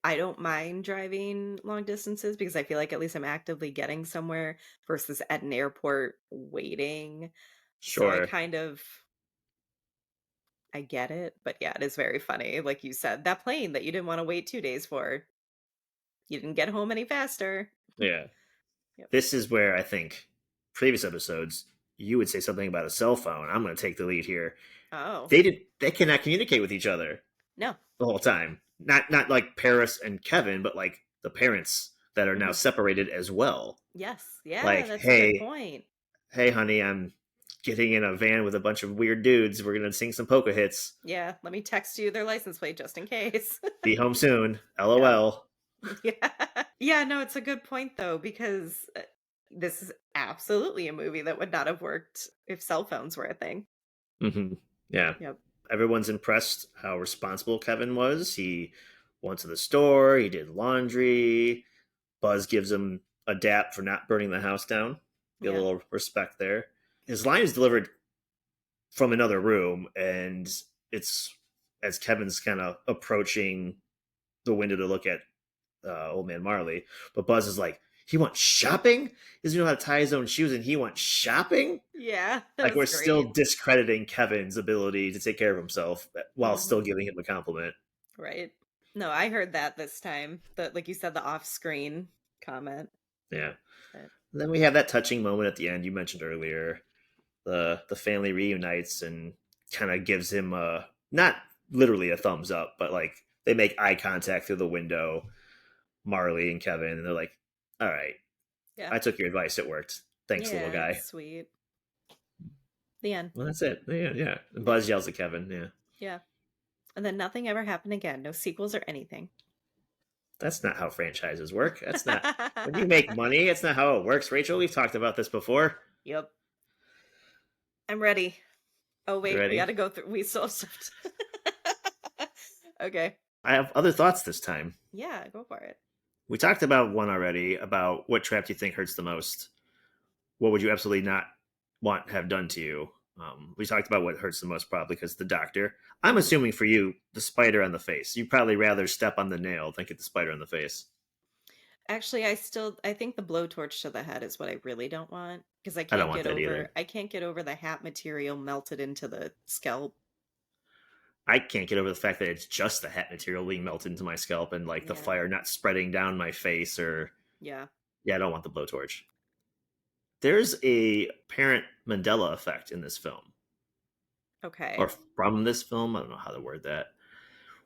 I don't mind driving long distances because I feel like at least I'm actively getting somewhere versus at an airport waiting. So Sure. I get it, but yeah, it is very funny. Like you said, that plane that you didn't want to wait 2 days for, you didn't get home any faster. Yeah. Yep. This is where I think previous episodes you would say something about a cell phone. I'm going to take the lead here. Oh, They cannot communicate with each other no. the whole time. Not like Paris and Kevin, but like the parents that are now Hmm. separated as well. Yes. Yeah, Like, that's a good hey, point. hey, honey, I'm getting in a van with a bunch of weird dudes. We're gonna sing some polka hits. Yeah, let me text you their license plate just in case. Be home soon. Yep. LOL. Yeah. Yeah, no, it's a good point though, because this is absolutely a movie that would not have worked if cell phones were a thing. Hmm. Yeah. Yep. Everyone's impressed how responsible Kevin was. He went to the store. He did laundry. Buzz gives him a dap for not burning the house down. Get a Yeah. little respect there. His line is delivered from another room, and it's as Kevin's kind of approaching the window to look at old man Marley. But Buzz is like, he went shopping? He doesn't know how to tie his own shoes, and he went shopping? Yeah, that Like, was we're still great. discrediting Kevin's ability to take care of himself while Hmm. still giving him a compliment. Right. No, I heard that this time. The like you said, the off-screen comment. Yeah. But And then we have that touching moment at the end you mentioned earlier. The family reunites and kind of gives him a not literally a thumbs up, but like they make eye contact through the window, Marley and Kevin, and they're like, "All right, yeah. I took your advice. It worked. Thanks, little Yeah, it's guy." sweet. The end. Well, that's it. Yeah, yeah. And Yep. Buzz yells at Kevin. Yeah, Yeah. And then nothing ever happened again. No sequels or anything. that's not how franchises work. That's not when you make money. That's not how it works, Rachel. We've talked about this before. Yep. I'm ready. Oh You wait, we ready? gotta go through we still have stuff Okay. I have other thoughts this time. Yeah, go for it. We talked about one already about what trap do you think hurts the most. What would you absolutely not want have done to you? We talked about what hurts the most, probably because the doctor. I'm Mhm. assuming for you, the spider on the face. You'd probably rather step on the nail than get the spider on the face. Actually, I think the blowtorch to the head is what I really don't want because I don't want that either. I can't get over the hat material melted into the scalp. I can't get over the fact that it's just the hat material being melted into my scalp and like the Yeah. fire not spreading down my face or Yeah. yeah, I don't want the blowtorch. There's a apparent Mandela effect in this film. Or Okay. from this film. I don't know how to word that.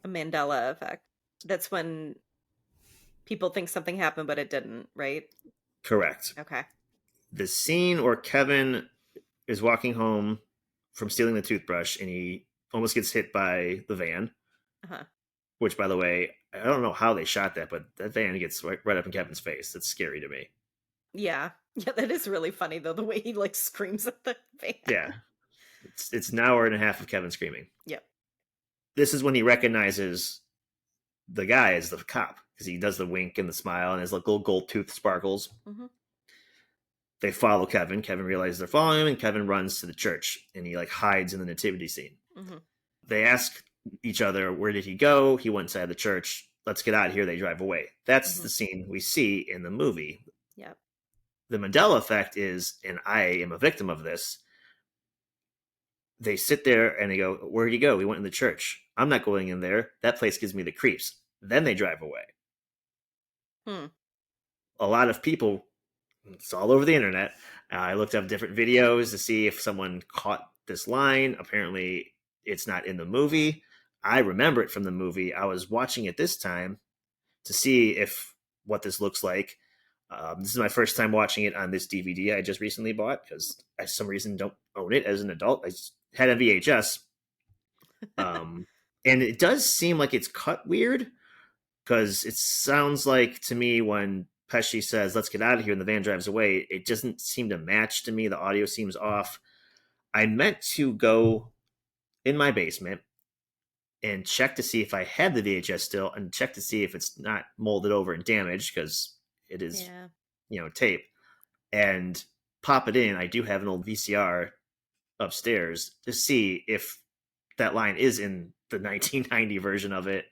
A Mandela effect. That's when people think something happened but it didn't, right? Correct. Okay. The scene where Kevin is walking home from stealing the toothbrush and he almost gets hit by the van, Uh-huh. which, by the way, I don't know how they shot that, but that van gets right up in Kevin's face. That's scary to me. Yeah. Yeah, that is really funny though, the way he like screams at the van. Yeah. It's an hour and a half of Kevin screaming. Yep. This is when he recognizes the guy as the cop because he does the wink and the smile and his little gold tooth sparkles. Hmm. They follow Kevin. Kevin realizes they're following him, and Kevin runs to the church and he like hides in the nativity scene. Hmm. They ask each other, where did he go? He went inside the church. Let's get out of here. They drive away. That's Hmm. the scene we see in the movie. Yep. The Mandela effect is, and I am a victim of this, they sit there and they go, where'd you go? We went in the church. I'm not going in there. That place gives me the creeps. Then they drive away. Hmm. A lot of people, it's all over the internet. I looked up different videos to see if someone caught this line. Apparently, it's not in the movie. I remember it from the movie. I was watching it this time to see if what this looks like. This is my first time watching it on this DVD I just recently bought because I, for some reason, don't own it as an adult. I just had a VHS. Um, and it does seem like it's cut weird because it sounds like to me when Pesci says, "Let's get out of here," and the van drives away, it doesn't seem to match to me. The audio seems off. I meant to go in my basement and check to see if I had the VHS still and check to see if it's not molded over and damaged because it is, Yeah. tape and pop it in. I do have an old VCR upstairs to see if that line is in the 1990 version of it,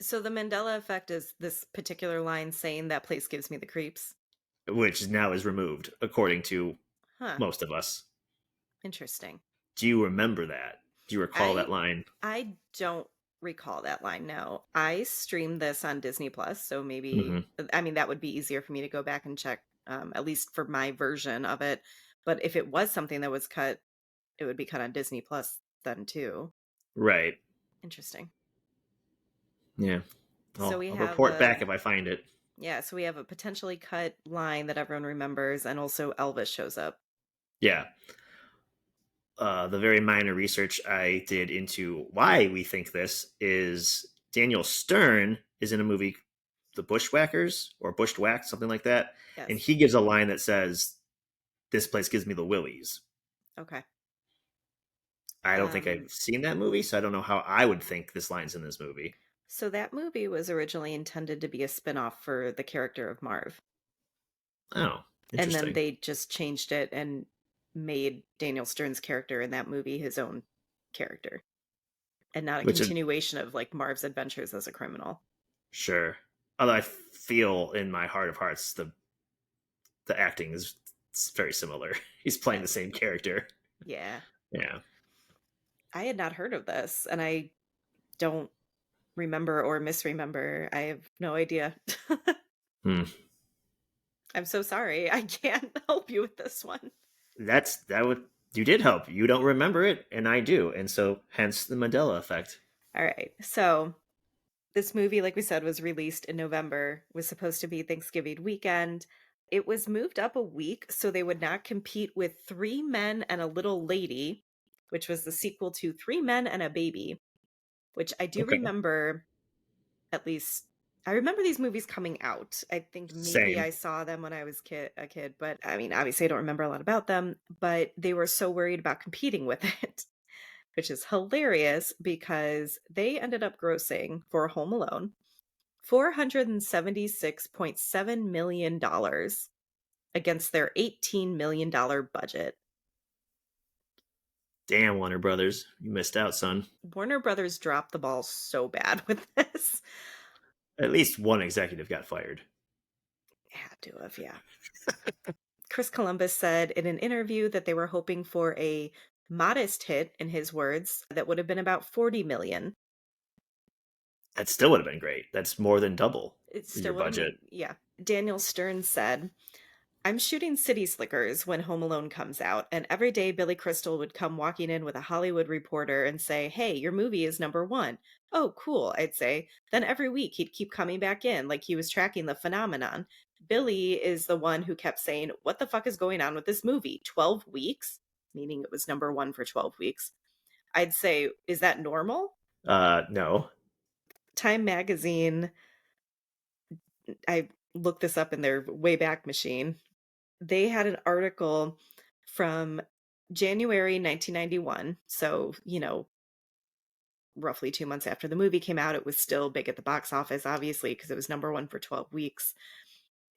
So the Mandela effect is this particular line saying that place gives me the creeps. which now is removed, according to Huh. most of us. Interesting. Do you remember that? Do you recall that I line? I don't recall that line, no. I streamed this on Disney Plus, so maybe Hmm. I mean that would be easier for me to go back and check, at least for my version of it. But if it was something that was cut, it would be cut on Disney Plus then too. Right. Interesting. Yeah. So I'll, we I'll have report back a if I find it. yeah, so we have a potentially cut line that everyone remembers, and also Elvis shows up. Yeah. The very minor research I did into why we think this is Daniel Stern is in a movie, The Bushwhackers or Bushwhacked, something like that. And Yes. he gives a line that says, "This place gives me the willies." Okay. I don't think I've Um, seen that movie, so I don't know how I would think this line's in this movie. so that movie was originally intended to be a spin-off for the character of Marv. Oh, And then interesting. they just changed it and made Daniel Stern's character in that movie his own character and not a Which is continuation of like Marv's adventures as a criminal. sure. Although I feel in my heart of hearts the acting is very similar. He's playing Uh, the same character. yeah. Yeah. I had not heard of this and I don't remember or misremember. I have no idea. Hmm. I'm so sorry. I can't help you with this one. That would you did help. You don't remember it, and I do, and so hence the Mandela effect. All right. So this movie, like we said, was released in November, was supposed to be Thanksgiving weekend. It was moved up a week so they would not compete with Three Men and a Little Lady, which was the sequel to Three Men and a Baby, which I do Okay. remember at least. I remember these movies coming out. I think maybe Same. I saw them when I was a kid, but I mean, obviously I don't remember a lot about them, but they were so worried about competing with it, which is hilarious because they ended up grossing for Home Alone $476.7 million against their $18 million budget. Damn, Warner Brothers, you missed out, son. Warner Brothers dropped the ball so bad with this. At least one executive got fired. Had to have, yeah. Chris Columbus said in an interview that they were hoping for a modest hit, in his words, that would have been about 40 million. That still would have been great. That's more than double It your still would have budget. made, yeah. Daniel Stern said, I'm shooting City Slickers when Home Alone comes out, and every day Billy Crystal would come walking in with a Hollywood reporter and say, Hey, your movie is number one. Oh, cool, I'd say. Then every week he'd keep coming back in like he was tracking the phenomenon. Billy is the one who kept saying, What the fuck is going on with this movie? 12 weeks? Meaning it was number one for 12 weeks. I'd say, Is that normal? No. Time magazine, I looked this up in their Wayback Machine. They had an article from January 1991. So, roughly 2 months after the movie came out. It was still big at the box office, obviously, because it was number one for 12 weeks.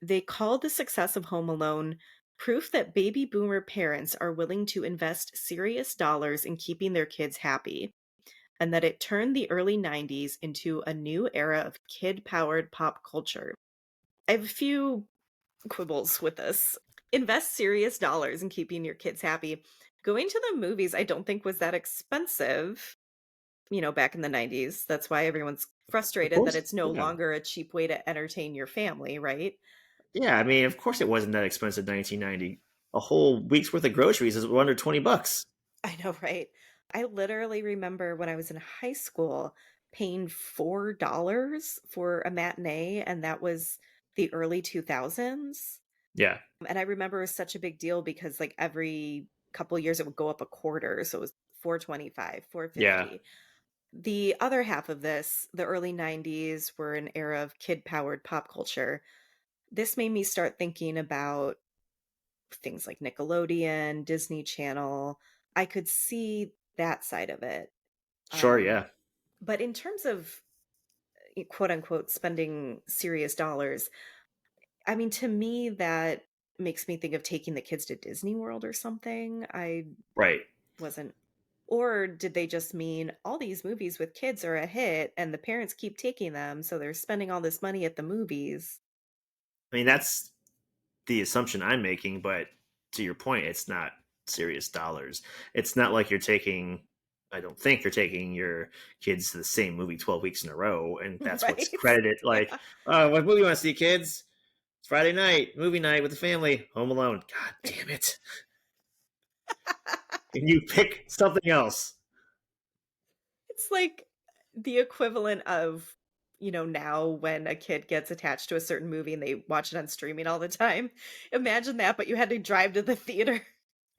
They called the success of Home Alone proof that baby boomer parents are willing to invest serious dollars in keeping their kids happy, and that it turned the early 90s into a new era of kid powered pop culture. I have a few quibbles with this. Invest serious dollars in keeping your kids happy. Going to the movies, I don't think was that expensive, back in the 90s. That's why everyone's Of frustrated that course. it's no Yeah. longer a cheap way to entertain your family, right? Yeah, I mean, of course it wasn't that expensive in 1990. A whole week's worth of groceries is under 20 bucks. I know, right? I literally remember when I was in high school paying $4 for a matinee, and that was the early 2000s. Yeah. And I remember it was such a big deal because like every couple years it would go up a quarter. So it was 425, Yeah. 450. the other half of this, the early 90s were an era of kid-powered pop culture. This made me start thinking about things like Nickelodeon, Disney Channel. I could see that side of it. Sure, Um, yeah. but in terms of quote unquote spending serious dollars, I mean, to me, that makes me think of taking the kids to Disney World or something. I Right. wasn't. Or did they just mean all these movies with kids are a hit and the parents keep taking them, so they're spending all this money at the movies? I mean, that's the assumption I'm making, but to your point, it's not serious dollars. It's not like you're taking, I don't think you're taking your kids to the same movie 12 weeks in a row, and that's what's Right? credited. Like, Yeah. oh, what movie you want to see, kids? It's Friday night, movie night with the family, Home Alone. God damn it. Can you pick something else? It's like the equivalent of, now when a kid gets attached to a certain movie and they watch it on streaming all the time. Imagine that, but you had to drive to the theater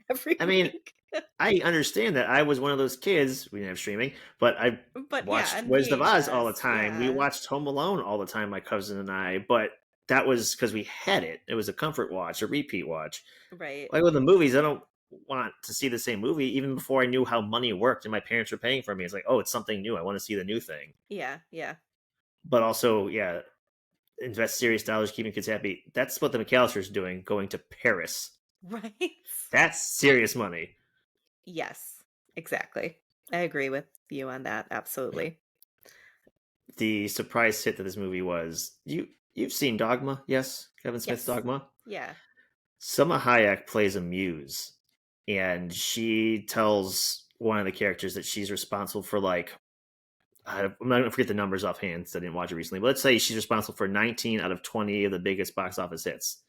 every I mean, week. I understand that I was one of those kids. We didn't have streaming, but I But yeah, watched on Wizard of Oz all the VHS. time. We Yeah. watched Home Alone all the time, my cousin and I. But that was because we had it. It was a comfort watch, a repeat watch. Right. Like with the movies, I don't want to see the same movie. Even before I knew how money worked and my parents were paying for me, it's like, oh, it's something new. I want to see the new thing. Yeah, yeah. But also, yeah, invest serious dollars keeping kids happy. That's what the McAllisters doing, going to Paris. Right? That's serious money. Yes, exactly. I agree with you on that, absolutely. The surprise hit that this movie was. You've seen Dogma, yes? Kevin Smith's Yes. Dogma. Yeah. Selma Hayek plays a muse, and she tells one of the characters that she's responsible for I'm not gonna forget the numbers offhand because I didn't watch it recently. But let's say she's responsible for 19 out of 20 of the biggest box office hits.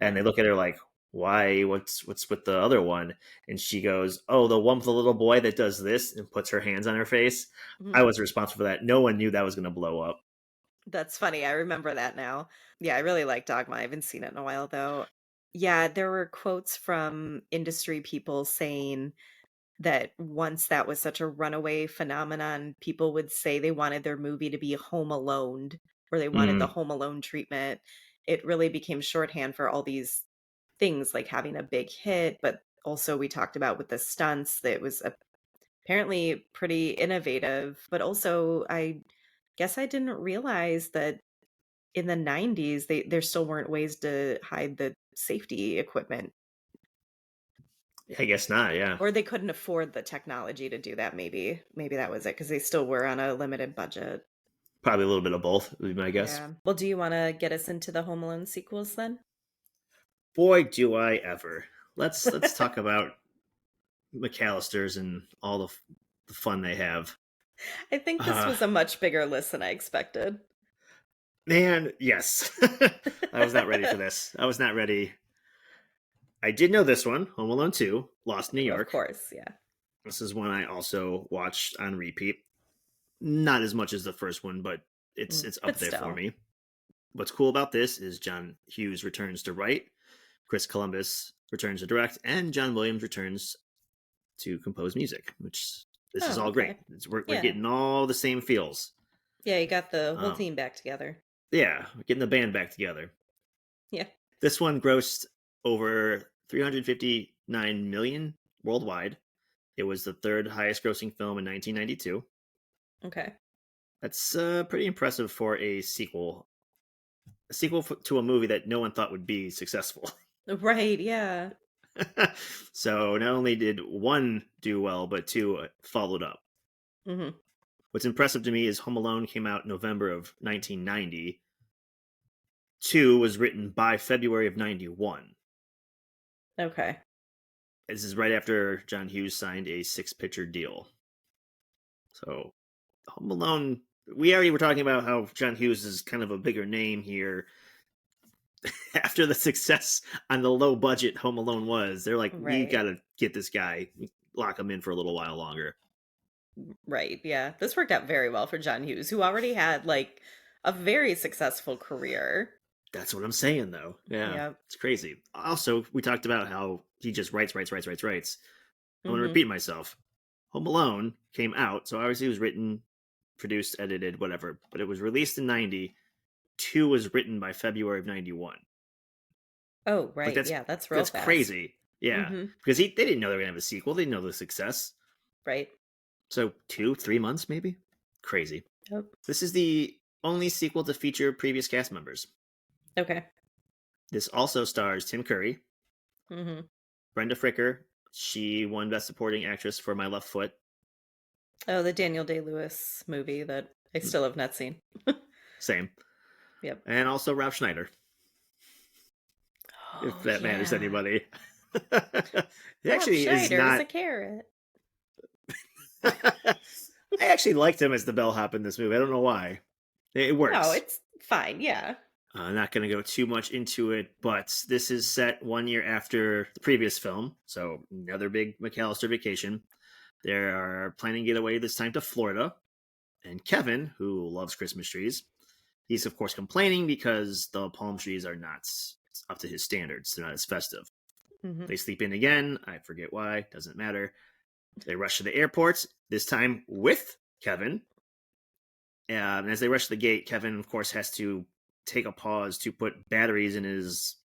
And Okay. they look at her like, "Why? What's with the other one?" And she goes, "Oh, the one with the little boy that does this," and puts her hands on her face. I Mhm. was responsible for that. No one knew that was going to blow up. That's funny, I remember that now. Yeah, I really like Dogma, I haven't seen it in a while, though. Yeah, there were quotes from industry people saying that once that was such a runaway phenomenon, people would say they wanted their movie to be home alone, or they wanted the Mm, home alone treatment. It really became shorthand for all these things like having a big hit, but also we talked about with the stunts that was apparently pretty innovative, but also I guess I didn't realize that in the 90s there still weren't ways to hide the safety equipment, I guess not. Yeah, or they couldn't afford the technology to do that. Maybe that was it because they still were on a limited budget. probably a little bit of both. Would be my guess. Yeah. Well, do you want to get us into the Home Alone sequels then? Boy, do I ever. Let's talk about McAllisters and all the fun they have. I think this Uh was a much bigger list than I expected. Man, yes. I was not ready for this. I was not ready. I did know this one, Home Alone 2, Lost in New Of York. course, yeah. This is one I also watched on repeat. Not as much as the first one, but it's up But there for still. me. What's cool about this is John Hughes returns to write, Chris Columbus returns to direct, and John Williams returns to compose music, which this is Oh, all great. okay. We're Yeah. getting all the same feels. Yeah, you got the whole Um, team back together. yeah, we're getting the band back together. Yeah. This one grossed over 359 million worldwide. It was the third highest grossing film in 1992. Okay. That's pretty impressive for a sequel to a movie that no one thought would be successful. Right, yeah. So not only did one do well, but two followed up. Mhm. What's impressive to me is Home Alone came out November of 1990. Two was written by February of 91. Okay. This is right after John Hughes signed a six-picture deal. So Home Alone, we already were talking about how John Hughes is kind of a bigger name here. After the success on the low budget Home Alone was, they're like, we got Right. to get this guy, lock him in for a little while longer. Right, yeah. This worked out very well for John Hughes, who already had, like, a very successful career. That's what I'm saying, though. Yeah, Yep. it's crazy. Also, we talked about how he just writes, writes, writes, writes, writes. I want to Mhm. repeat myself. Home Alone came out, so obviously it was written, produced, edited, whatever, but it was released in 90. 2 was written by February of 91. Oh, Like right, that's yeah, that's real that's fast. crazy. Yeah, Mhm, because they didn't know they were gonna have a sequel. They didn't know the success. right. So 2, 3 months maybe. Crazy. Yep. This is the only sequel to feature previous cast members. Okay. This also stars Tim Curry, Mhm. Brenda Fricker. She won Best Supporting Actress for My Left Foot. Oh, the Daniel Day-Lewis movie that I Hmm, still have not seen. same. Yep. And also Rob Schneider, if Oh, that matters to yeah. anybody. He Rob actually is Schneider is not. a carrot. I actually liked him as the bellhop in this movie. I don't know why. It No, works. it's fine, yeah. I'm not going to go too much into it, but this is set 1 year after the previous film, so another big McCallister vacation. They are planning to get away this time to Florida, and Kevin, who loves Christmas trees, he's of course complaining because the palm trees are not up to his standards. They're not as festive. Mhm. They sleep in again. I forget why. Doesn't matter. They rush to the airport, this time with Kevin. And as they rush to the gate, Kevin, of course, has to take a pause to put batteries in his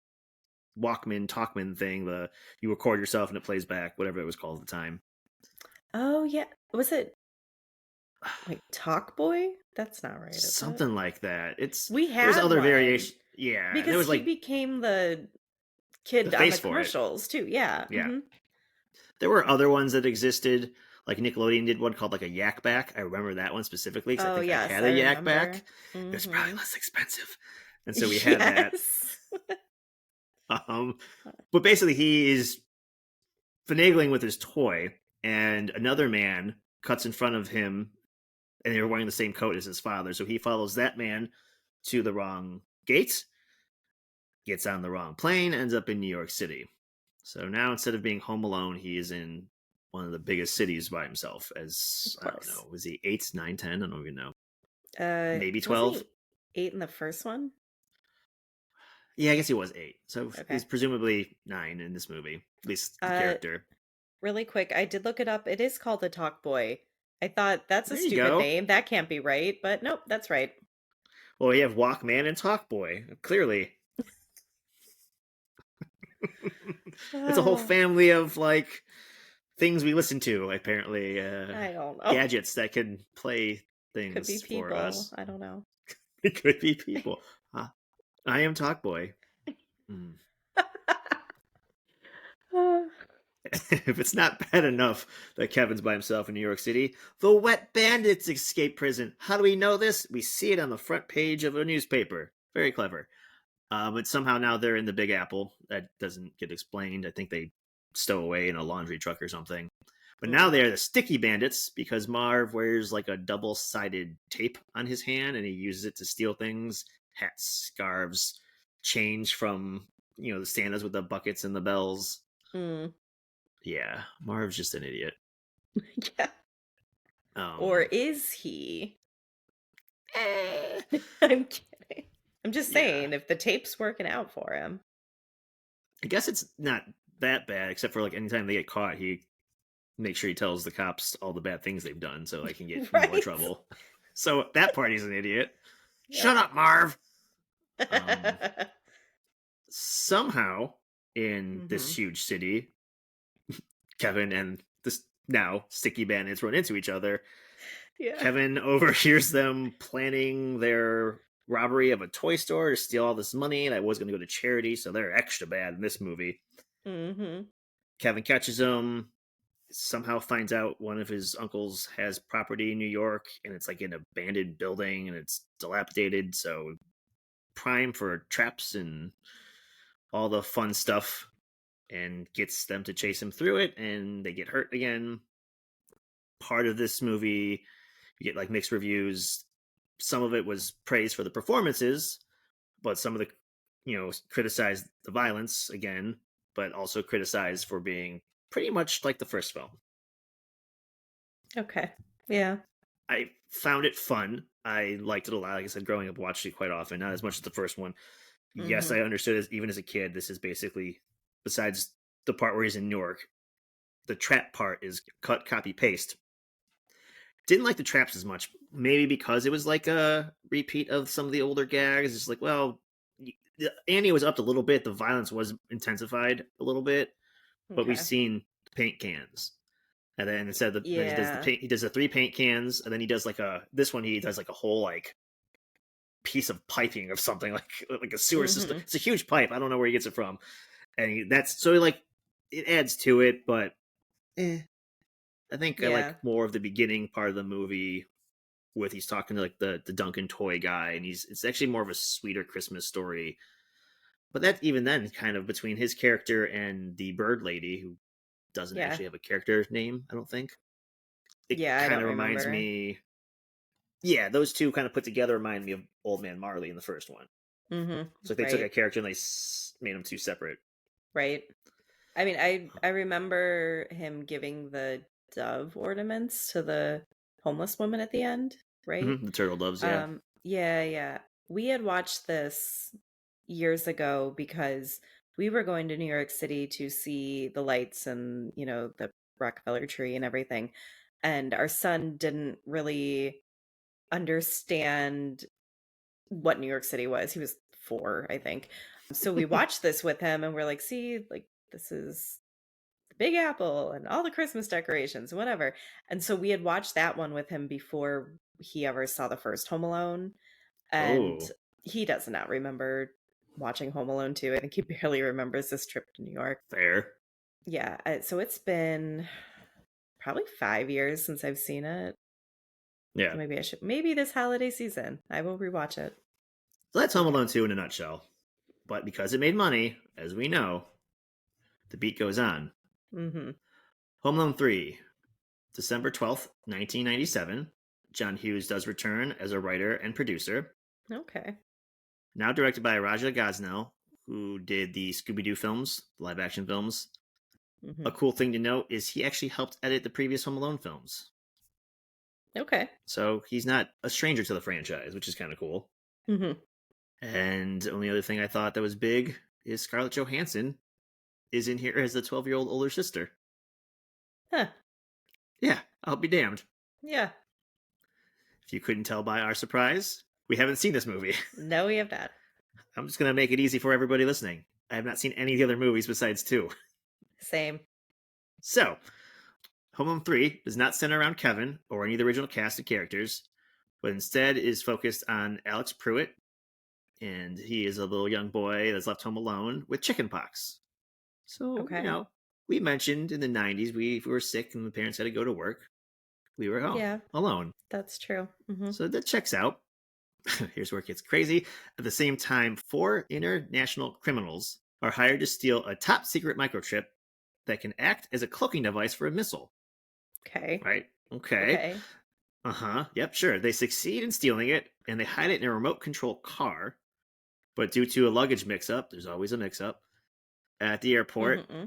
Walkman Talkman thing. The you record yourself and it plays back, whatever it was called at the time. Oh, yeah. Was it wait, Talk Boy? That's not right, is it? Something like that. We There's had other one variations. Yeah, and there because was he like became the the kid on the face for it. commercials too. Yeah. Yeah, Mhm. there were other ones that existed. Like Nickelodeon did one called like a Yak Back. I remember that one specifically because I Oh, think I yes, had I a Yak Back. remember. It was probably Mhm. less expensive, and so we had that. Yes. Um, but basically, he is finagling with his toy, and another man cuts in front of him, and they're wearing the same coat as his father. So he follows that man to the wrong gate, gets on the wrong plane, ends up in New York City. So now instead of being home alone, he is in one of the biggest cities by himself. Of As I don't course. know, was he 8, 9, 10? I don't even know. Maybe Wasn't 12. he 8 in the first one? Yeah, I guess he was 8. So he's Okay. presumably 9 in this movie, at least the Uh, character. really quick, I did look it up. It is called the Talk Boy. I thought that's a There you stupid go. name. That can't be right, but nope, that's right. Well, you have Walkman and Talkboy. Clearly, it's a whole Oh, family of like things we listen to. Apparently, I don't know. gadgets that can play Could be things for people. us. I don't know. It could be people. I am Talkboy. Mm. Uh, If it's not bad enough that Kevin's by himself in New York City, the wet bandits escape prison. How do we know this? We see it on the front page of a newspaper. Very clever. But somehow now they're in the Big Apple. That doesn't get explained. I think they stow away in a laundry truck or something. But now mm, they are the sticky bandits because Marv wears like a double sided tape on his hand and he uses it to steal things hats, scarves, change from, the Santas with the buckets and the bells. mm. Yeah, Marv's just an idiot. Yeah. Or Um, is he? eh, I'm kidding. I'm just yeah. saying, if the tape's working out for him. I guess it's not that bad, except for like anytime they get caught, he makes sure he tells the cops all the bad things they've done so they can get in more Right? trouble. So that party's an idiot. Yep. Shut up, Marv. Um, Somehow in this Hmm. huge city, Kevin and this now sticky bandits run into each other. Yeah. Kevin overhears them planning their robbery of a toy store to steal all this money that was going to go to charity, so they're extra bad in this movie. Hmm. Kevin catches them, somehow finds out one of his uncles has property in New York and it's like an abandoned building and it's dilapidated, so prime for traps and all the fun stuff, and gets them to chase him through it and they get hurt again. Part of this movie you get like mixed reviews. Some of it was praise for the performances, but some of the criticized the violence again, but also criticized for being pretty much like the first film. Okay. Yeah. I found it fun. I liked it a lot. Like I said, growing up, watched it quite often. Not as much as the first one. Yes, Hmm. I understood even as a kid. This is basically, besides the part where he's in Newark, the trap part is cut, copy, paste. Didn't like the traps as much, maybe because it was like a repeat of some of the older gags. It's like, well, Annie was upped a little bit. The violence was intensified a little bit, but we've Okay. seen paint cans. And then instead of then he does the Yeah. paint, he does the 3 paint cans, and then he does like he does like a whole like piece of piping of something like a sewer system. Mhm. It's a huge pipe. I don't know where he gets it from, and that's so like it adds to it, but I think I like Yeah. more of the beginning part of the movie with he's talking to like the Duncan toy guy, and it's actually more of a sweeter Christmas story. But that even then, kind of between his character and the bird lady, who doesn't Yeah. actually have a character name, I don't think. It Yeah, I kind don't of reminds remember. me, yeah, those two kind of put together remind me of Old Man Marley in the first one. Mhm. It's like they took a Right. character and they made them two separate. Right. I mean, I remember him giving the dove ornaments to the homeless woman at the end, right? The turtle doves, yeah. Yeah, yeah. We had watched this years ago because we were going to New York City to see the lights and, the Rockefeller tree and everything. And our son didn't really understand what New York City was. He was 4, I think. So we watched this with him and we're like, see, like this is the Big Apple and all the Christmas decorations, whatever. And so we had watched that one with him before he ever saw the first Home Alone. And Oh, he does not remember watching Home Alone 2. I think he barely remembers this trip to New York. fair. Yeah. So it's been probably 5 years since I've seen it. Yeah. So maybe this holiday season, I will rewatch it. So that's Home Alone 2 in a nutshell. But because it made money, as we know, the beat goes on. Hmm. Home Alone 3, December 12th, 1997. John Hughes does return as a writer and producer. Okay. Now directed by Raja Gosnell, who did the Scooby Doo films, the live action films. A Hmm. cool thing to note is he actually helped edit the previous Home Alone films. Okay. So he's not a stranger to the franchise, which is kind of cool. Hmm. And the only other thing I thought that was big is Scarlett Johansson is in here as the 12-year-old older sister. Huh. Yeah, I'll be damned. Yeah. If you couldn't tell by our surprise, we haven't seen this movie. No, we have not. I'm just going to make it easy for everybody listening. I have not seen any of the other movies besides 2. Same. So, Home Alone 3 does not center around Kevin or any of the original cast of characters, but instead is focused on Alex Pruitt, and he is a little young boy that's left home alone with chickenpox. So, Okay. we mentioned in the 90s, if we were sick and the parents had to go to work, we were home Yeah, alone. that's true. Hmm. So that checks out. Here's where it gets crazy. At the same time, 4 international criminals are hired to steal a top secret microchip that can act as a cloaking device for a missile. Okay. Right? Okay. Okay. Uh huh. Yep, sure. They succeed in stealing it and they hide it in a remote control car. But due to a luggage mix up, there's always a mix up, at the airport, Hmm.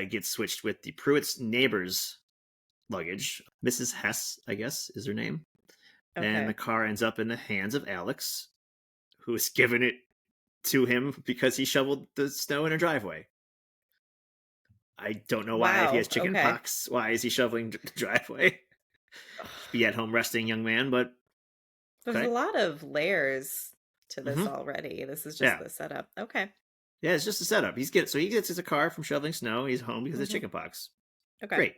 gets switched with the Pruitt's neighbor's luggage. Mrs. Hess, I guess, is her name. And the Okay. car ends up in the hands of Alex, who is given it to him because he shoveled the snow in her driveway. I don't know why, if he has Wow. chicken Okay. pox, why is he shoveling the driveway? Be at home resting, young man, but There's a okay. lot of layers to this Mm-hmm. already. This is just Yeah. the setup. Okay. Yeah, it's just a setup. He gets his car from shoveling snow. He's home because of Hmm. chicken pox. Okay. Great.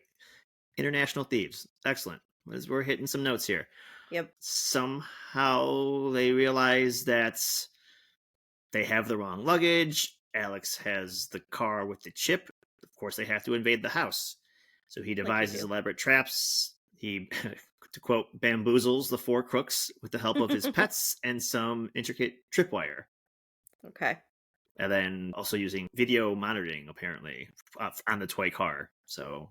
International thieves. Excellent. As we're hitting some notes here. Yep. Somehow they realize that they have the wrong luggage. Alex has the car with the chip. Of course, they have to invade the house. So he Like you devises do. elaborate traps. He, to quote, bamboozles the 4 crooks with the help of his pets and some intricate tripwire. Okay. And then also using video monitoring, apparently, on the toy car. So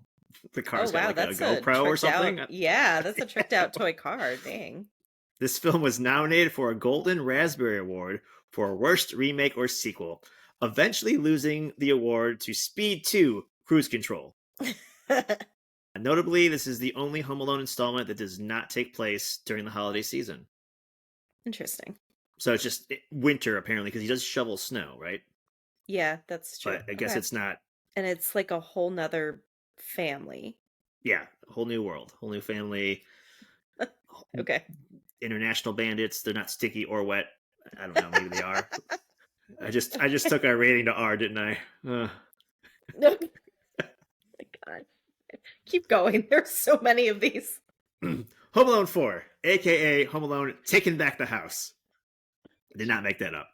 the Oh car's got wow, like a that's a GoPro or tricked out. something. Yeah, that's a tricked out toy car. Dang. This film was nominated for a Golden Raspberry Award for Worst Remake or Sequel, eventually losing the award to Speed 2 Cruise Control. Notably, this is the only Home Alone installment that does not take place during the holiday season. Interesting. So it's just winter, apparently, because he does shovel snow, right? Yeah, that's true. But I guess Okay. it's not. And it's like a whole nother family. Yeah, a whole new world, whole new family, Okay. international bandits. They're not sticky or wet. I don't know. Maybe they are. I just took our rating to R, didn't I? No, my God. Keep going. There's so many of these. Home Alone 4, aka Home Alone Taking Back the House. I did not make that up.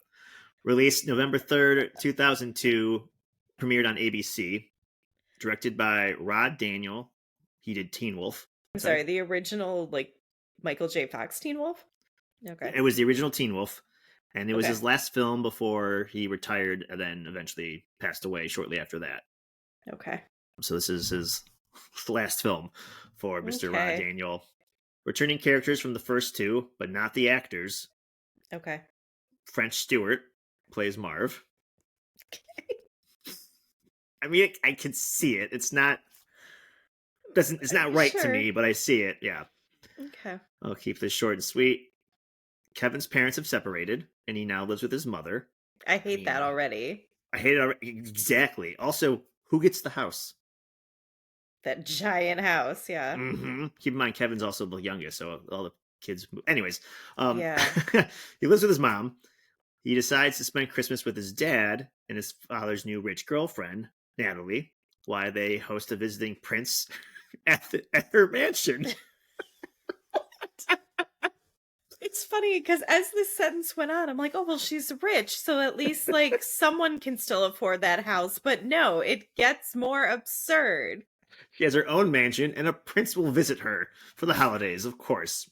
Released November 3rd, 2002. Premiered on ABC. Directed by Rod Daniel. He did Teen Wolf. I'm Sorry. sorry, the original, like, Michael J. Fox Teen Wolf? Okay. It was the original Teen Wolf. And it was Okay. his last film before he retired and then eventually passed away shortly after that. Okay. So this is his last film for Mr. Rod Okay. Daniel. Returning characters from the first two, but not the actors. Okay. French Stewart plays Marv. I mean, I can see it. It's not right to Sure. me, but I see it. Yeah. Okay. I'll keep this short and sweet. Kevin's parents have separated, and he now lives with his mother. I hate that mean, already. I hate it already. Exactly. Also, who gets the house? That giant house, yeah. Keep in mind, Kevin's also the youngest, so all the kids. Anyways, Yeah. he lives with his mom. He decides to spend Christmas with his dad and his father's new rich girlfriend, Natalie, while they host a visiting prince at her mansion. It's funny because as this sentence went on, I'm like, oh, well, she's rich. So at least, like, someone can still afford that house. But no, it gets more absurd. She has her own mansion, and a prince will visit her for the holidays, of course.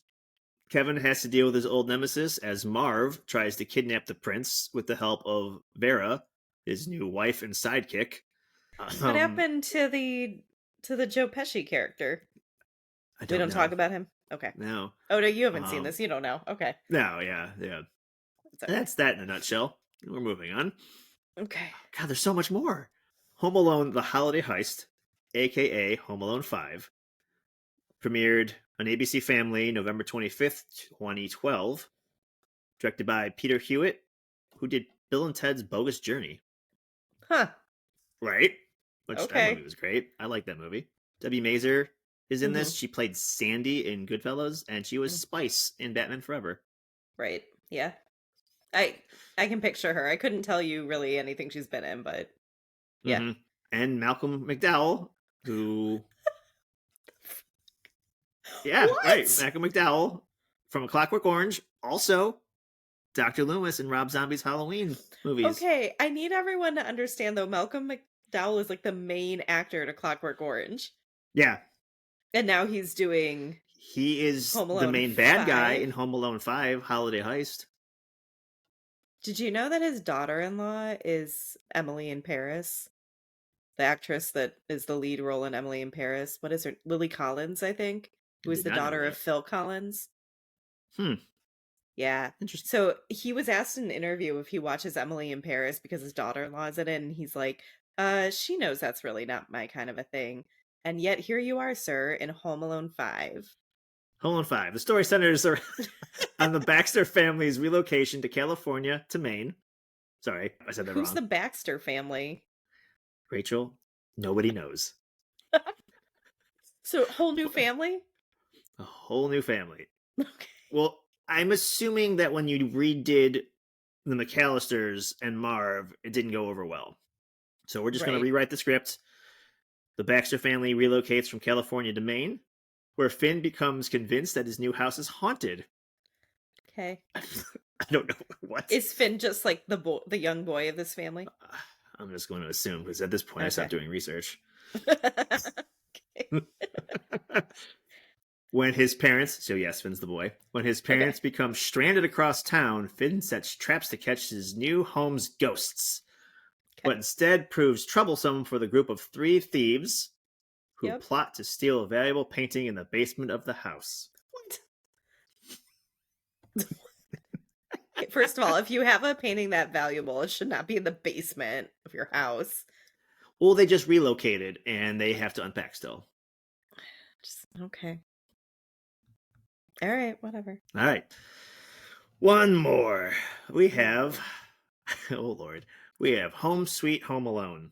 Kevin has to deal with his old nemesis as Marv tries to kidnap the prince with the help of Vera, his new wife and sidekick. What happened to the Joe Pesci character? I We don't don't know. talk about him? Okay. No. Oh, no, you haven't seen this. You don't know. Okay. No, yeah. It's okay. That's that in a nutshell. We're moving on. Okay. God, there's so much more. Home Alone: The Holiday Heist, aka Home Alone 5, premiered on ABC Family November 25th, 2012. Directed by Peter Hewitt, who did Bill and Ted's Bogus Journey. Huh. Right? Which that movie Okay. was great. I like that movie. Debbie Mazur is in Mm-hmm. this. She played Sandy in Goodfellas, and she was Spice in Batman Forever. Right. Yeah. I I can picture her. I couldn't tell you really anything she's been in, but yeah. Mm-hmm. And Malcolm McDowell, who, yeah, right, What? Malcolm McDowell from A Clockwork Orange, also Dr. Loomis in Rob Zombie's Halloween movies. Okay, I need everyone to understand though, Malcolm McDowell is like the main actor to Clockwork Orange. Yeah, And now he's doing he is Home the Alone main bad guy 5. in Home Alone 5, Holiday Heist. Did you know that his daughter-in-law is Emily in Paris? The actress that is the lead role in Emily in Paris. What is her? Lily Collins, I think, I who is did the not know daughter of that. Phil Collins. Hmm, Yeah. interesting. So he was asked in an interview if he watches Emily in Paris because his daughter-in-law is in it, and he's like, she knows that's really not my kind of a thing. And yet here you are, sir, in Home Alone 5. Home Alone 5. The story centers on the Baxter family's relocation to California to Maine. Sorry, I said that Who's wrong. the Baxter family? Rachel, nobody knows. So whole new family? A whole new family. Okay. Well, I'm assuming that when you redid the McCallisters and Marv, it didn't go over well. So we're just going to Right. rewrite the script. The Baxter family relocates from California to Maine, where Finn becomes convinced that his new house is haunted. Okay. I don't know what. Is Finn just like the young boy of this family? I'm just going to assume because at this point I Okay. stopped doing research. Okay. When his parents, so yes, Finn's the boy. When his parents become stranded across town, Finn sets traps to catch his new home's ghosts, but instead proves troublesome for the group of 3 thieves who Yep. plot to steal a valuable painting in the basement of the house. What? Okay, first of all, if you have a painting that valuable, it should not be in the basement of your house. Well, they just relocated and they have to unpack still. Okay. All right, whatever. All right. One more. We have, oh Lord, we have Home Sweet Home Alone.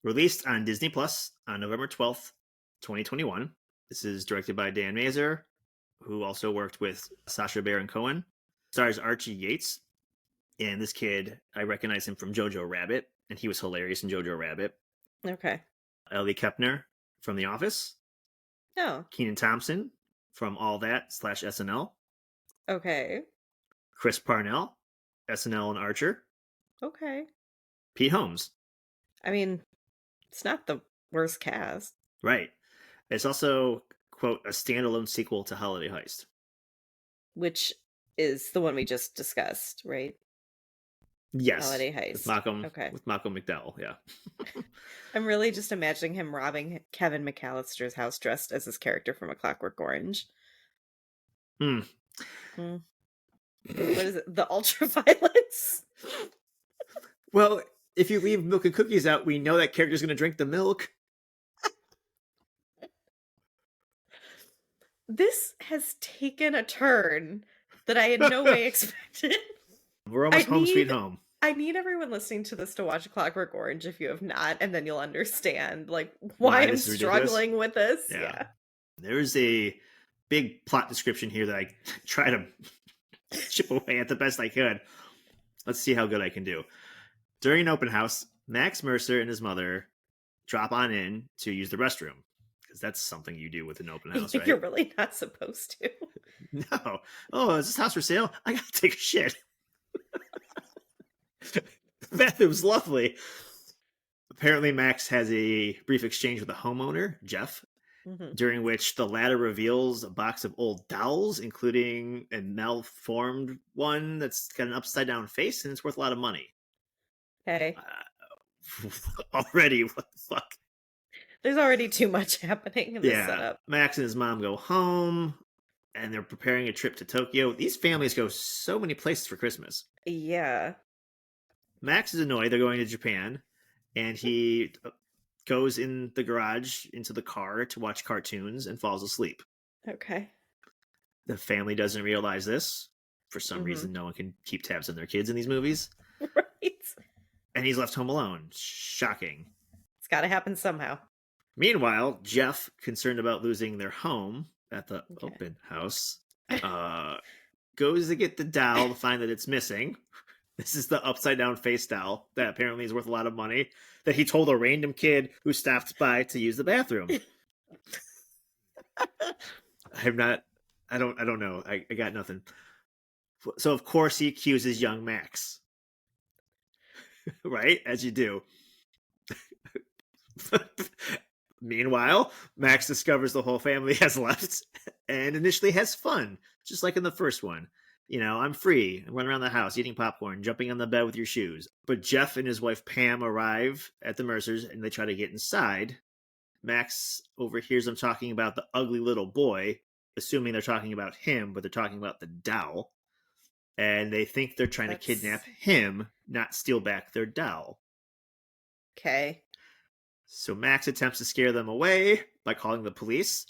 Released on Disney Plus on November 12th, 2021. This is directed by Dan Mazer, who also worked with Sacha Baron Cohen. Stars Archie Yates. And this kid, I recognize him from Jojo Rabbit, and he was hilarious in Jojo Rabbit. Okay. Ellie Kepner from The Office. Oh, Kenan Thompson from All That / SNL. okay. Chris Parnell, SNL and Archer. Okay. Pete Holmes. I mean, it's not the worst cast, Right. It's also, quote, a standalone sequel to Holiday Heist. which is the one we just discussed, right? Yes. Holiday Heist. Okay. With Malcolm McDowell, yeah. I'm really just imagining him robbing Kevin McCallister's house dressed as his character from A Clockwork Orange. Hmm. Hmm. What is it? The ultraviolence? Well, if you leave milk and cookies out, we know that character's going to drink the milk. This has taken a turn that I had no way expected. We're I almost home sweet need home. I need everyone listening to this to watch Clockwork Orange if you have not, and then you'll understand like why Why I'm this is ridiculous? struggling with this. Yeah. Yeah. There's a big plot description here that I try to chip away at the best I could. Let's see how good I can do. During an open house, Max Mercer and his mother drop on in to use the restroom. Because that's something you do with an open house, right? You're really not supposed to. No. Oh, is this house for sale? I gotta take a shit. The bathroom's lovely. Apparently, Max has a brief exchange with the homeowner, Jeff, during which the latter reveals a box of old dolls, including a malformed one that's got an upside-down face, and it's worth a lot of money. Okay. Already, what the fuck? There's already too much happening in this setup. Max and his mom go home, and they're preparing a trip to Tokyo. These families go so many places for Christmas. Yeah. Max is annoyed they're going to Japan, and he goes in the garage into the car to watch cartoons and falls asleep. Okay. The family doesn't realize this. For some reason, no one can keep tabs on their kids in these movies. Right. And he's left home alone. Shocking. It's got to happen somehow. Meanwhile, Jeff, concerned about losing their home at the open house, goes to get the doll to find that it's missing. This is the upside-down face doll that apparently is worth a lot of money that he told a random kid who stopped by to use the bathroom. I don't know. I got nothing. So, of course, he accuses young Max. Right? As you do. Meanwhile, Max discovers the whole family has left and initially has fun, just like in the first one. You know, I'm free. I'm running around the house, eating popcorn, jumping on the bed with your shoes. But Jeff and his wife Pam arrive at the Mercers and they try to get inside. Max overhears them talking about the ugly little boy, assuming they're talking about him, but they're talking about the doll. And they think they're trying to kidnap him, not steal back their doll. Okay. So Max attempts to scare them away by calling the police.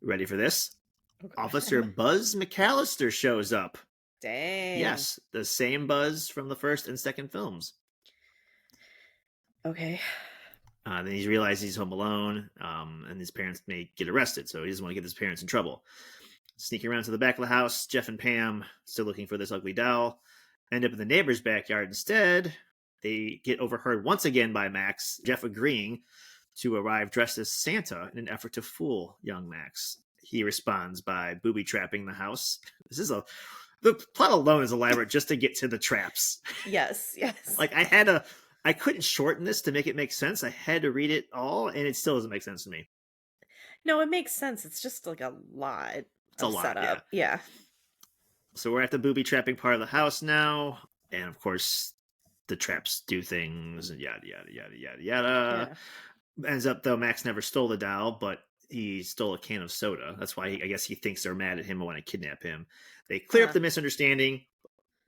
Ready for this? Okay. Officer Buzz McCallister shows up. Dang. Yes, the same Buzz from the first and second films. Okay. Then he realizes he's home alone, and his parents may get arrested, so he doesn't want to get his parents in trouble. Sneaking around to the back of the house, Jeff and Pam, still looking for this ugly doll, end up in the neighbor's backyard instead. They get overheard once again by Max, Jeff agreeing to arrive dressed as Santa in an effort to fool young Max. He responds by booby-trapping the house. The plot alone is elaborate just to get to the traps. Yes. Like, I couldn't shorten this to make it make sense. I had to read it all, and it still doesn't make sense to me. No, it makes sense. It's just like a lot. It's a lot, setup. Yeah. So we're at the booby-trapping part of the house now, and of course the traps do things, and yada, yada, yada, yada, yada. Yeah. Ends up, though, Max never stole the doll, but he stole a can of soda. That's why I guess he thinks they're mad at him and want to kidnap him. They clear up the misunderstanding,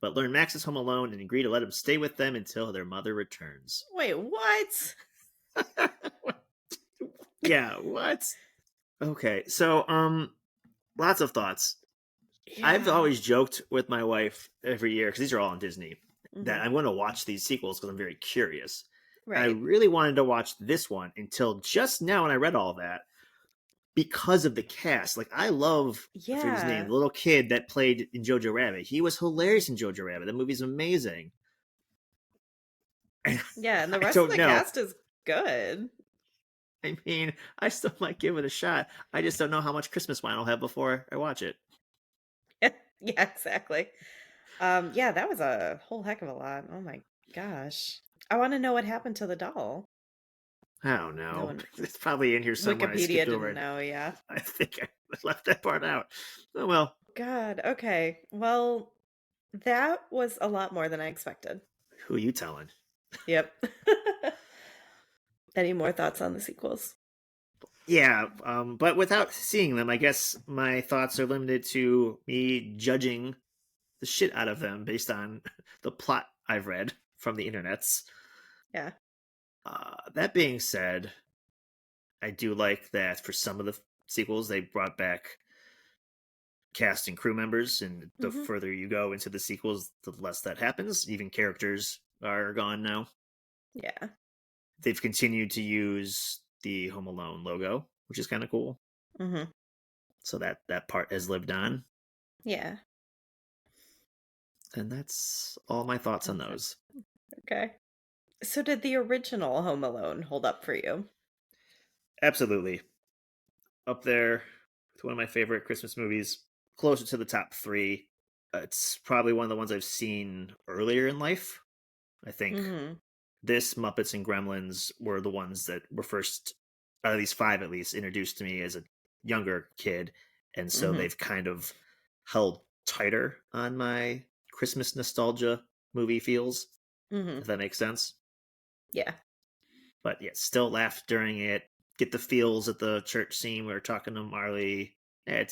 but learn Max is home alone and agree to let him stay with them until their mother returns. Wait, what? Yeah, what? Okay, so, lots of thoughts. Yeah. I've always joked with my wife every year, because these are all on Disney, that I'm going to watch these sequels because I'm very curious. I Right. really wanted to watch this one until just now when I read all that because of the cast. Like, I love, I forget his name, Yeah. the little kid that played in Jojo Rabbit. He was hilarious in Jojo Rabbit. That movie's amazing. And Yeah, and the I rest of don't the know. cast is good. I mean, I still might give it a shot. I just don't know how much Christmas wine I'll have before I watch it. Yeah, exactly. Yeah, that was a whole heck of a lot. Oh my gosh. I wanna know what happened to the doll. I don't No know. one It's probably in here somewhere. I Wikipedia skipped didn't over it. know, yeah. I think I left that part out. Oh well. God, okay. Well, that was a lot more than I expected. Who are you telling? Yep. Any more thoughts on the sequels? Yeah, but without seeing them, I guess my thoughts are limited to me judging the shit out of them based on the plot I've read from the internets. Yeah. That being said, I do like that for some of the sequels they brought back cast and crew members, and the Mhm. further you go into the sequels, the less that happens. Even characters are gone now. Yeah. They've continued to use the Home Alone logo, which is kind of cool. Mhm. So that part has lived on, Yeah. and that's all my thoughts on That's it. those. Okay. So did the original Home Alone hold up for you? Absolutely up there with one of my favorite Christmas movies, closer to the top three. It's probably one of the ones I've seen earlier in life. I think Mhm. this, Muppets, and Gremlins were the ones that were first, out of these five at least, introduced to me as a younger kid. And so Mhm. they've kind of held tighter on my Christmas nostalgia movie feels, Mhm. if that makes sense. Yeah. But yeah, still laugh during it. Get the feels at the church scene. We were talking to Marley. Yeah,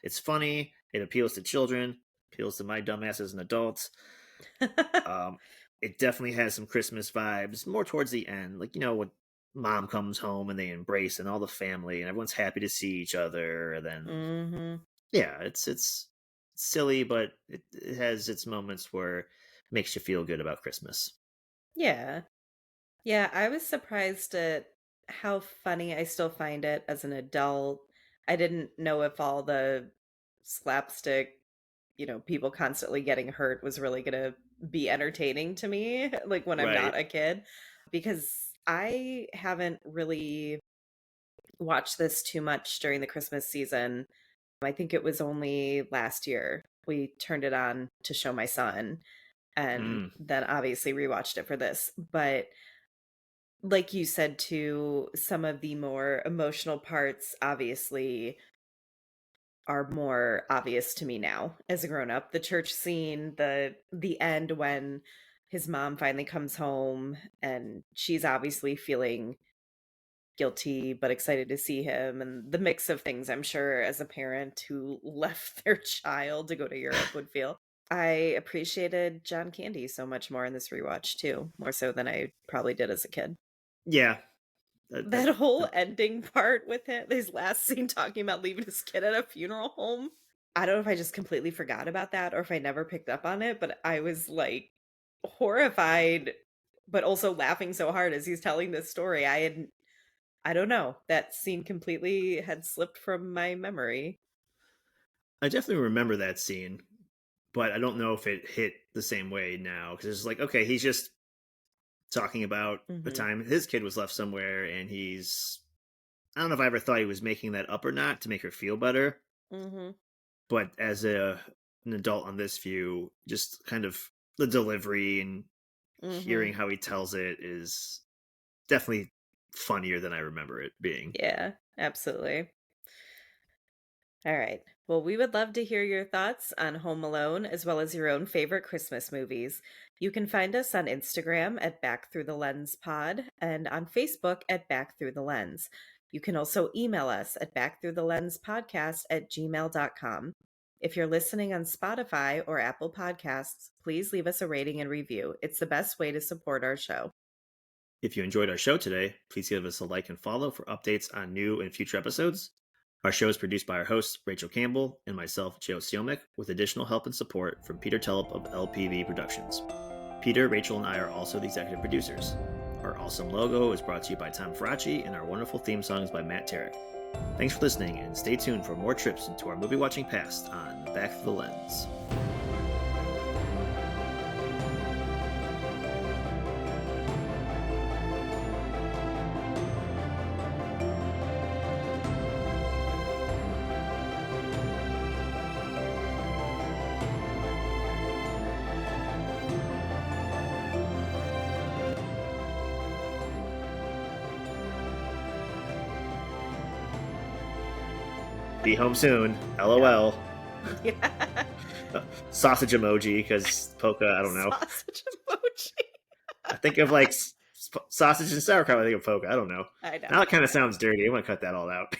it's funny. It appeals to children. Appeals to my dumbass as an adult. Um, it definitely has some Christmas vibes. More towards the end, like when mom comes home and they embrace and all the family and everyone's happy to see each other. And then Mhm. yeah, it's silly, but it has its moments where it makes you feel good about Christmas. Yeah. Yeah, I was surprised at how funny I still find it as an adult. I didn't know if all the slapstick, people constantly getting hurt was really gonna be entertaining to me, like when I'm Right. not a kid, because I haven't really watched this too much during the Christmas season. I think it was only last year we turned it on to show my son, and Mm. then obviously rewatched it for this. But like you said too, some of the more emotional parts obviously are more obvious to me now as a grown up. The church scene, the end when his mom finally comes home and she's obviously feeling guilty but excited to see him, and the mix of things I'm sure as a parent who left their child to go to Europe would feel. I appreciated John Candy so much more in this rewatch too, more so than I probably did as a kid. Yeah. That whole ending part with him, his last scene talking about leaving his kid at a funeral home. I don't know if I just completely forgot about that or if I never picked up on it, but I was like horrified, but also laughing so hard as he's telling this story. I don't know. That scene completely had slipped from my memory. I definitely remember that scene, but I don't know if it hit the same way now because it's like, okay, he's just talking about the Mhm. time his kid was left somewhere, and he's. I don't know if I ever thought he was making that up or not to make her feel better, Mhm. but as an adult on this view, just kind of the delivery and hearing Mhm. how he tells it is definitely funnier than I remember it being. Yeah, absolutely. All right. Well, we would love to hear your thoughts on Home Alone as well as your own favorite Christmas movies. You can find us on Instagram at Back Through the Lens Pod and on Facebook at Back Through the Lens. You can also email us at backthroughthelenspodcast@gmail.com. If you're listening on Spotify or Apple Podcasts, please leave us a rating and review. It's the best way to support our show. If you enjoyed our show today, please give us a like and follow for updates on new and future episodes. Our show is produced by our hosts, Rachel Campbell and myself, Joe Siomek, with additional help and support from Peter Telep of LPV Productions. Peter, Rachel, and I are also the executive producers. Our awesome logo is brought to you by Tom Fracci, and our wonderful theme song is by Matt Tarek. Thanks for listening, and stay tuned for more trips into our movie watching past on Back of the Lens. Be home soon. LOL. Yeah. Sausage emoji because Polka, I don't know. Sausage emoji. I think of like sausage and sauerkraut. I think of Polka. I don't know. I know. Now it kind of sounds dirty. I'm going to cut that all out.